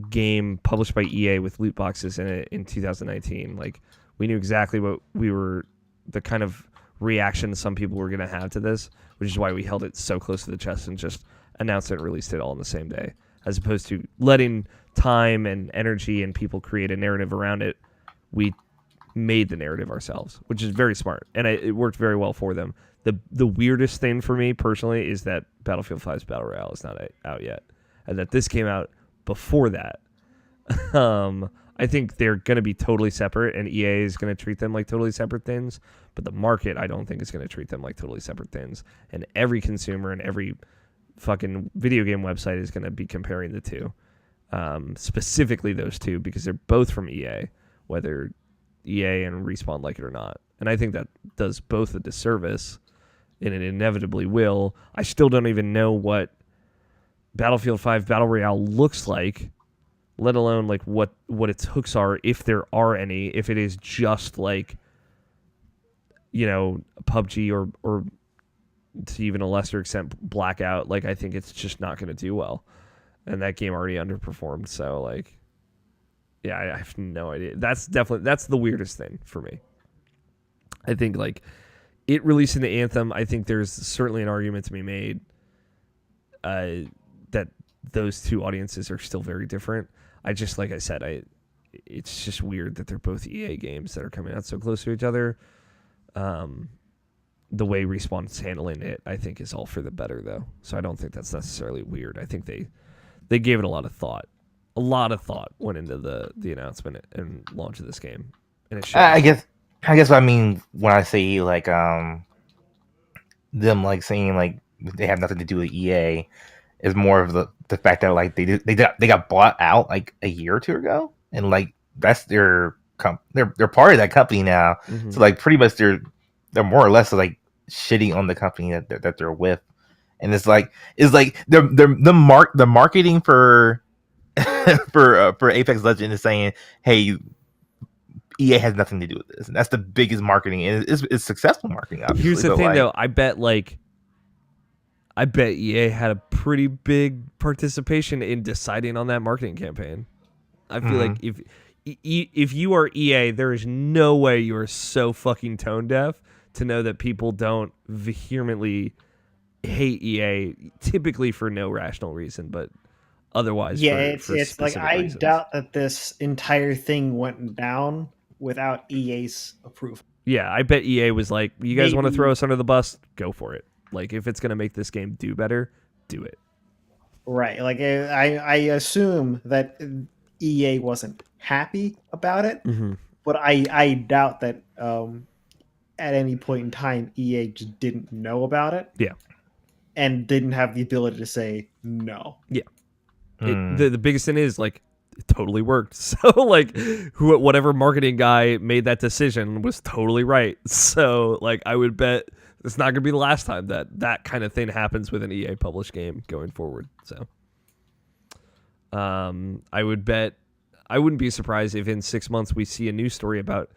game published by EA with loot boxes in it in 2019. Like, we knew exactly what the kind of reaction some people were going to have to this, which is why we held it so close to the chest and just announced it and released it all on the same day, as opposed to letting time and energy and people create a narrative around it. We made the narrative ourselves, which is very smart, and it worked very well for them. The weirdest thing for me personally is that Battlefield 5's Battle Royale is not out yet, and that this came out before that. I think they're going to be totally separate, and EA is going to treat them like totally separate things, but the market, I don't think, is going to treat them like totally separate things, and every consumer and every fucking video game website is going to be comparing the two, specifically those two, because they're both from EA, whether EA and Respawn like it or not. And I think that does both a disservice, and it inevitably will. I still don't even know what Battlefield 5 Battle Royale looks like, let alone like what its hooks are, if there are any, if it is just like, you know, PUBG or to even a lesser extent Blackout. Like, I think it's just not going to do well, and that game already underperformed. So like, yeah, I have no idea. That's the weirdest thing for me. I think like it releasing the Anthem, I think there's certainly an argument to be made that those two audiences are still very different. I just, like I said, it's just weird that they're both EA games that are coming out so close to each other. The way Respawn's handling it, I think, is all for the better, though. So I don't think that's necessarily weird. I think they gave it a lot of thought. A lot of thought went into the announcement and launch of this game, and it shows. I guess what I mean when I say like them like saying like they have nothing to do with EA is more of the fact that like they got bought out like a year or two ago, and like that's they're part of that company now. Mm-hmm. So like pretty much they're more or less like shitting on the company that they're with, and it's like the marketing for for Apex Legends is saying, hey, EA has nothing to do with this, and that's the biggest marketing, and it's successful marketing. Obviously. Here's the thing, though. I bet EA had a pretty big participation in deciding on that marketing campaign. I feel like if you are EA, there is no way you are so fucking tone deaf to know that people don't vehemently hate EA, typically for no rational reason, but otherwise. Yeah, it's like I doubt that this entire thing went down without EA's approval. Yeah, I bet EA was like, you guys want to throw us under the bus? Go for it. Like, if it's going to make this game do better, do it. Right. Like I assume that EA wasn't happy about it, but I doubt that at any point in time EA just didn't know about it. Yeah. And didn't have the ability to say no. Yeah. The biggest thing is, like, it totally worked. So, like, whatever marketing guy made that decision was totally right. So, like, I would bet it's not going to be the last time that kind of thing happens with an EA published game going forward. So, I would bet, I wouldn't be surprised if in 6 months we see a news story about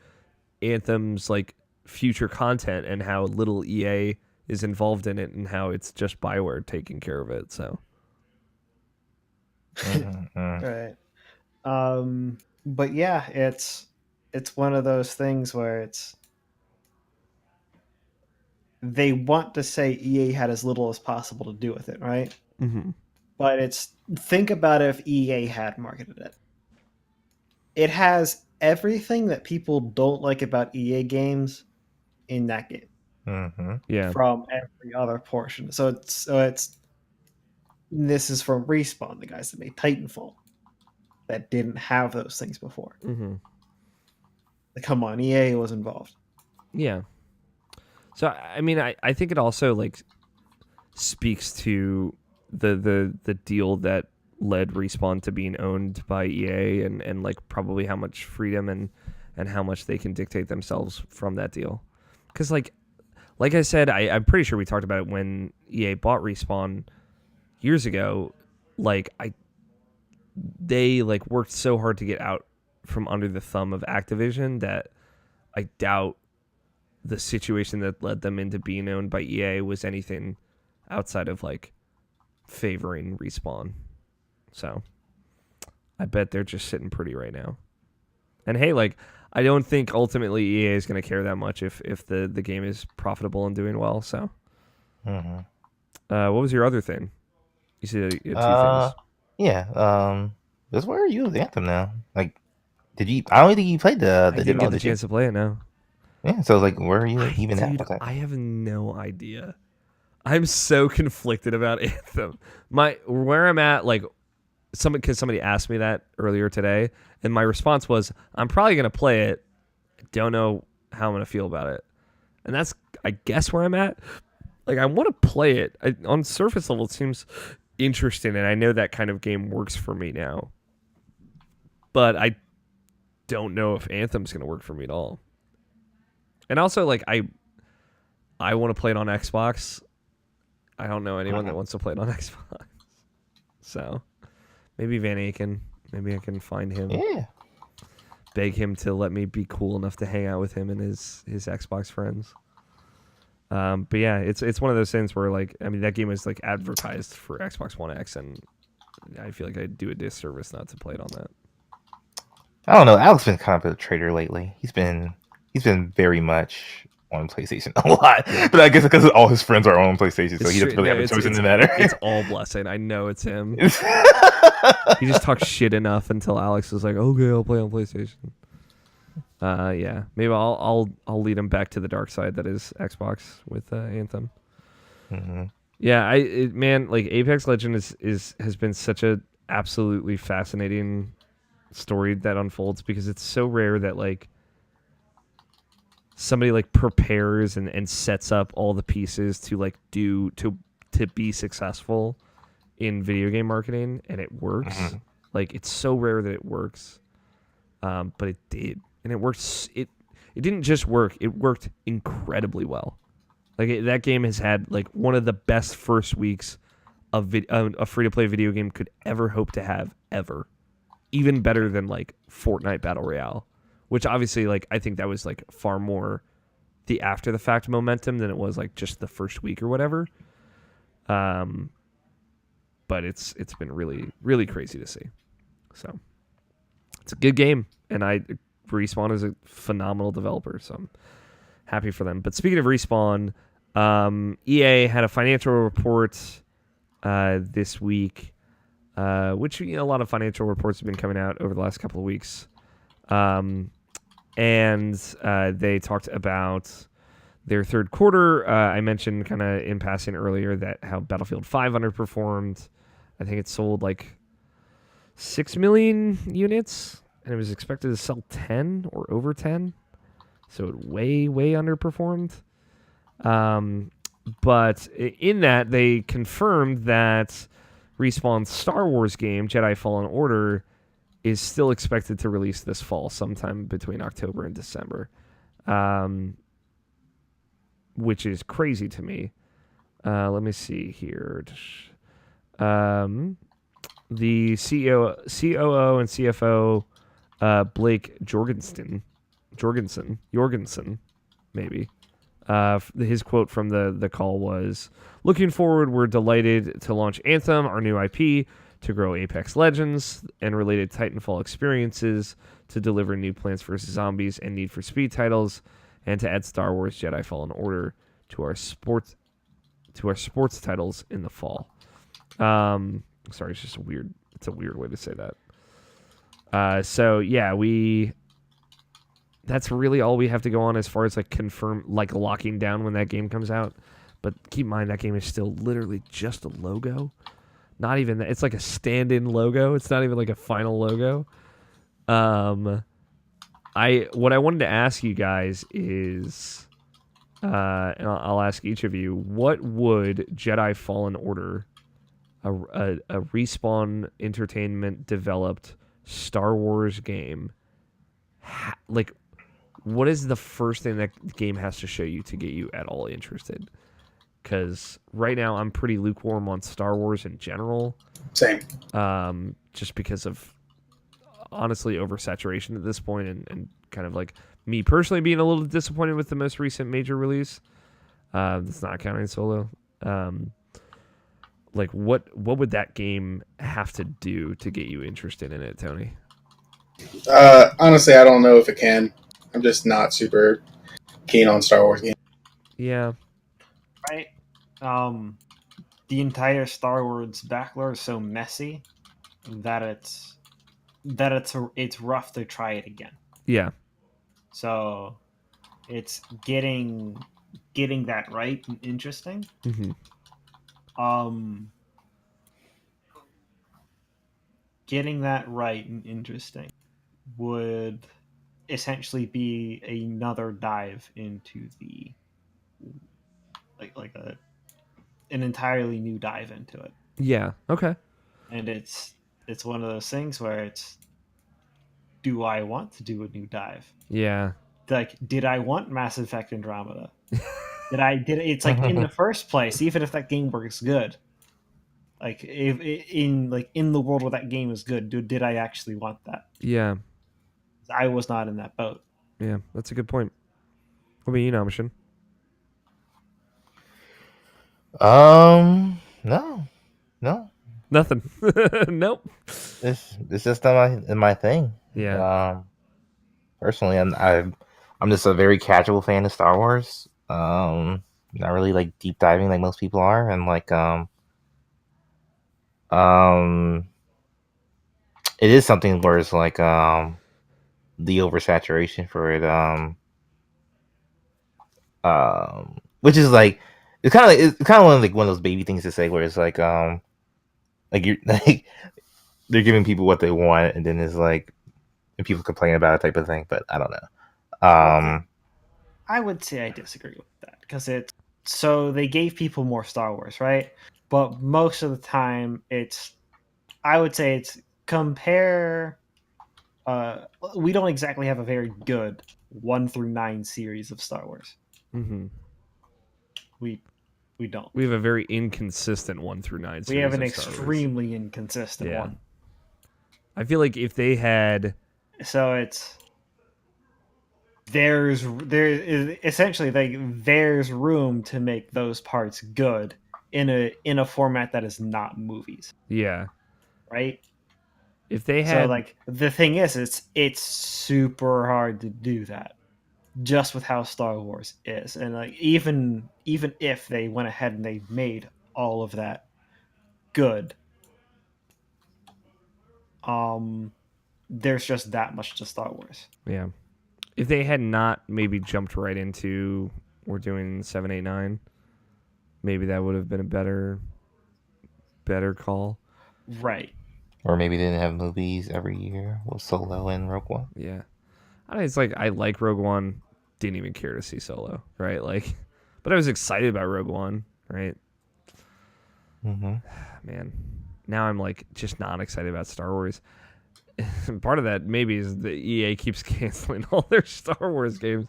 Anthem's, like, future content and how little EA is involved in it and how it's just BioWare taking care of it. So, Right. But yeah, it's one of those things where they want to say EA had as little as possible to do with it, right? But think about if EA had marketed it. It has everything that people don't like about EA games in that game. Yeah. From every other portion. So it's this is from Respawn, the guys that made Titanfall, that didn't have those things before. Like, come on, EA was involved. Yeah. So, I mean, I think it also, like, speaks to the deal that led Respawn to being owned by EA and like, probably how much freedom and how much they can dictate themselves from that deal. Because, like I said, I'm pretty sure we talked about it when EA bought Respawn years ago. Like, they, like, worked so hard to get out from under the thumb of Activision that I doubt the situation that led them into being owned by EA was anything outside of, like, favoring Respawn. So I bet they're just sitting pretty right now. And hey, like, I don't think ultimately EA is going to care that much if the game is profitable and doing well. So, what was your other thing? You said you had two things. Yeah. That's where are you with Anthem now? Like, did you? I don't think you played the I didn't demo. get the chance to play it now. Yeah. So, like, where are you even at? Dude, with that? I have no idea. I'm so conflicted about Anthem. Where I'm at, like, because somebody asked me that earlier today, and my response was, I'm probably gonna play it. I don't know how I'm gonna feel about it, and that's, I guess, where I'm at. Like, I want to play it. On surface level, it seems interesting, and I know that kind of game works for me now. But I don't know if Anthem's gonna work for me at all. And also, like, I want to play it on Xbox. I don't know anyone that wants to play it on Xbox. So maybe Van Aken. Maybe I can find him. Yeah. Beg him to let me be cool enough to hang out with him and his Xbox friends. But yeah, it's one of those things where, like, I mean, that game is, like, advertised for Xbox One X, and I feel like I'd do a disservice not to play it on that. I don't know. Alex been kind of a traitor lately. He's been very much on PlayStation a lot, but I guess because all his friends are on PlayStation, so he doesn't really have a choice in the matter. It's all blessing. I know it's him. He just talks shit enough until Alex is like, "Okay, I'll play on PlayStation." Yeah, maybe I'll lead him back to the dark side that is Xbox with Anthem. Yeah, man, like, Apex Legends has been such a absolutely fascinating story that unfolds, because it's so rare that, like, somebody, like, prepares and sets up all the pieces to, like, to be successful in video game marketing, and it works. Like, it's so rare that it works, but it did, and it works. It didn't just work; it worked incredibly well. Like, that game has had, like, one of the best first weeks of a free to play video game could ever hope to have ever. Even better than, like, Fortnite Battle Royale, which obviously, like, I think that was, like, far more the after the fact momentum than it was, like, just the first week or whatever. But it's been really, really crazy to see. So it's a good game, and Respawn is a phenomenal developer, so I'm happy for them. But speaking of Respawn, EA had a financial report this week. Which, you know, a lot of financial reports have been coming out over the last couple of weeks. And they talked about their third quarter. I mentioned kind of in passing earlier that how Battlefield 5 underperformed. I think it sold like 6 million units, and it was expected to sell 10 or over 10. So it way underperformed. But in that, they confirmed that Respawn's Star Wars game, Jedi Fallen Order, is still expected to release this fall, sometime between October and December, which is crazy to me. Let me see here. The COO and CFO, Blake Jorgensen, maybe. His quote from the call was, "Looking forward, we're delighted to launch Anthem, our new IP, to grow Apex Legends and related Titanfall experiences, to deliver new Plants vs. Zombies and Need for Speed titles, and to add Star Wars Jedi Fallen Order to our sports titles in the fall." Sorry, it's a weird way to say that. So yeah, that's really all we have to go on as far as like confirm, like locking down when that game comes out. But keep in mind that game is still literally just a logo. Not even that. It's like a stand-in logo. It's not even like a final logo. What I wanted to ask you guys is, and I'll ask each of you, what would Jedi Fallen Order, a Respawn Entertainment developed Star Wars game, like, what is the first thing that the game has to show you to get you at all interested? Because right now I'm pretty lukewarm on Star Wars in general. Same. Just because of, honestly, oversaturation at this point, and kind of like me personally being a little disappointed with the most recent major release. That's not counting Solo. Like, what would that game have to do to get you interested in it, Tony? Honestly, I don't know if it can. I'm just not super keen on Star Wars games. Yeah. Right. The entire Star Wars backlore is so messy that it's rough to try it again. Yeah. So it's getting that right and interesting. Mm-hmm. Getting that right and interesting would essentially be another dive into the an entirely new dive into it. Yeah. Okay. And it's one of those things where it's, do I want to do a new dive? Yeah. Like, did I want Mass Effect Andromeda? It's like, in the first place, even if that game works good, like, if in the world where that game is good, did I actually want that? Yeah. I was not in that boat. Yeah, that's a good point. What about you, Namishin? No, Nothing. Nope. it's just not my thing. Yeah. Personally, I'm just a very casual fan of Star Wars. Not really like deep diving like most people are, and like it is something where it's like the oversaturation for it, which is like it's kind of one of those baby things to say, where it's like you're like they're giving people what they want, and then it's like, and people complain about it type of thing. But I don't know. I would say I disagree with that, because so they gave people more Star Wars, right? But most of the time, I would say it's compare. We don't exactly have a very good 1 through 9 series of Star Wars. Mm-hmm. We don't. We have a very inconsistent 1 through 9 series. We have an of Star Wars. extremely inconsistent one. I feel like if they had, so it's there's essentially like there's room to make those parts good in a format that is not movies. Yeah. Right? If they had, so like the thing is, it's super hard to do that just with how Star Wars is, and like even if they went ahead and they made all of that good, there's just that much to Star Wars. Yeah. If they had not maybe jumped right into we're doing 7, 8, 9. Maybe that would have been a better call. Right. Or maybe they didn't have movies every year with Solo and Rogue One. Yeah. I mean, it's like I like Rogue One. Didn't even care to see Solo, right? Like, but I was excited about Rogue One, right? Mm-hmm. Man, now I'm like just not excited about Star Wars. Part of that maybe is that EA keeps canceling all their Star Wars games.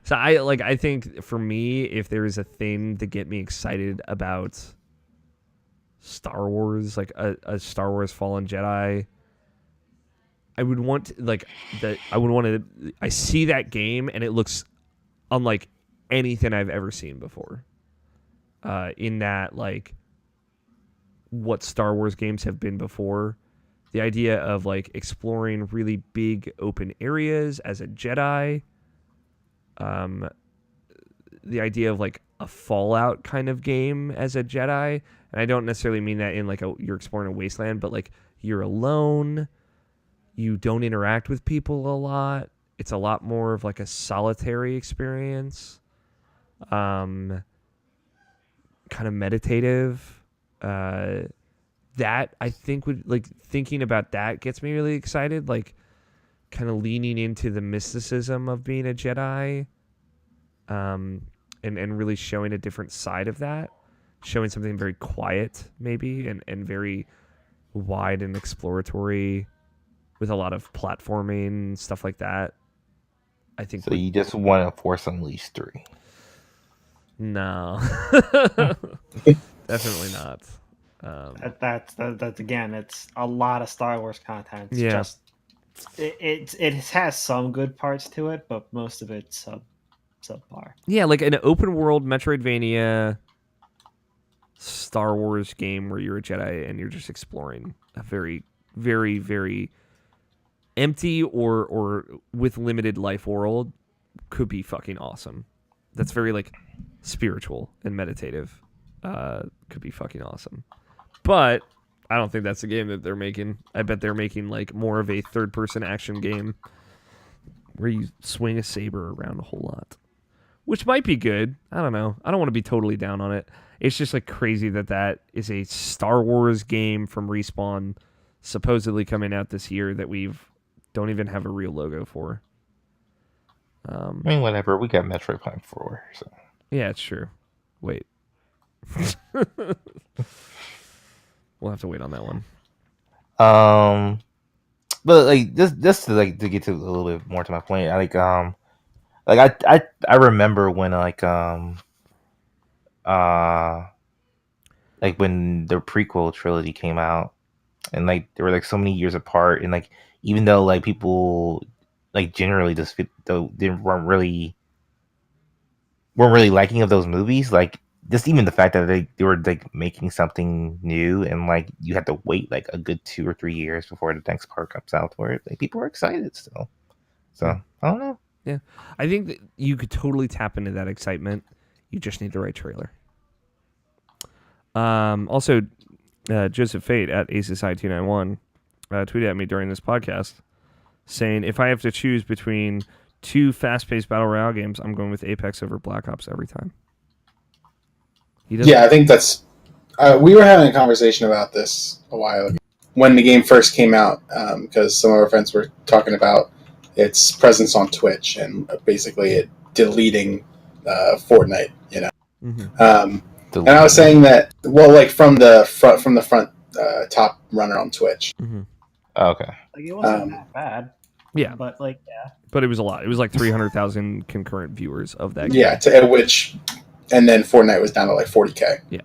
So I think for me, if there is a thing to get me excited about Star Wars, like a Star Wars Fallen Jedi, I would want I see that game and it looks unlike anything I've ever seen before. In that, like, what Star Wars games have been before, the idea of like exploring really big open areas as a Jedi, the idea of like a Fallout kind of game as a Jedi, and I don't necessarily mean that in like you're exploring a wasteland, but like you're alone, you don't interact with people a lot. It's a lot more of like a solitary experience, kind of meditative. That I think would, like, thinking about that gets me really excited, like kind of leaning into the mysticism of being a Jedi, and really showing a different side of that, showing something very quiet maybe and very wide and exploratory with a lot of platforming, stuff like that. I think So you just want to Force Unleashed 3. No. Definitely not. That's again, it's a lot of Star Wars content. It's Yeah. just it has some good parts to it, but most of it's subpar. Yeah, like an open world Metroidvania Star Wars game where you're a Jedi and you're just exploring a very, very, very empty or with limited life world could be fucking awesome. That's very like spiritual and meditative. Could be fucking awesome. But I don't think that's the game that they're making. I bet they're making like more of a third person action game where you swing a saber around a whole lot, which might be good. I don't know. I don't want to be totally down on it. It's just like crazy that is a Star Wars game from Respawn supposedly coming out this year that don't even have a real logo for. I mean, whatever. We got Metroid Prime 4, so. Yeah, it's true. Wait. We'll have to wait on that one. But like just to like to get to a little bit more to my point, I remember when like when the prequel trilogy came out, and like they were like so many years apart, and like even though like people like generally just weren't really liking of those movies, like just even the fact that they were like making something new, and like you had to wait like a good 2 or 3 years before the next part comes out, where like people are excited still. So I don't know. Yeah, I think that you could totally tap into that excitement. You just need the right trailer. Also, Joseph Fate at ACSI291 tweeted at me during this podcast saying, if I have to choose between two fast-paced battle royale games, I'm going with Apex over Black Ops every time. Yeah, I think that's... we were having a conversation about this a while ago when the game first came out, because some of our friends were talking about its presence on Twitch and basically it deleting Fortnite, you know. Mm-hmm. And I was saying that, well, like from the front top runner on Twitch. Mm-hmm. Oh, okay. Like it wasn't that bad. Yeah, but like but it was a lot. It was like 300,000 concurrent viewers of that game. Yeah, and then Fortnite was down to like 40K. Yeah.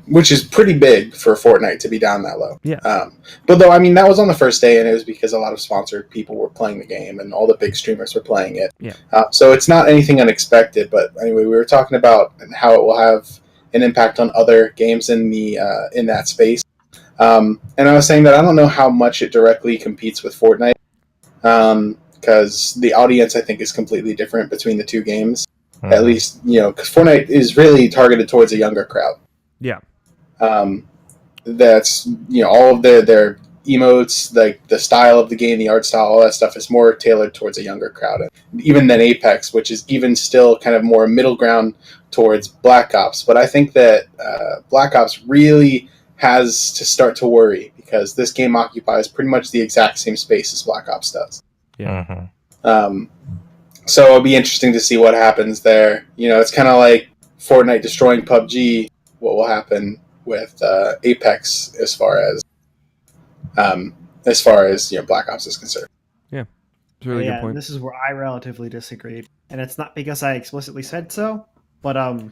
Which is pretty big for Fortnite to be down that low. Yeah. But though, I mean, that was on the first day, and it was because a lot of sponsored people were playing the game, and all the big streamers were playing it. Yeah. So it's not anything unexpected. But anyway, we were talking about how it will have an impact on other games in the in that space. And I was saying that I don't know how much it directly competes with Fortnite, because the audience, I think, is completely different between the two games. Mm-hmm. At least, you know, because Fortnite is really targeted towards a younger crowd. Yeah. That's, you know, all of their emotes, like the style of the game, the art style, all that stuff is more tailored towards a younger crowd, even than Apex, which is even still kind of more middle ground towards Black Ops. But I think that Black Ops really has to start to worry because this game occupies pretty much the exact same space as Black Ops does. Yeah. So it'll be interesting to see what happens there. You know, it's kind of like Fortnite destroying PUBG. What will happen with Apex as far as Black Ops is concerned. Yeah, it's a really good point. This is where I relatively disagreed, and it's not because I explicitly said so, but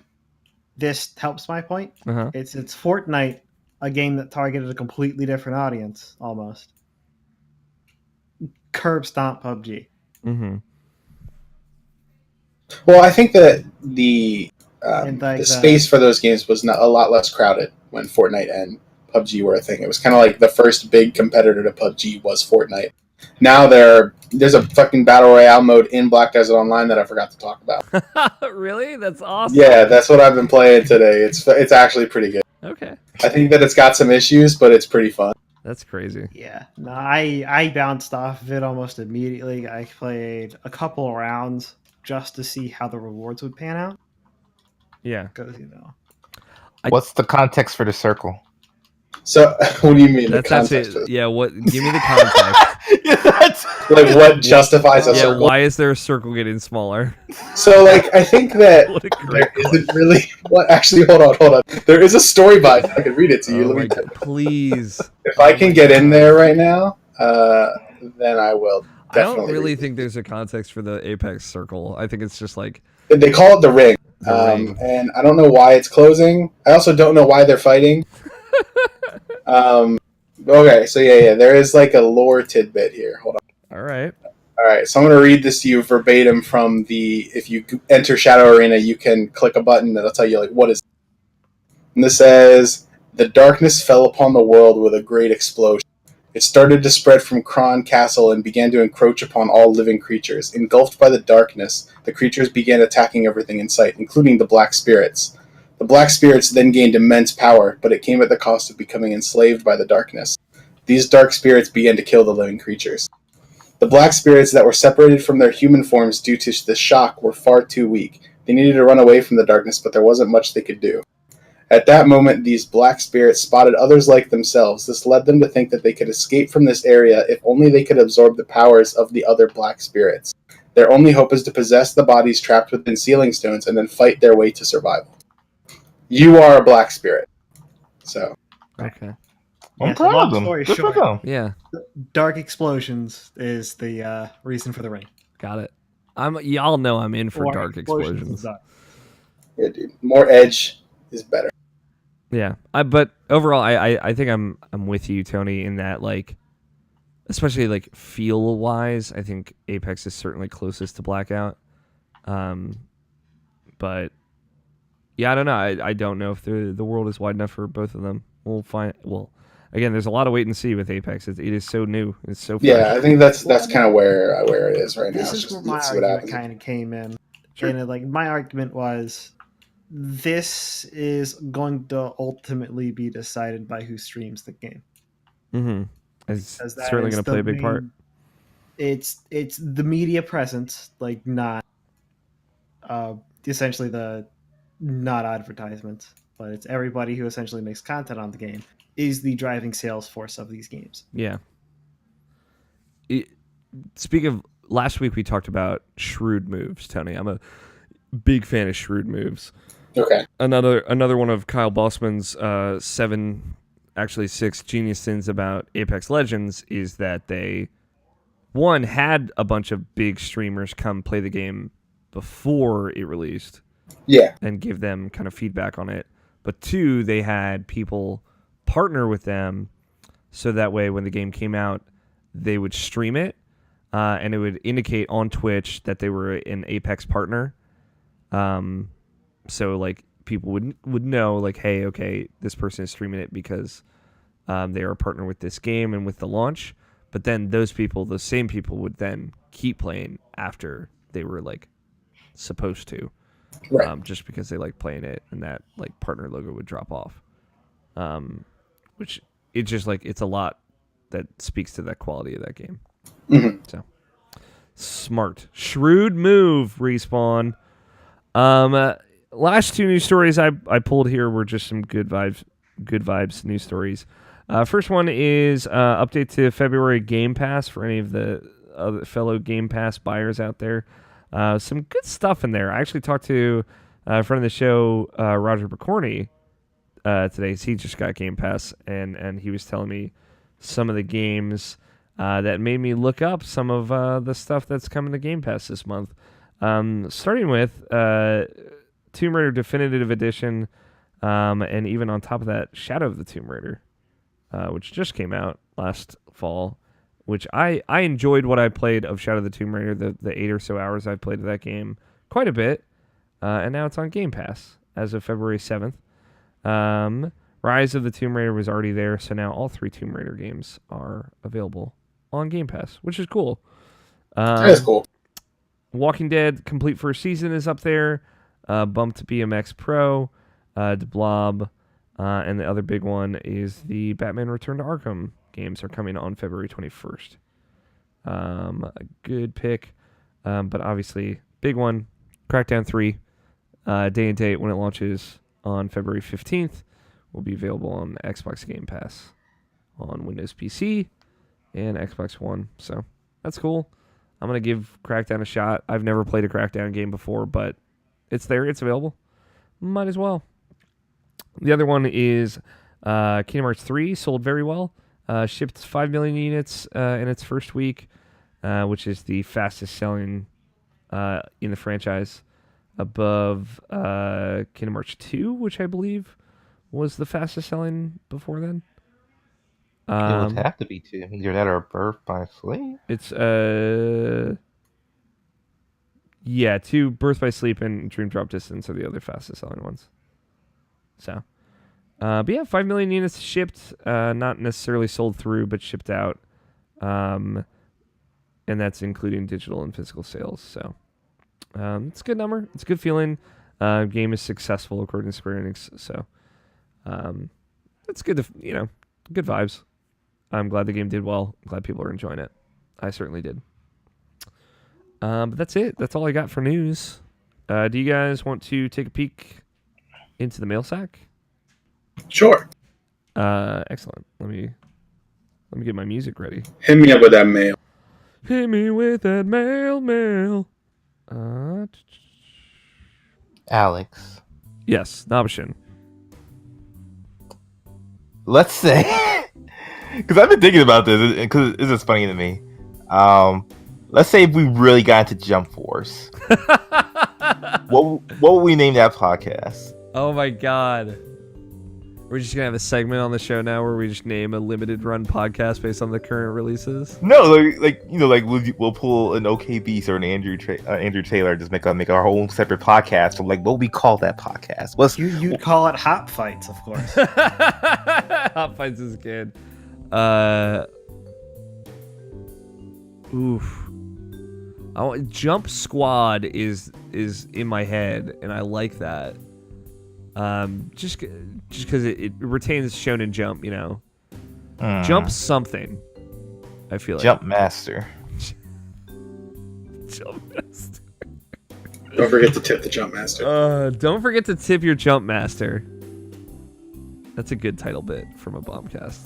this helps my point. Uh-huh. It's Fortnite, a game that targeted a completely different audience, almost. Curb stomp PUBG. Mm-hmm. Well, I think that the like space for those games was a lot less crowded when Fortnite and PUBG were a thing. It was kind of like the first big competitor to PUBG was Fortnite. Now there's a fucking battle royale mode in Black Desert Online that I forgot to talk about. Really? That's awesome. Yeah, that's what I've been playing today. It's actually pretty good. Okay. I think that it's got some issues, but it's pretty fun. That's crazy. Yeah. No, I bounced off of it almost immediately. I played a couple of rounds just to see how the rewards would pan out. Yeah. Because, What's the context for the circle? So, what do you mean? That's the context? it. Yeah. What? Give me the context. Like what justifies a circle? Yeah. Why is there a circle getting smaller? So, like, I think that What a great there isn't really. What? Actually, hold on. There is a story behind it. I can read it to you. Oh Let me. my God, please. If I can get in there right now, then I will. I don't Definitely really read it. think there's a context for the Apex circle. I think it's just like They call it the ring. The ring. And I don't know why it's closing. I also don't know why they're fighting. Okay, so yeah, there is like a lore tidbit here. Hold on. all right. All right, so I'm going to read this to you verbatim from the. If you enter Shadow Arena, you can click a button that'll tell you like what is. And this says, "The darkness fell upon the world with a great explosion. It started to spread from Kron Castle and began to encroach upon all living creatures. Engulfed by the darkness, the creatures began attacking everything in sight, including the Black Spirits. The Black Spirits then gained immense power, but it came at the cost of becoming enslaved by the darkness. These dark spirits began to kill the living creatures. The Black Spirits that were separated from their human forms due to the shock were far too weak. They needed to run away from the darkness, but there wasn't much they could do. At that moment, these Black Spirits spotted others like themselves. This led them to think that they could escape from this area if only they could absorb the powers of the other Black Spirits. Their only hope is to possess the bodies trapped within sealing stones and then fight their way to survival. You are a Black Spirit." So. Okay. I'm so proud long of them. story Good for short, them. Yeah. dark explosions is the reason for the ring. Got it. Y'all know I'm in for Or dark is explosions. dark. Yeah, dude. More edge is better. Yeah. But overall, I think I'm with you, Tony, in that like, especially like feel wise, I think Apex is certainly closest to Blackout. But yeah, I don't know. I don't know if the world is wide enough for both of them. We'll find. Well, again, there's a lot of wait and see with Apex. It is so new. It's so fresh. Yeah, I think that's kind of where it is right now. This is where my argument kind of came in. Sure. And like my argument was, this is going to ultimately be decided by who streams the game. Mm-hmm. It's Because that certainly is going to the play a big part. It's the media presence, like not essentially the not advertisements, but it's everybody who essentially makes content on the game is the driving sales force of these games. Yeah. Speaking of last week, we talked about shrewd moves, Tony. I'm a big fan of shrewd moves. Okay. Another one of Kyle Bossman's 6 genius sins about Apex Legends is that they had a bunch of big streamers come play the game before it released. Yeah. And give them kind of feedback on it. But 2, they had people partner with them so that way when the game came out, they would stream it and it would indicate on Twitch that they were an Apex partner. So like people would know like, hey, okay, this person is streaming it because they are a partner with this game and with the launch. But then those same people would then keep playing after they were like supposed to. Right. Just because they like playing it, and that like partner logo would drop off, which it's just like it's a lot that speaks to that quality of that game. Mhm. So smart, shrewd move, Respawn. Last two news stories I pulled here were just some good vibes news stories. First one is update to February Game Pass for any of the other fellow Game Pass buyers out there. Some good stuff in there. I actually talked to a friend of the show, Roger Picorni, today. He just got Game Pass, and he was telling me some of the games that made me look up some of the stuff that's coming to Game Pass this month. Starting with Tomb Raider Definitive Edition, and even on top of that, Shadow of the Tomb Raider, which just came out last fall, which I enjoyed what I played of Shadow of the Tomb Raider, the 8 or so hours I've played of that game, quite a bit, and now it's on Game Pass as of February 7th. Rise of the Tomb Raider was already there, so now all 3 Tomb Raider games are available on Game Pass, which is cool. That is cool. Walking Dead Complete First Season is up there. Bumped BMX Pro, The Blob, and the other big one is the Batman Return to Arkham games are coming on February 21st. A good pick, but obviously big one, Crackdown 3, day and date when it launches on February 15th, will be available on Xbox Game Pass on Windows PC and Xbox One. So that's cool. I'm going to give Crackdown a shot. I've never played a Crackdown game before, but it's there. It's available. Might as well. The other one is Kingdom Hearts 3 sold very well. Shipped 5 million units in its first week, which is the fastest selling in the franchise, above Kingdom Hearts 2, which I believe was the fastest selling before then. It would have to be 2. Either that or Birth by Sleep. It's 2, Birth by Sleep and Dream Drop Distance are the other fastest selling ones. So, but yeah, 5 million units shipped, not necessarily sold through, but shipped out. And that's including digital and physical sales. So, it's a good number. It's a good feeling. Game is successful according to Square Enix. So, it's good to, good vibes. I'm glad the game did well. I'm glad people are enjoying it. I certainly did. But that's it. That's all I got for news. Do you guys want to take a peek into the mail sack? Sure. Excellent. Let me get my music ready. Hit me up with that mail. Hit me with that mail. Alex. Yes, Nabashin. Let's say, because I've been thinking about this, because this is funny to me. Let's say if we really got into Jump Force, what would we name that podcast? Oh my god. We're just gonna have a segment on the show now where we just name a limited run podcast based on the current releases. No, we'll pull an OK Beast or an Andrew Taylor, just make our own separate podcast. So what would we call that podcast? You'd call it Hop Fights, of course. Hop Fights is good. Jump Squad is in my head, and I like that. Just because it retains Shonen Jump, Jump something. I feel like Jump Master. Jump Master. Don't forget to tip the Jump Master. Don't forget to tip your Jump Master. That's a good title bit from a Bombcast.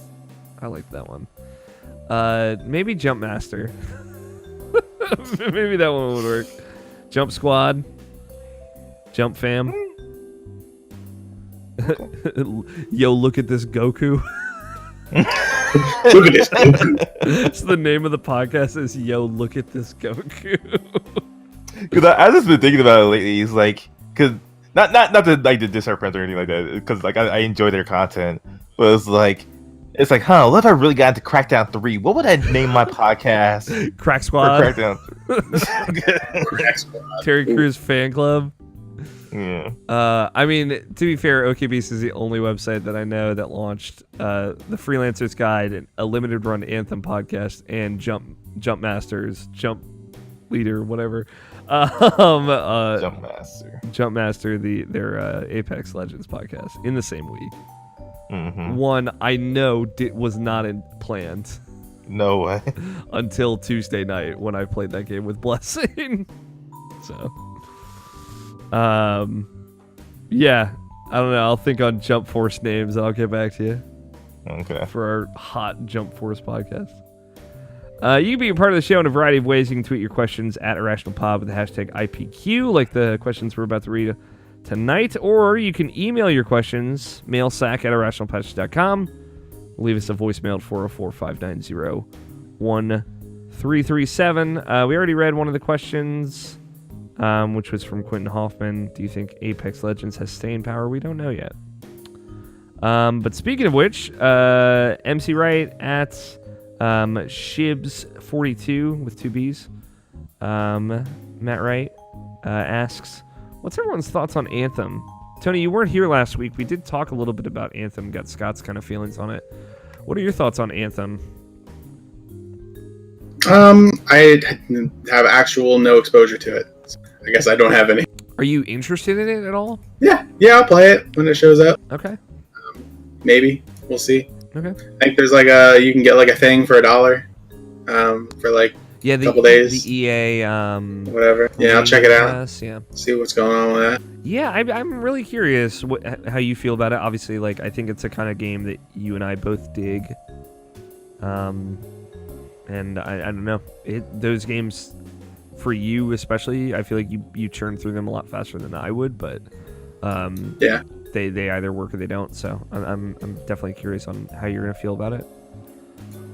I like that one. Maybe Jump Master. Maybe that one would work. Jump Squad. Jump Fam. Yo, look at this Goku. Look at this Goku. So the name of the podcast is Yo, look at this Goku. Because I've just been thinking about it lately. It's like, because not to diss our friends or anything like that, because I enjoy their content, but it's like, what if I really got into Crackdown 3? What would I name my podcast? Crack Squad. Crackdown. Crack Squad. Terry Crews Fan Club. Yeah. I mean, to be fair, OKBeast is the only website that I know that launched the Freelancer's Guide, a limited run Anthem podcast, and Jump Masters, Jump Leader, whatever. Jump Master, their Apex Legends podcast in the same week. Mm-hmm. One I know was not planned. No way. until Tuesday night when I played that game with Blessing. So, yeah, I don't know. I'll think on Jump Force names and I'll get back to you. Okay. For our hot Jump Force podcast. You can be a part of the show in a variety of ways. You can tweet your questions at Irrational Pod with the hashtag IPQ, like the questions we're about to read tonight, or you can email your questions, mailsack at irrationalpodcast.com. Leave us a voicemail at 404-590-1337. We already read one of the questions, which was from Quentin Hoffman. Do you think Apex Legends has staying power? We don't know yet. But speaking of which, MC Wright at Shibs42 with 2 B's, Matt Wright, asks, what's everyone's thoughts on Anthem? Tony, you weren't here last week. We did talk a little bit about Anthem, got Scott's kind of feelings on it. What are your thoughts on Anthem? I have actual no exposure to it. I guess I don't have any. Are you interested in it at all? Yeah, I'll play it when it shows up. Okay. Maybe. We'll see. Okay. I think there's you can get a thing for $1 for a couple days. The EA whatever. Yeah, I'll check it out. Yeah. See what's going on with that. Yeah, I'm really curious how you feel about it. Obviously, I think it's a kind of game that you and I both dig. And I don't know. Those games, for you especially, I feel like you churn through them a lot faster than I would, but yeah. They either work or they don't. So I'm definitely curious on how you're gonna feel about it.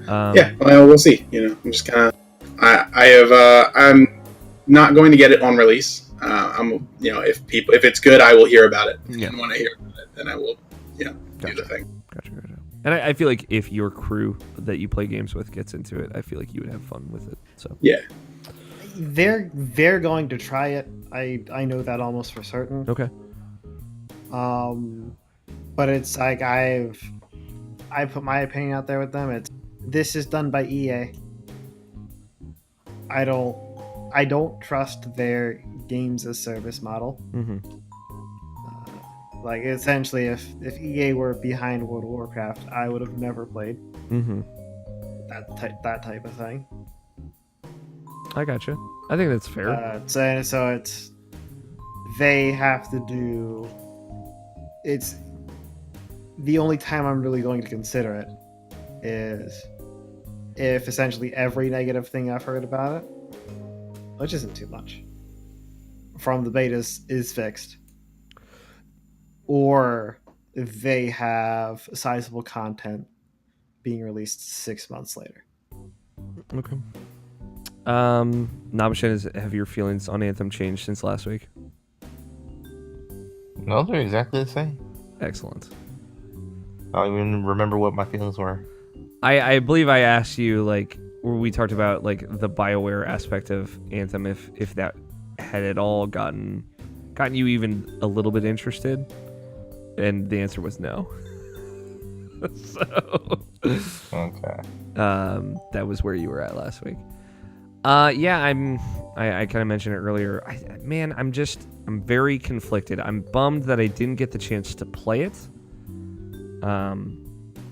Yeah, well, we'll see. I'm just kind of. I'm not going to get it on release. If it's good, I will hear about it. Yeah. And when I hear about it, then I will, do the thing. Gotcha. And I feel like if your crew that you play games with gets into it, I feel like you would have fun with it. So yeah, they're going to try it. I know that almost for certain. Okay. But it's like I put my opinion out there with them. This is done by EA. I don't trust their games as service model. Mm-hmm. Essentially, if EA were behind World of Warcraft, I would have never played. Mm-hmm. That type of thing. I gotcha. I think that's fair. So it's they have to do. It's the only time I'm really going to consider it is if essentially every negative thing I've heard about it, which isn't too much, from the betas is fixed, or if they have sizable content being released 6 months later. Okay. Nabashin, have your feelings on Anthem changed since last week? No, they're exactly the same. Excellent. I don't even remember what my feelings were. I believe I asked you, where we talked about, the BioWare aspect of Anthem, if that had at all gotten you even a little bit interested, and the answer was no. So... Okay. That was where you were at last week. Yeah, I kind of mentioned it earlier. I'm very conflicted. I'm bummed that I didn't get the chance to play it.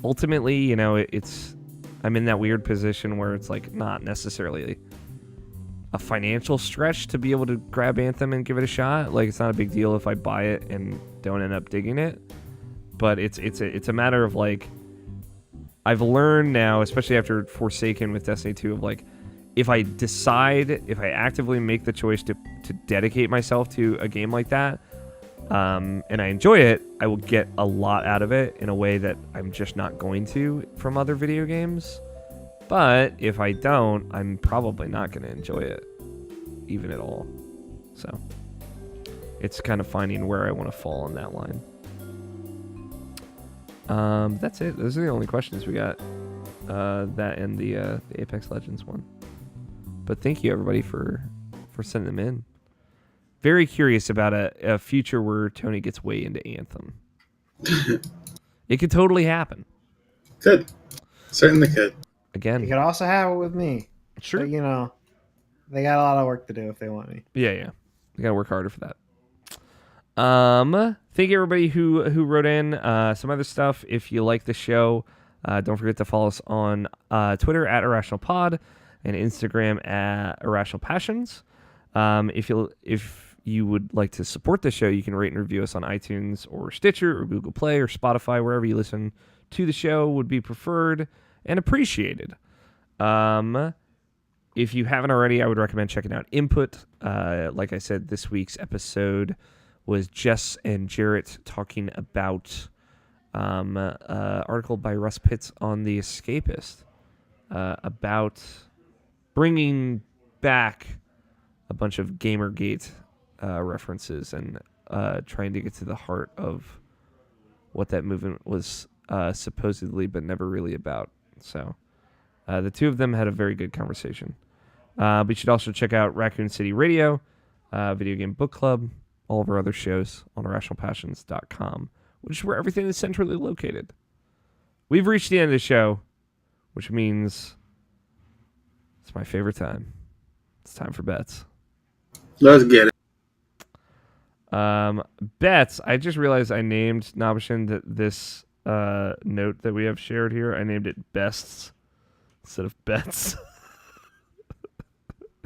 Ultimately, I'm in that weird position where it's not necessarily a financial stretch to be able to grab Anthem and give it a shot. It's not a big deal if I buy it and don't end up digging it. But it's a matter of I've learned now, especially after Forsaken with Destiny 2, of if I actively make the choice to dedicate myself to a game like that, and I enjoy it, I will get a lot out of it in a way that I'm just not going to from other video games. But if I don't, I'm probably not going to enjoy it, even at all. So it's kind of finding where I want to fall on that line. That's it. Those are the only questions we got. That and the Apex Legends one. But thank you everybody for sending them in. Very curious about a future where Tony gets way into Anthem. It could totally happen. Could. Certainly could. Again. You could also have it with me. Sure. But, they got a lot of work to do if they want me. Yeah. They gotta work harder for that. Thank you everybody who wrote in. Some other stuff. If you like the show, Don't forget to follow us on Twitter at Irrational Pod and Instagram at Irrational Passions. If you would like to support the show, you can rate and review us on iTunes or Stitcher or Google Play or Spotify, wherever you listen to the show would be preferred and appreciated. If you haven't already, I would recommend checking out Input. Like I said, this week's episode was Jess and Jarrett talking about article by Russ Pitts on The Escapist about bringing back a bunch of Gamergate references and trying to get to the heart of what that movement was supposedly but never really about. So the two of them had a very good conversation. But you should also check out Raccoon City Radio, Video Game Book Club, all of our other shows on irrationalpassions.com, which is where everything is centrally located. We've reached the end of the show, which means it's my favorite time. It's time for bets. Let's get it. Bets. I just realized I named Nabashin that this note that we have shared here, I named it Bests instead of Bets.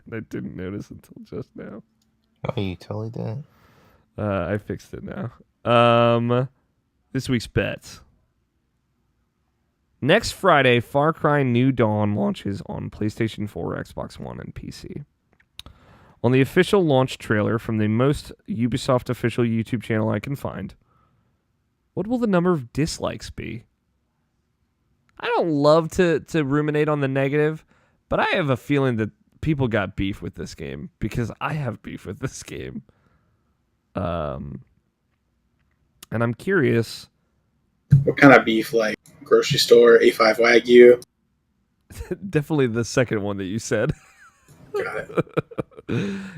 And I didn't notice until just now. Oh, you totally did. I fixed it now. This week's bets. Next Friday, Far Cry New Dawn launches on PlayStation 4, Xbox One, and PC. On the official launch trailer from the most Ubisoft official YouTube channel I can find, what will the number of dislikes be? I don't love to ruminate on the negative, but I have a feeling that people got beef with this game because I have beef with this game. And I'm curious. What kind of beef? Like grocery store, A5 Wagyu? Definitely the second one that you said. Got it.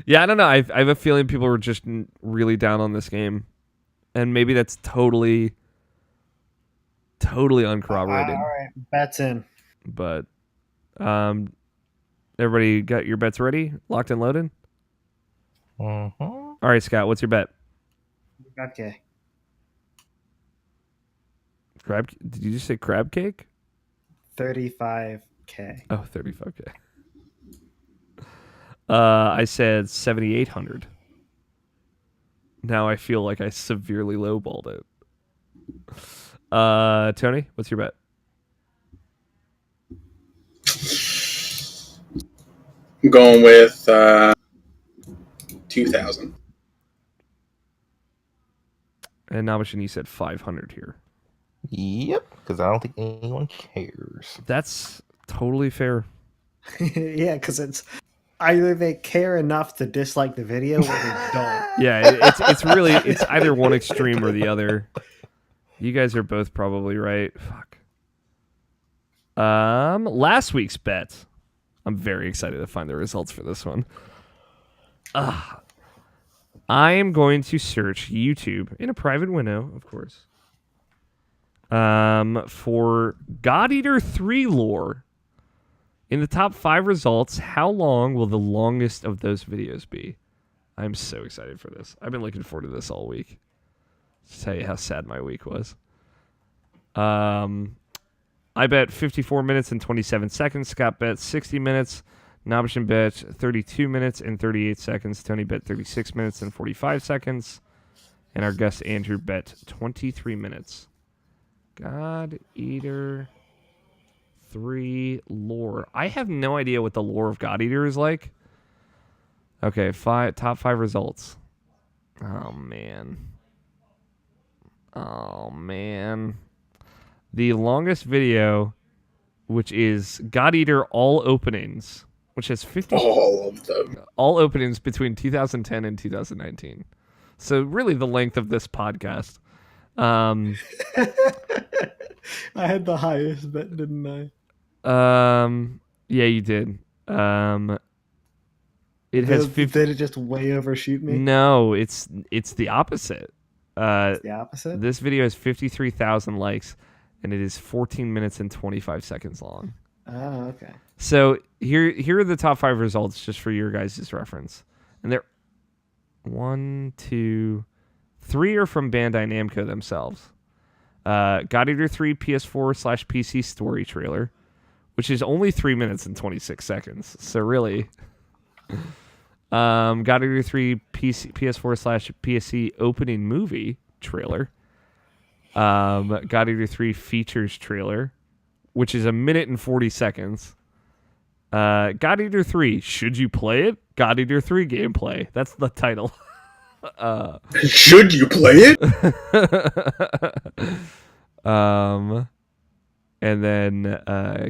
Yeah, I don't know. I have a feeling people were just really down on this game. And maybe that's totally uncorroborated. All right, bets in. But everybody got your bets ready? Locked and loaded? Mm-hmm. All right, Scott, what's your bet? Okay. Crab? Did you just say crab cake? 35K. Oh, 35K. I said 7,800. Now I feel like I severely lowballed it. Tony, what's your bet? I'm going with 2,000. And Nabashin, you said 500 here. Yep, because I don't think anyone cares. That's totally fair. Yeah, because it's either they care enough to dislike the video or they don't. Yeah, it's really it's either one extreme or the other. You guys are both probably right. Fuck. Last week's bet. I'm very excited to find the results for this one. I am going to search YouTube in a private window, of course. For God Eater 3 lore. In the top 5 results, how long will the longest of those videos be? I'm so excited for this. I've been looking forward to this all week. Just tell you how sad my week was. I bet 54 minutes and 27 seconds. Scott bet 60 minutes. Nabashin bet 32 minutes and 38 seconds. Tony bet 36 minutes and 45 seconds. And our guest Andrew bet 23 minutes. God Eater 3 lore. I have no idea what the lore of God Eater is like. Okay, top 5 results. Oh, man. The longest video, which is God Eater All Openings, which has 50... All of them. All openings between 2010 and 2019. So really the length of this podcast. I had the highest bet, didn't I? Yeah, you did. It has 50... Did it just way overshoot me? No, it's the opposite. It's the opposite? This video has 53,000 likes, and it is 14 minutes and 25 seconds long. Oh, okay. So here are the top 5 results just for your guys' reference. And they're 1, 2, 3 are from Bandai Namco themselves. God Eater 3 PS4/PC story trailer, which is only 3 minutes and 26 seconds. So really, God Eater 3 PS4/PSC opening movie trailer. God Eater 3 features trailer, which is 1 minute and 40 seconds. God Eater 3, should you play it? God Eater 3 gameplay. That's the title. Should you play it? And then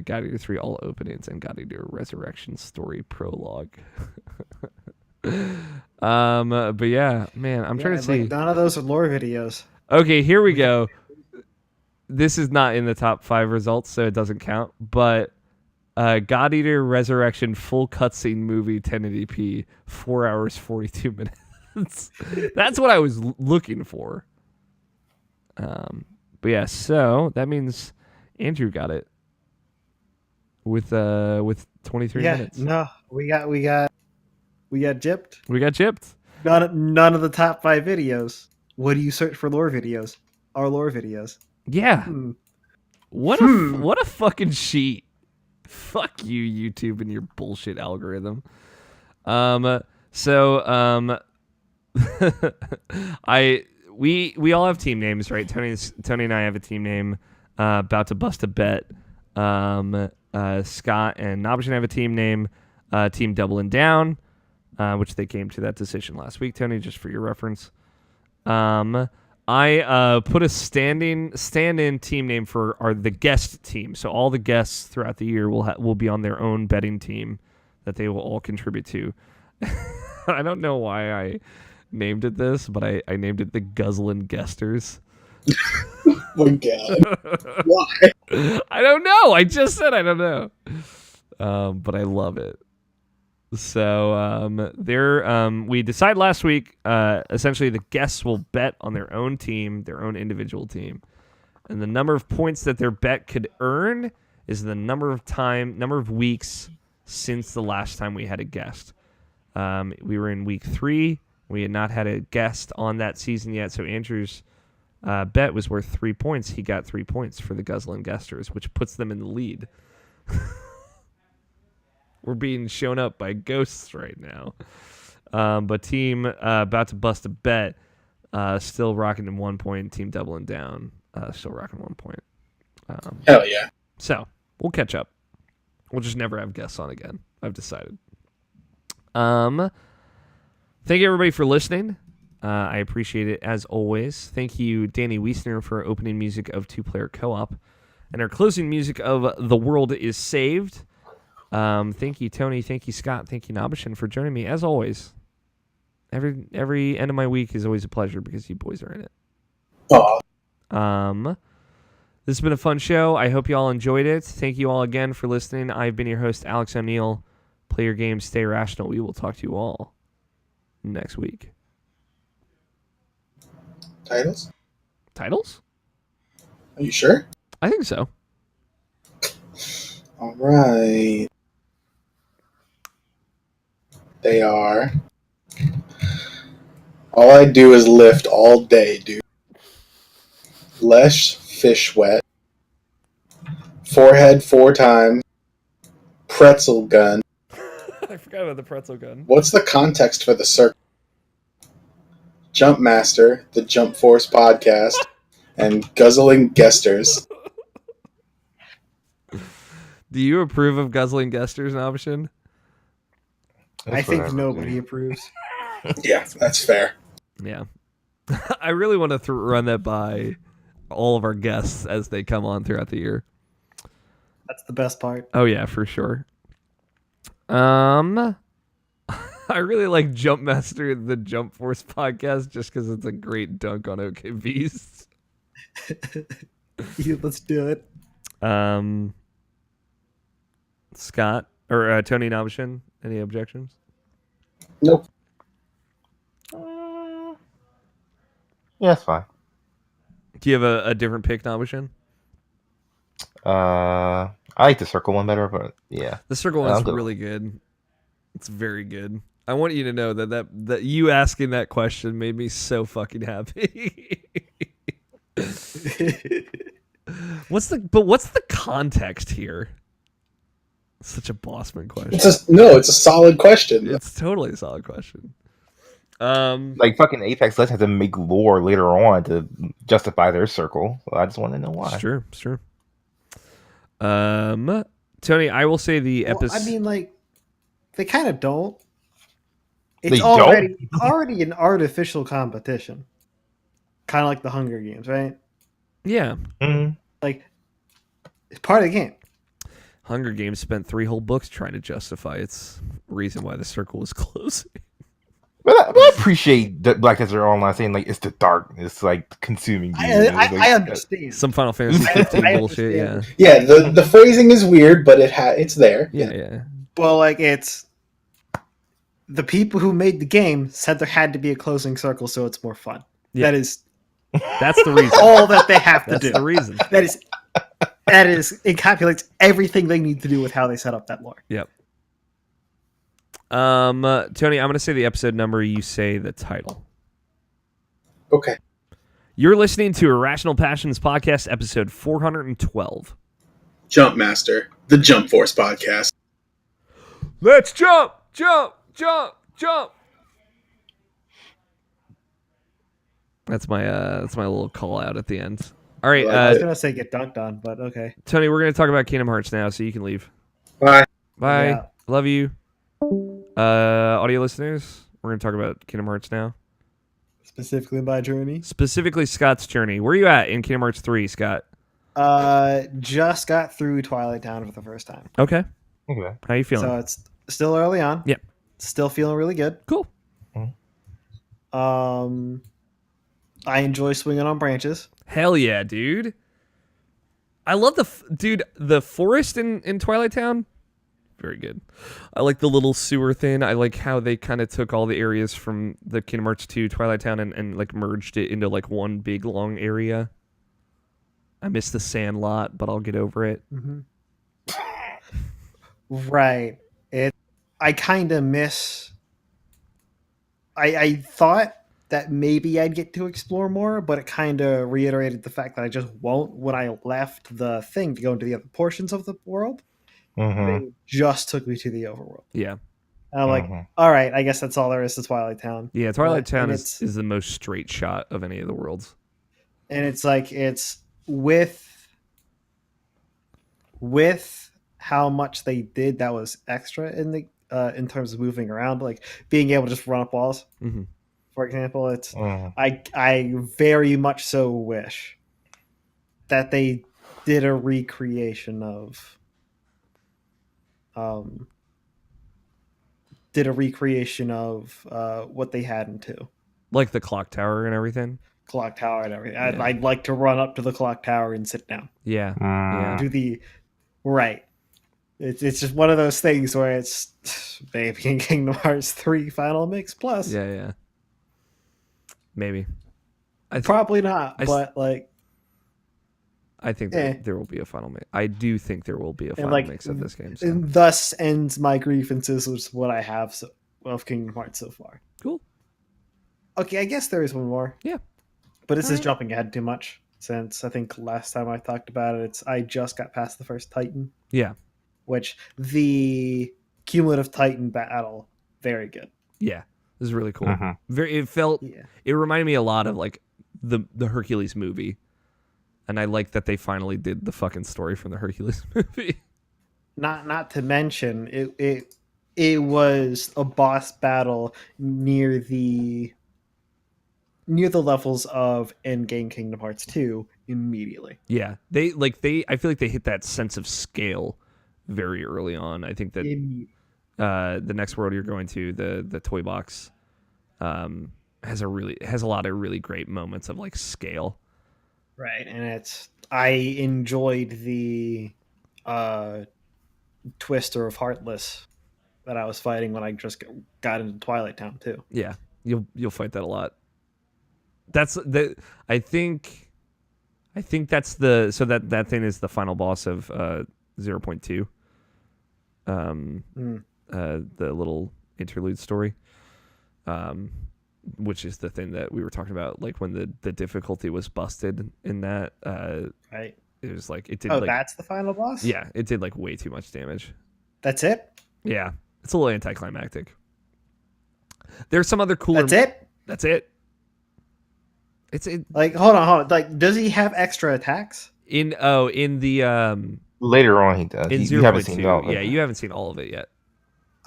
God Eater 3 all openings and God Eater Resurrection story prologue. But yeah, man, I'm trying to see. None of those are lore videos. Okay, here we go. This is not in the top 5 results, so it doesn't count. But God Eater Resurrection full cutscene movie 1080p, 4 hours 42 minutes. That's what I was looking for. But yeah, so that means Andrew got it with 23 minutes. No, we got gypped. We got gypped. None of the top 5 videos. What do you search for lore videos? Our lore videos. Yeah. What a fucking sheet. Fuck you, YouTube, and your bullshit algorithm. We all have team names, right? Tony and I have a team name. About to bust a bet. Scott and Nobshin have a team name. Team Doubling Down, which they came to that decision last week. Tony, just for your reference. I put a stand-in team name for the guest team. So all the guests throughout the year will be on their own betting team that they will all contribute to. I don't know why I named it this, but I named it the Guzzlin' Guesters. Oh my god. Why? I don't know. I just said I don't know. But I love it. So we decided last week, essentially the guests will bet on their own team, their own individual team. And the number of points that their bet could earn is the number of weeks since the last time we had a guest. We were in week 3. We had not had a guest on that season yet, so Andrew's bet was worth 3 points. He got 3 points for the Guzzlin' Guesters, which puts them in the lead. We're being shown up by ghosts right now. But team about to bust a bet, still rocking in 1 point. Team Doubling Down, still rocking 1 point. Hell yeah. So we'll catch up. We'll just never have guests on again. I've decided. Thank you everybody for listening. I appreciate it as always. Thank you, Danny Wiesner, for opening music of 2-Player Co-op, and our closing music of The World Is Saved. Thank you, Tony. Thank you, Scott. Thank you, Nobshin, for joining me as always. Every end of my week is always a pleasure because you boys are in it. Aw. This has been a fun show. I hope you all enjoyed it. Thank you all again for listening. I've been your host, Alex O'Neill. Play your game, stay rational. We will talk to you all next week. Titles? Titles? Are you sure? I think so. All right. They are. All I do is lift all day, dude. Less fish wet. Forehead 4 times. Pretzel gun. I forgot about the pretzel gun. What's the context for the circle? Jump Master, the Jump Force podcast, and Guzzling Guesters. Do you approve of Guzzling Guesters, Nobshin? I think nobody approves. Yeah, that's fair. Yeah. I really want to run that by all of our guests as they come on throughout the year. That's the best part. Oh, yeah, for sure. I really like Jump Master, the Jump Force podcast, just because it's a great dunk on OK Beast. Yeah, let's do it. Scott or Tony Nobshin, any objections? Nope. Yeah, that's fine. Do you have a different pick, Nobshin? I like the circle one better, but yeah. The circle one's really good. It's very good. I want you to know that you asking that question made me so fucking happy. What's the context here? Such a Bossman question. It's a solid question. It's totally a solid question. Like fucking Apex Legends had to make lore later on to justify their circle. So I just want to know why. It's true. It's true. Tony, I will say the Well, episode. I mean, like, they kind of don't. They It's already an artificial competition, kind of like the Hunger Games, right? Yeah, Mhm. Like, it's part of the game. Hunger Games spent 3 whole books trying to justify its reason why the circle was closing. But I appreciate that Black Desert Online saying like it's the darkness like consuming you. I understand. Some Final Fantasy 15 I bullshit. Yeah. understand. Yeah, the phrasing is weird, but it's there. Yeah. Well, like, it's the people who made the game said there had to be a closing circle so it's more fun. Yeah. That is That's the reason. all that they have to That's do. the reason. That is it calculates everything they need to do with how they set up that lore. Yep. Tony, I'm going to say the episode number. You say the title. Okay. You're listening to Irrational Passions Podcast, episode 412. Jump Master, the Jump Force podcast. Let's jump. That's my little call out at the end. All right, I was gonna say get dunked on, but okay. Tony, we're going to talk about Kingdom Hearts now, so you can leave. Bye. Bye. Yeah. Love you. Audio listeners, we're going to talk about Kingdom Hearts now. Specifically by Journey. Specifically Scott's journey. Where are you at in Kingdom Hearts 3, Scott? Just got through Twilight Town for the first time. Okay. Okay. How you feeling? So it's still early on. Yep. Still feeling really good. Cool. I enjoy swinging on branches. Hell yeah, dude. I love the forest in Twilight Town. Very good. I like the little sewer thing. I like how they kind of took all the areas from the Kingdom Hearts 2 Twilight Town and like merged it into like one big long area. I miss the sand lot, but I'll get over it. Mm-hmm. Right. I kind of miss. I thought that maybe I'd get to explore more, but it kind of reiterated the fact that I just won't when I left the thing to go into the other portions of the world. Mm-hmm. It just took me to the overworld. Yeah. And I'm like, all right, I guess that's all there is to Twilight Town. Yeah, Twilight Town And is the most straight shot of any of the worlds. And it's like it's with how much they did that was extra in the in terms of moving around, like being able to just run up walls. Mm-hmm. For example, it's I very much so wish that they did a recreation of what they had in 2. Like the clock tower and everything. Clock tower and everything. Yeah. I'd like to run up to the clock tower and sit down. Yeah. Yeah. Do the right. It's just one of those things where it's maybe in Kingdom Hearts 3 Final Mix Plus. Yeah. Maybe. Probably not, but like I think there will be a final mix. I do think there will be a final mix of this game. So. And thus ends my grievances with what I have of Kingdom Hearts so far. Cool. Okay, I guess there is one more. Yeah. But this is jumping ahead too much, since I think last time I talked about it, I just got past the first Titan. Yeah. Which the cumulative Titan battle, very good. Yeah. This is really cool. Mm-hmm. It reminded me a lot of like the Hercules movie. And I like that they finally did the fucking story from the Hercules movie. Not to mention it was a boss battle near the levels of Endgame Kingdom Hearts 2 immediately. Yeah. I feel like they hit that sense of scale very early on. I think that the next world you're going to, the toy box, has a lot of really great moments of like scale. Right, and I enjoyed the Twister of Heartless that I was fighting when I just got into Twilight Town too. Yeah, you'll fight that a lot. I think that's that thing is the final boss of 0.2. The little interlude story. which is the thing that we were talking about, like when the difficulty was busted in that. Right. It was like it did. Oh, like, that's the final boss? yeah, it did like way too much damage. That's it? Yeah, it's a little anticlimactic. There's some other cooler. That's it? That's it. It's Like, hold on. Like, does he have extra attacks? in the Later on, he does. in You haven't seen 0.2. all of it. Yeah, you haven't seen all of it yet.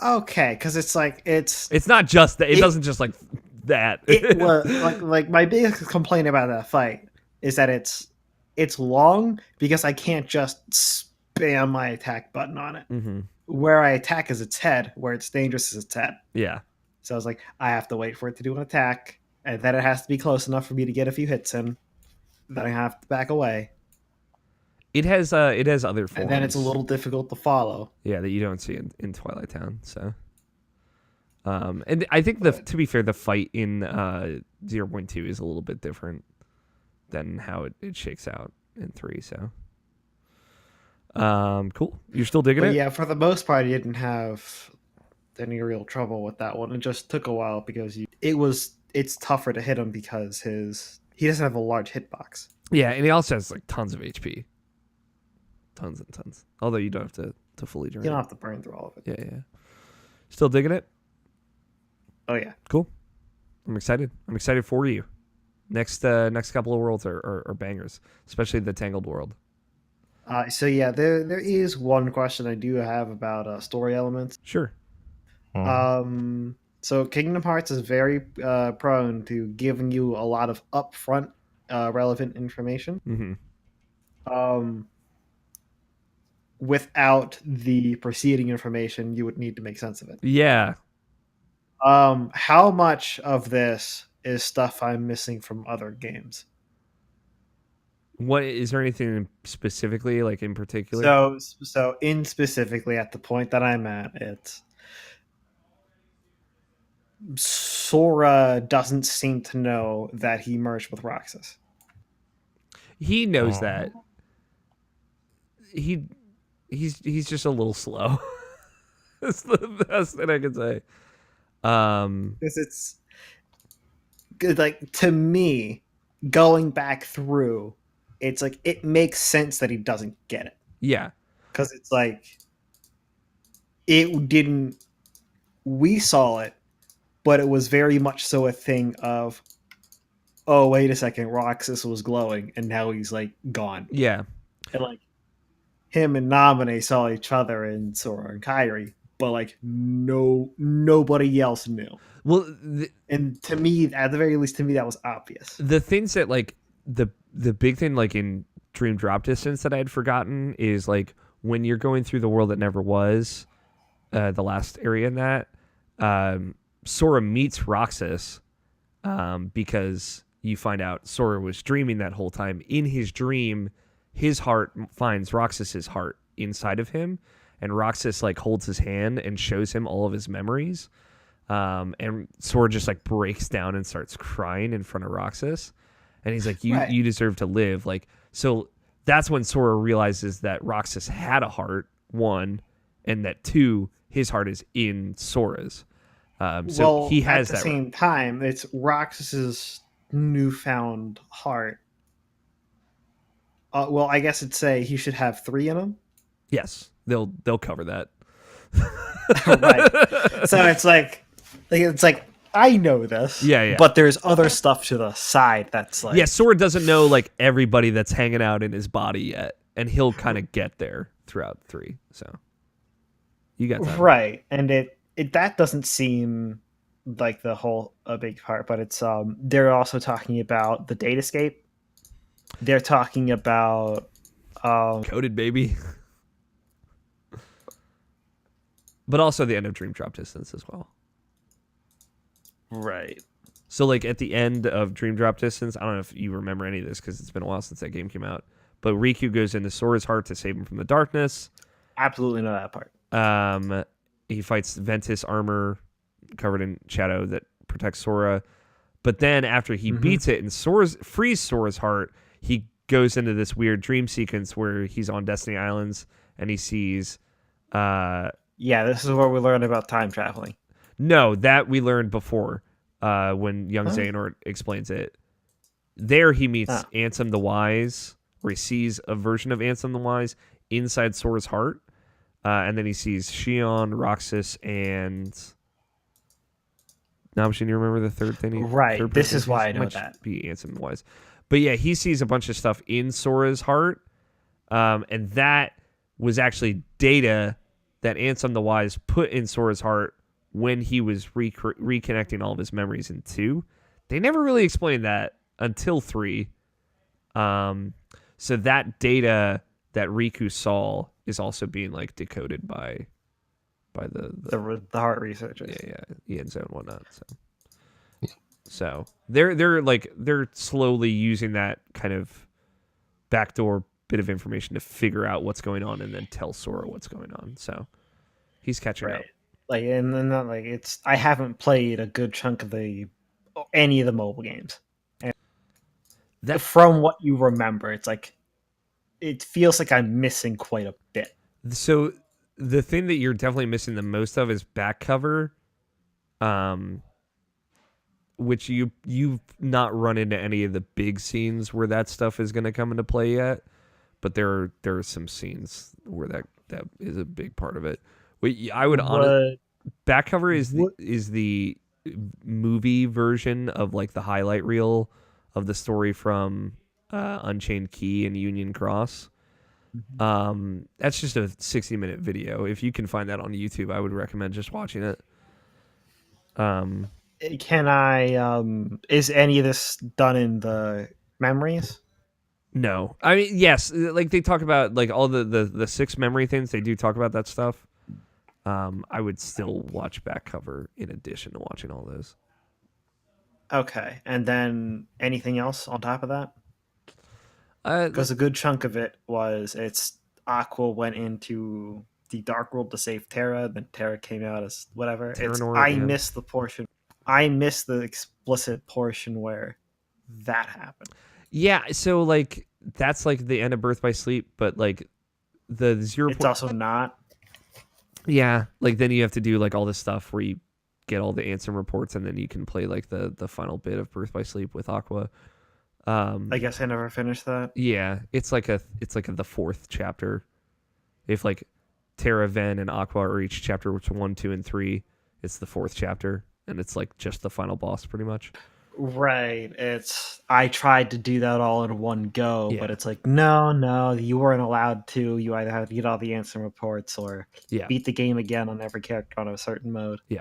Okay, because it's like, it's It's not just that. It doesn't just like that. it was like my biggest complaint about that fight is that it's long because I can't just spam my attack button on it. hmm Where I attack is its head, where it's dangerous is its head. Yeah. So I was like, I have to wait for it to do an attack, and then it has to be close enough for me to get a few hits in. Then I have to back away, It has other forms. and then it's a little difficult to follow. Yeah, that you don't see in Twilight Town. So, and I think to be fair, the fight in 0.2 is a little bit different than how it shakes out in 3. So, cool. You're still digging But it? yeah, for the most part, I didn't have any real trouble with that one. It just took a while because it's tougher to hit him because he doesn't have a large hitbox. Yeah, and he also has like tons of HP. Tons and tons. Although you don't have to fully drain You don't it. have to burn through all of it. Yeah. Still digging it? Oh yeah. Cool. I'm excited. I'm excited for you. Next couple of worlds are bangers, especially the Tangled world. So yeah, there is one question I do have about story elements. Sure. So Kingdom Hearts is very prone to giving you a lot of upfront relevant information. Mm-hmm. Without the preceding information, you would need to make sense of it. Yeah. How much of this is stuff I'm missing from other games? What is there anything specifically, like in particular? So in specifically at the point that I'm at, it's Sora doesn't seem to know that he merged with Roxas. He knows that. He's just a little slow. That's the best thing I can say. Because it's good, like, to me, going back through, it's like it makes sense that he doesn't get it. Yeah. Because it's like it didn't. We saw it, but it was very much so a thing of, oh, wait a second, Roxas was glowing, and now he's like gone. Yeah. And like him and Naminé saw each other in Sora and Kairi, but like nobody else knew. Well, And to me, at the very least, to me, that was obvious. the things that like the big thing like in Dream Drop Distance that I had forgotten is like when you're going through the world that never was, the last area in that, Sora meets Roxas, because you find out Sora was dreaming that whole time. In his dream, his heart finds Roxas's heart inside of him, and Roxas like holds his hand and shows him all of his memories. And Sora just like breaks down and starts crying in front of Roxas, and he's like, "You deserve to live." Like, so that's when Sora realizes that Roxas had a heart, one, and that two, his heart is in Sora's. So he has at the that. same time, it's Roxas's newfound heart. Well, I guess it'd say he should have 3 in him. Yes, they'll cover that. Right. So it's like I know this. Yeah. But there's other stuff to the side that's like, Yeah, Sora doesn't know like everybody that's hanging out in his body yet, and he'll kind of get there throughout 3. So you got that right, and it that doesn't seem like the whole a big part, but it's they're also talking about the datascape. They're talking about coded baby, but also the end of Dream Drop Distance as well. right. So like at the end of Dream Drop Distance, I don't know if you remember any of this because it's been a while since that game came out, but Riku goes into Sora's heart to save him from the darkness. Absolutely know that part. He fights Ventus armor covered in shadow that protects Sora. But then after he beats it and frees Sora's heart, he goes into this weird dream sequence where he's on Destiny Islands and he sees... Yeah, this is where we learn about time traveling. No, that we learned before. when young Xehanort explains it. There he meets Ansem the Wise, where he sees a version of Ansem the Wise inside Sora's heart. And then he sees Shion, Roxas, and... Namshin, you remember the third thing? Right, this is why I know that. Be Ansem the Wise. But yeah, he sees a bunch of stuff in Sora's heart. And that was actually data that Ansem the Wise put in Sora's heart when he was reconnecting all of his memories in 2. They never really explained that until 3. So that data that Riku saw is also being like decoded by the heart researchers. Yeah, Ienzo and whatnot. So they're slowly using that kind of backdoor bit of information to figure out what's going on and then tell Sora what's going on. So he's catching up. Like, and then like I haven't played a good chunk of any of the mobile games. And from what you remember, it's like it feels like I'm missing quite a bit. So the thing that you're definitely missing the most of is back cover, which you've not run into any of the big scenes where that stuff is going to come into play yet, but there are some scenes where that is a big part of it. I would honestly, back cover is the movie version of like the highlight reel of the story from Unchained Key and Union Cross. That's just a 60-minute video. If you can find that on YouTube, I would recommend just watching it. Can I is any of this done in the memories? No. I mean, yes, like they talk about like all the 6 memory things, they do talk about that stuff. I would still watch back cover in addition to watching all those. Okay. And then anything else on top of that? Because a good chunk of it was Aqua went into the Dark World to save Terra, then Terra came out as whatever. Missed the portion. I missed the explicit portion where that happened. Yeah, so like that's like the end of Birth by Sleep, but like the 0. It's also not. Yeah, like then you have to do like all this stuff where you get all the Ansem reports, and then you can play like the final bit of Birth by Sleep with Aqua. I guess I never finished that. Yeah, it's like the 4th chapter. If like Terra, Ven, and Aqua are each chapter 1, 2, and 3, it's the 4th chapter, and it's like just the final boss pretty much. Right. I tried to do that all in one go, but it's like no, you weren't allowed to. You either had to get all the Ansem reports or beat the game again on every character on a certain mode. Yeah.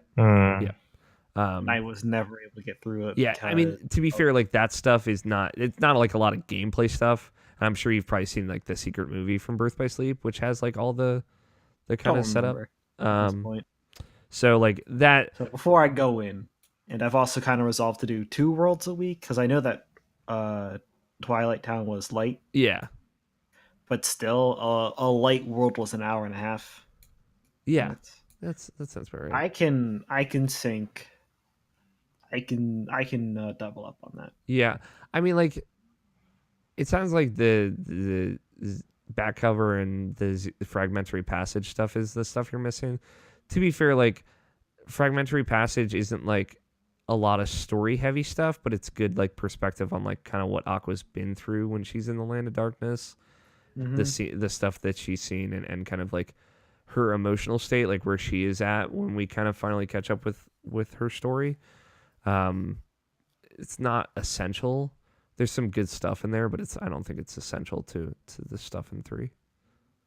I was never able to get through it. Yeah, I mean, to be fair, like that stuff it's not like a lot of gameplay stuff. I'm sure you've probably seen like the secret movie from Birth by Sleep, which has like all the kind of setup. At this point. So like that. So before I go in, and I've also kind of resolved to do 2 worlds a week because I know that Twilight Town was light. Yeah, but still, a light world was an hour and a half. Yeah, that sounds about right. I can sync. I can double up on that. Yeah, I mean, like, it sounds like the back cover and the fragmentary passage stuff is the stuff you're missing. To be fair, like, fragmentary passage isn't like a lot of story heavy stuff, but it's good like perspective on like kind of what Aqua's been through when she's in the Land of Darkness, the stuff that she's seen, and kind of like her emotional state, like where she is at when we kind of finally catch up with her story. It's not essential. There's some good stuff in there, but I don't think it's essential to the stuff in 3.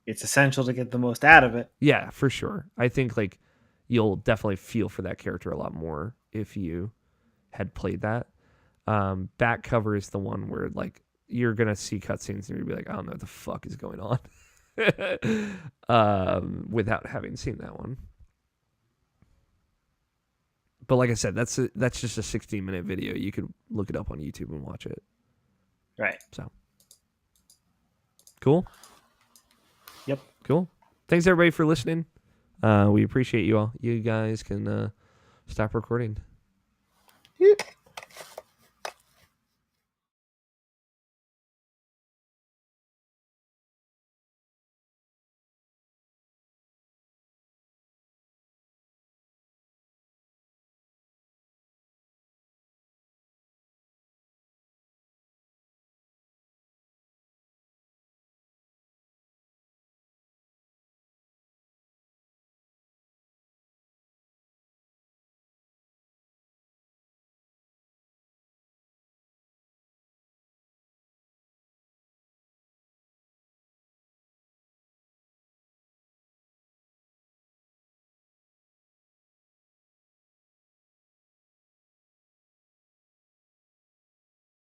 It's essential to get the most out of it. Yeah, for sure. I think like you'll definitely feel for that character a lot more if you had played that. Back cover is the one where like you're gonna see cutscenes and you're gonna be like, I don't know what the fuck is going on, without having seen that one. But like I said, that's just a 16-minute video. You could look it up on YouTube and watch it. Right. So cool. Yep. Cool. Thanks everybody for listening. We appreciate you all. You guys can stop recording.